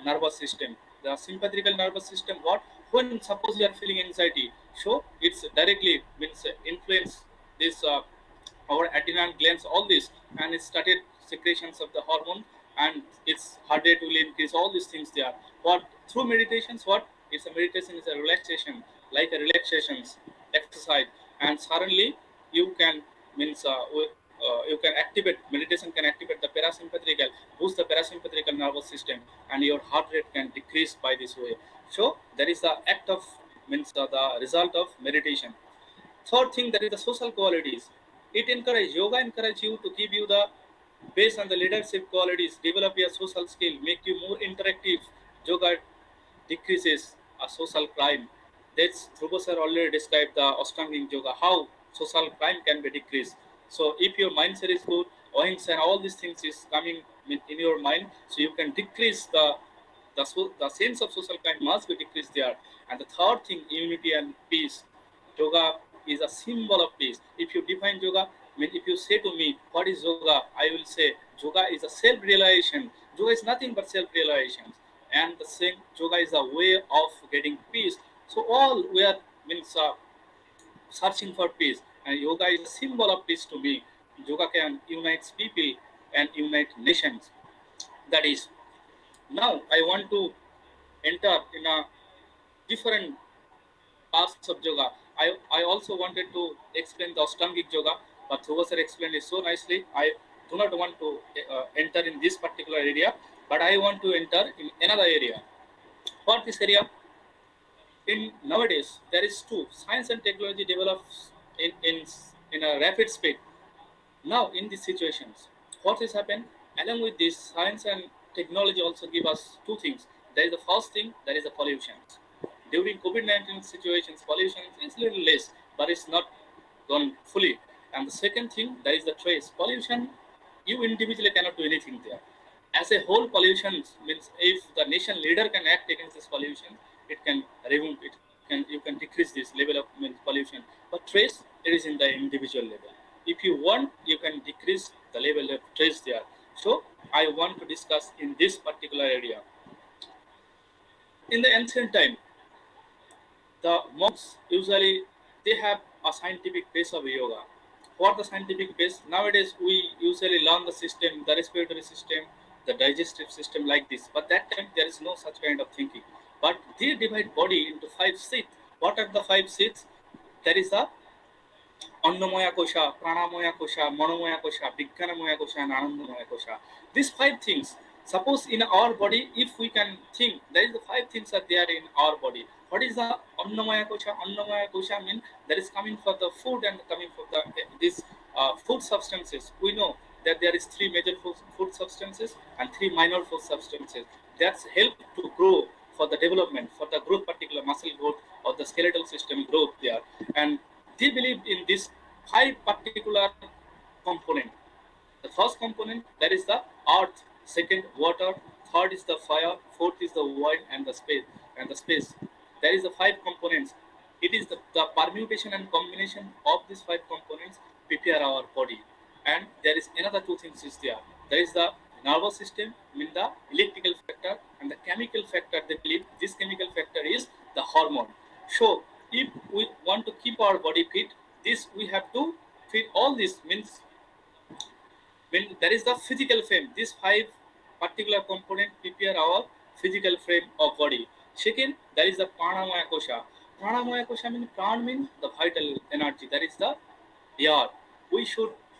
nervous system. The sympathetical nervous system. What? When suppose you are feeling anxiety, so it's directly means influence this our adrenal glands, all this, and it started secretions of the hormone, and its heart rate will increase. All these things there. What through meditations? What it's a meditation is a relaxation, like a relaxations exercise, and suddenly you can means you can activate meditation can activate the parasympathetical, boost the parasympathetical nervous system, and your heart rate can decrease by this way. So that is the act of means the result of meditation. Third thing, that is the social qualities. It encourage yoga encourage you to give you the based on the leadership qualities, develop your social skill, make you more interactive. Yoga decreases a social crime. That's Dhruva sir already described the Ashtanga yoga, how social crime can be decreased. So if your mindset is good, ahimsa and all these things is coming in your mind, so you can decrease the sense of social crime must be decreased there. And the third thing, unity and peace. Yoga is a symbol of peace. If you define yoga, I mean, if you say to me, what is yoga? I will say, yoga is a self-realization. Yoga is nothing but self-realization. And the same, yoga is a way of getting peace. So all we are means searching for peace. And yoga is a symbol of peace to me. Yoga can unite people and unite nations. That is, now I want to enter in a different parts of yoga. I also wanted to explain the Ashtangic yoga, but Dhruva sir explained it so nicely. I do not want to enter in this particular area, but I want to enter in another area. What this area? In nowadays, there is two. Science and technology develops in a rapid speed. Now, in these situations, what has happened? Along with this, science and technology also give us two things. There is the first thing, that is the pollution. During COVID-19 situations, pollution is little less, but it's not gone fully. And the second thing, that is the trace. Pollution, you individually cannot do anything there. As a whole, pollution means if the nation leader can act against this pollution, it can remove it. You can decrease this level of pollution. But trace, it is in the individual level. If you want, you can decrease the level of trace there. So I want to discuss in this particular area. In the ancient time, the monks usually they have a scientific base of yoga. What the scientific base? Nowadays we usually learn the system, the respiratory system, the digestive system like this. But that time there is no such kind of thinking. But they divide body into 5 seats. What are the 5 seats? There is a Annamoya Kosha, Pranamoya Kosha, Manomoya Kosha, Vijnanamoya Kosha, and Anandamoya Kosha. These 5 things. Suppose in our body, if we can think, there is the 5 things are there in our body. What is the Annamaya Kosha? Annamaya Kosha means that is coming for the food and coming for the these food substances. We know that there is 3 major food substances and 3 minor food substances. That's help to grow for the development, for the growth, particular muscle growth or the skeletal system growth there. And earth, second water, third is the fire, fourth is the wind and the space. There is the five components. It is the permutation and combination of these five components prepare our body. And there is another two things is there. There is the nervous system, mean the electrical factor, and the chemical factor. They believe this chemical factor is the hormone. So if we want to keep our body fit, this we have to fit all this means when there is the physical frame, these five particular component prepare our physical frame of body. Second, there is the pranamaya kosha. Pranamaya kosha means pran means the vital energy. That is the air.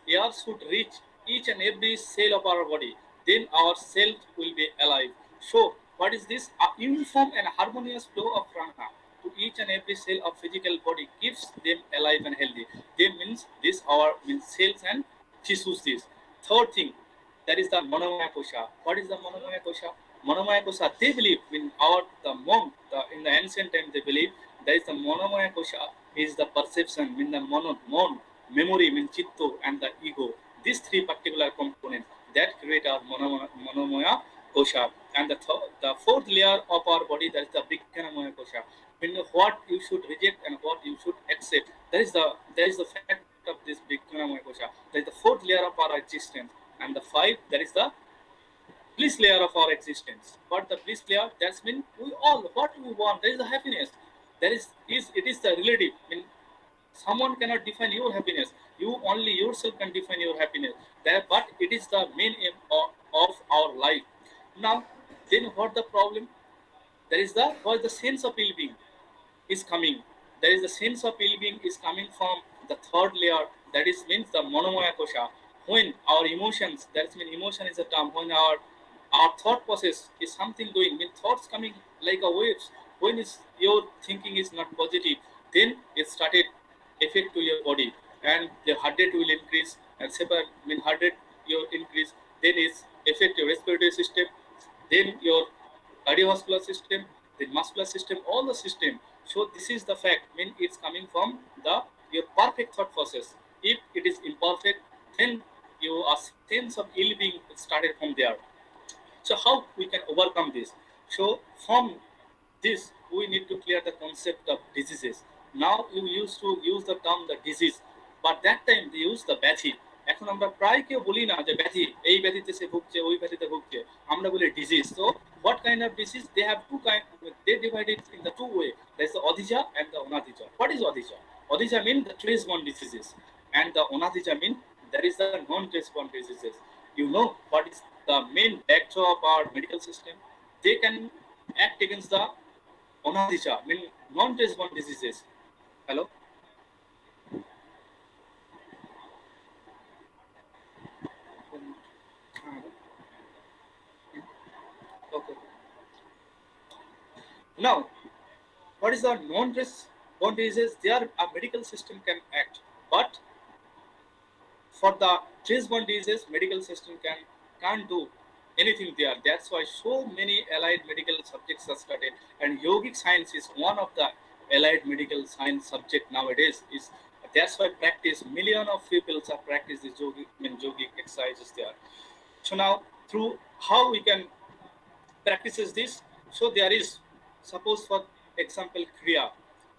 Air should reach each and every cell of our body. Then our cells will be alive. So what is this? A uniform and harmonious flow of prana to each and every cell of physical body keeps them alive and healthy. They means this our means cells and tissues this. Third thing, that is the Monomaya Kosha. What is the Monomaya Kosha? Monomaya Kosha, they believe in the monk, in the ancient time, they believe that is the Monomaya Kosha is the perception, mean the memory, mean chitto, and the ego. These three particular components that create our Monomaya Kosha. And the fourth layer of our body, that is the Vijnanamaya Kosha. Mean what you should reject and what you should accept. That is the fact of this Vijnanamaya Kosha. That is the fourth layer of our existence. And the five, that is the bliss layer of our existence. What the bliss layer? That's mean we all what we want. That is the happiness. That is it is the relative. I mean, someone cannot define your happiness. You only yourself can define your happiness. But it is the main aim of our life. Now, then what the problem? There is the sense of ill-being is coming. There is the sense of ill-being is coming from the third layer. That is means the Monomaya Kosha. When our emotions, that means emotion is a term. When our thought process is something going, when thoughts coming like a waves. When is your thinking is not positive, then it started effect to your body, and your heart rate will increase, and when heart rate your increase, then it's affect your respiratory system, then your cardiovascular system, then muscular system, all the system. So this is the fact. When it's coming from your perfect thought process. If it is imperfect, then your sense of ill-being started from there. So how we can overcome this? So from this, we need to clear the concept of diseases. Now you used to use the term the disease, but that time they used the ব্যাধি. এখন আমরা প্রায় কেউ বলি না যে ব্যাধি, এই ব্যাধিতে সে ভুগছে, ওই ব্যাধিতে ভুগছে, আমরা বলি disease. So what kind of disease? They have two kind. They divide it in the two way. There's the odhija and the onadija. What is odhija? Odhija means the trace-borne diseases, and the onadija means there is the non-trace-borne diseases. You know what is the main backdrop of our medical system? They can act against the onadija, mean non-trace-borne diseases. Hello? Okay. Now, what is the non-trace-borne diseases? There a medical system can act, but for the trace-borne diseases, medical system can't do anything there. That's why so many allied medical subjects are started, and yogic science is one of the allied medical science subject nowadays. That's why million of people are practice this yogic exercises there. So now through how we can practices this. So there is, suppose for example, kriya.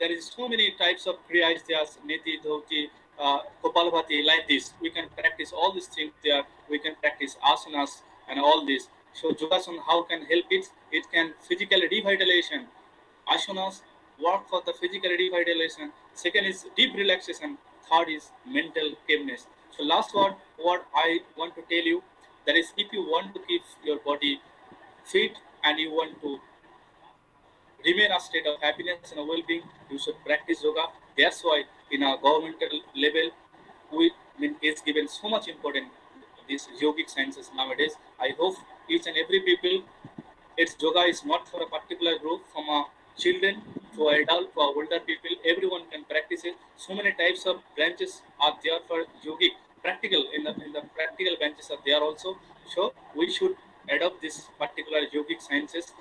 There is so many types of kriyas. There's neti, dhoti, Kopalbhati, like this. We can practice all these things there. We can practice asanas and all this. So Yogasana, how can help it? It can physical revitalization. Asanas work for the physical revitalization. Second is deep relaxation. Third is mental calmness. So last word, what I want to tell you, that is if you want to keep your body fit and you want to remain a state of happiness and well-being, you should practice yoga. That's why in our governmental level, it's given so much importance these yogic sciences nowadays. I hope each and every people, its yoga is not for a particular group, from a children to adult to older people, everyone can practice it. So many types of branches are there for yogic. Practical in the practical branches are there also. So we should adopt this particular yogic sciences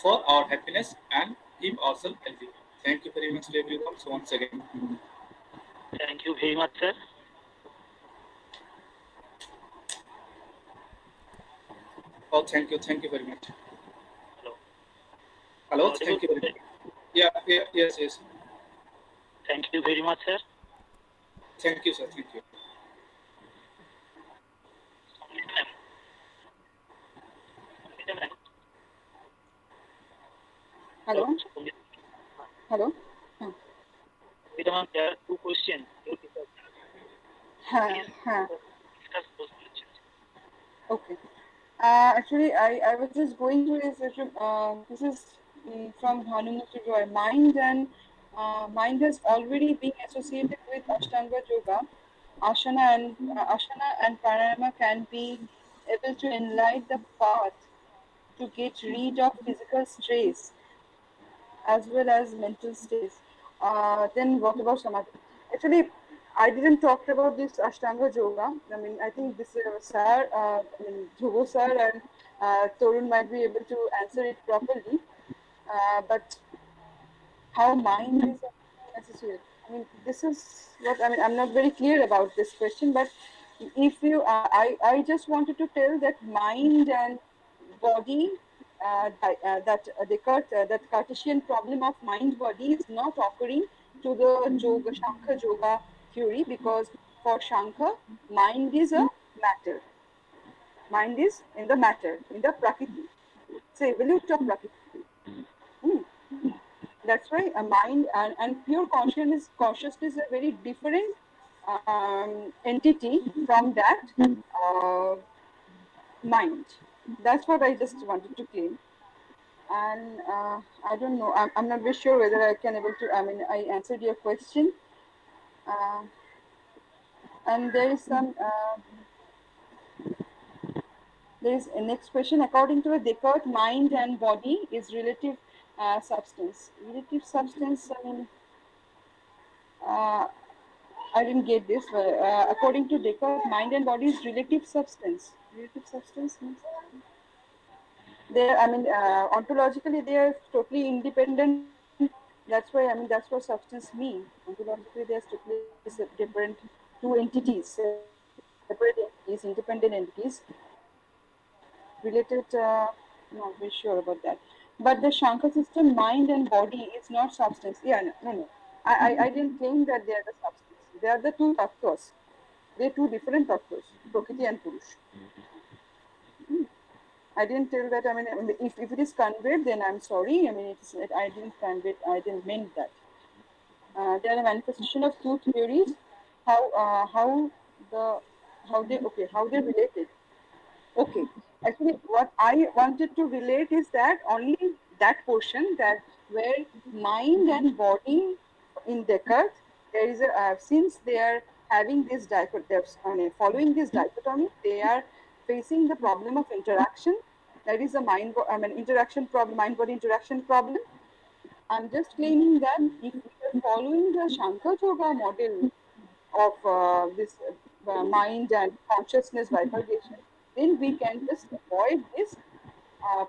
for our happiness and keep ourselves healthy. Thank you very much to everyone. So once again, Thank you very much, sir. Oh, thank you very much. Hello. Hello, thank you very much. Yeah, yes. Thank you very much, sir. Thank you, sir. Thank you. Hello. Hello. Ma'am, there are two questions. Okay. Actually, I was just going to this. This is from Sonamukhi Webinar. Mind has already been associated with Ashtanga Yoga. Asana and pranayama can be able to enlighten the path to get rid of physical stress as well as mental stress. Then what about samadhi? Actually, I didn't talk about this Ashtanga Yoga. I mean, I think this sir, Dhruvo sir and Torun might be able to answer it properly. But how mind is necessary? I mean, this is what I mean. I'm not very clear about this question, but if you, I just wanted to tell that mind and body, that Cartesian problem of mind body is not occurring to the Shankha Yoga theory, because for Shankha, mind is a matter. Mind is in the matter, in the Prakriti. It's a evolute of Prakriti. That's why a mind and pure consciousness is a very different entity from that mind. That's what I just wanted to claim. And I don't know, I'm not very sure whether I can able to, I mean, I answered your question. And there is a next question. According to Descartes, mind and body is relative substance. Relative substance, I mean, I didn't get this, but according to Descartes, mind and body is relative substance. Relative substance means I mean, ontologically, they are totally independent. That's why, I mean, that's what substance means. Ontologically, they are totally different two entities, separate entities, independent entities. Related, not very sure about that. But the Shankar system, mind and body is not substance. Yeah, no. I didn't claim that they are the substance. They are the two tattvas. They are two different tattvas, Prakriti and Purush. I didn't tell that. I mean, if it is conveyed, then I'm sorry. I mean, I didn't convey. I didn't mean that. They are a manifestation of two theories. How they related. Okay. Actually, what I wanted to relate is that only that portion, that where mind and body in Descartes, there is a since they are having this following this dichotomy, they are facing the problem of interaction. That is a interaction problem, mind body interaction problem. I'm just claiming that if we are following the Shankar Yoga model of this mind and consciousness bifurcation, then we can just avoid this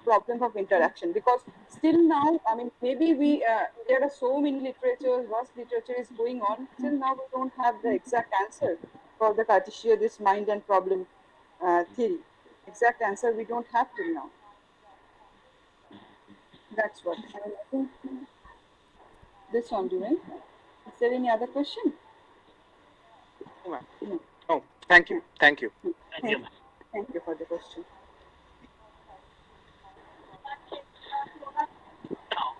problem of interaction. Because still now, I mean, maybe there are so many literatures, vast literature is going on. Still now, we don't have the exact answer for the Cartesian, this mind and problem theory. Exact answer we don't have till now. That's what I think. This only, right? Is there any other question? No. Oh, thank you. Thank you. Thank you for the question. Now,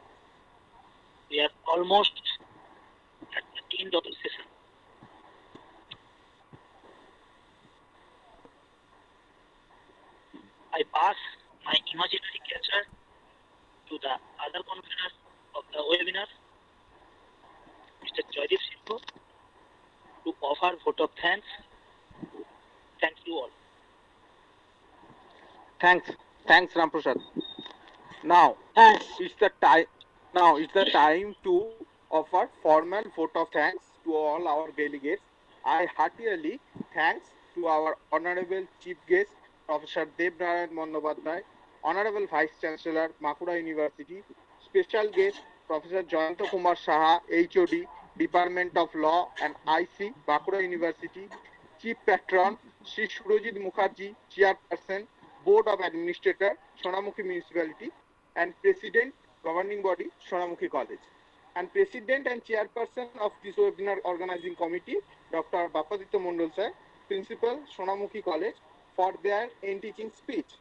we are almost at the end of the session. I pass my imaginary catcher to the other convener of the webinar, Mr. Joydeep Singh, to offer vote of thanks. Thank you all. Thanks, Ramprasad. Now it's the time to offer formal vote of thanks to all our delegates. I heartily thanks to our honorable chief guest, Professor Devnarayan Bandyopadhyay, honorable vice chancellor, Bankura University, special guest, Professor Jayanta Kumar Saha, HOD, Department of Law and IC, Bankura University, chief patron, Sri Surojit Mukherjee, chairperson, Board of Administrator, Sonamukhi Municipality, and President, Governing Body, Sonamukhi College. And President and Chairperson of this webinar organizing committee, Dr. Bapaditya Mondal sir, Principal, Sonamukhi College, for their teaching speech.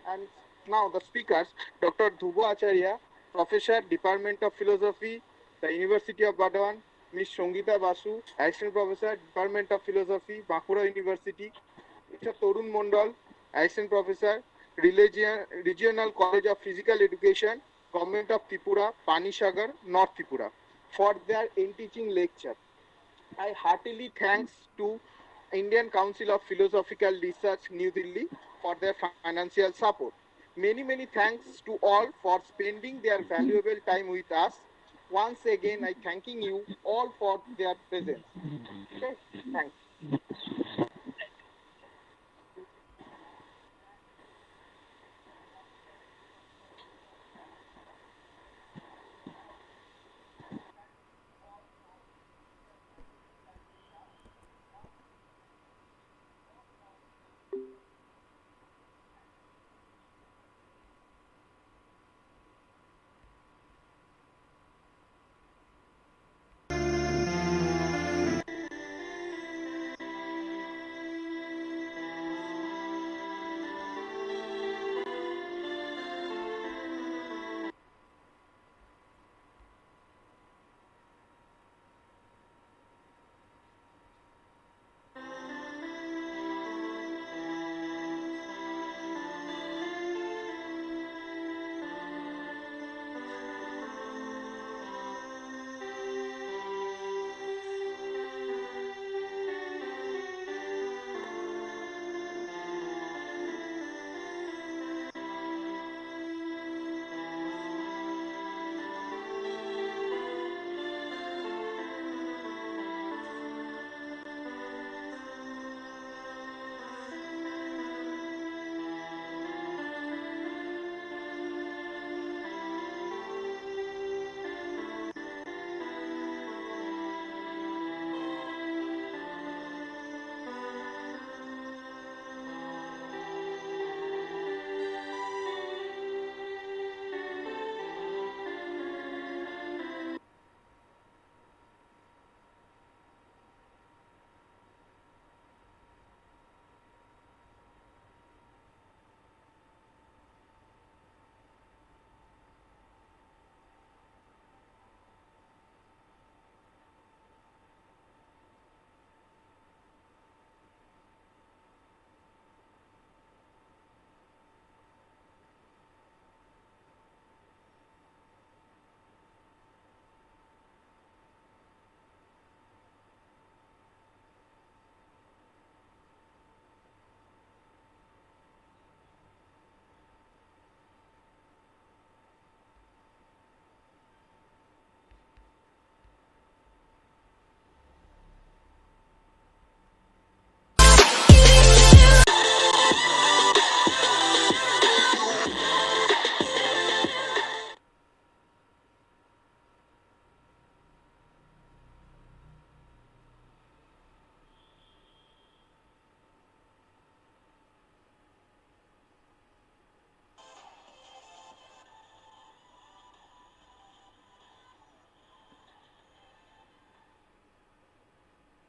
And now the speakers, Dr. Dhruva Acharya, Professor, Department of Philosophy, the University of Bardhaman, Ms. Songita Basu, Assistant Professor, Department of Philosophy, Bankura University, Mr. Torun Mondal, Assistant Professor, Regional College of Physical Education, Government of Tripura, Panisagar, North Tripura, for their teaching lecture. I heartily thanks to Indian Council of Philosophical Research, New Delhi, for their financial support. Many thanks to all for spending their valuable time with us. Once again, I thanking you all for their presence. Okay, thanks.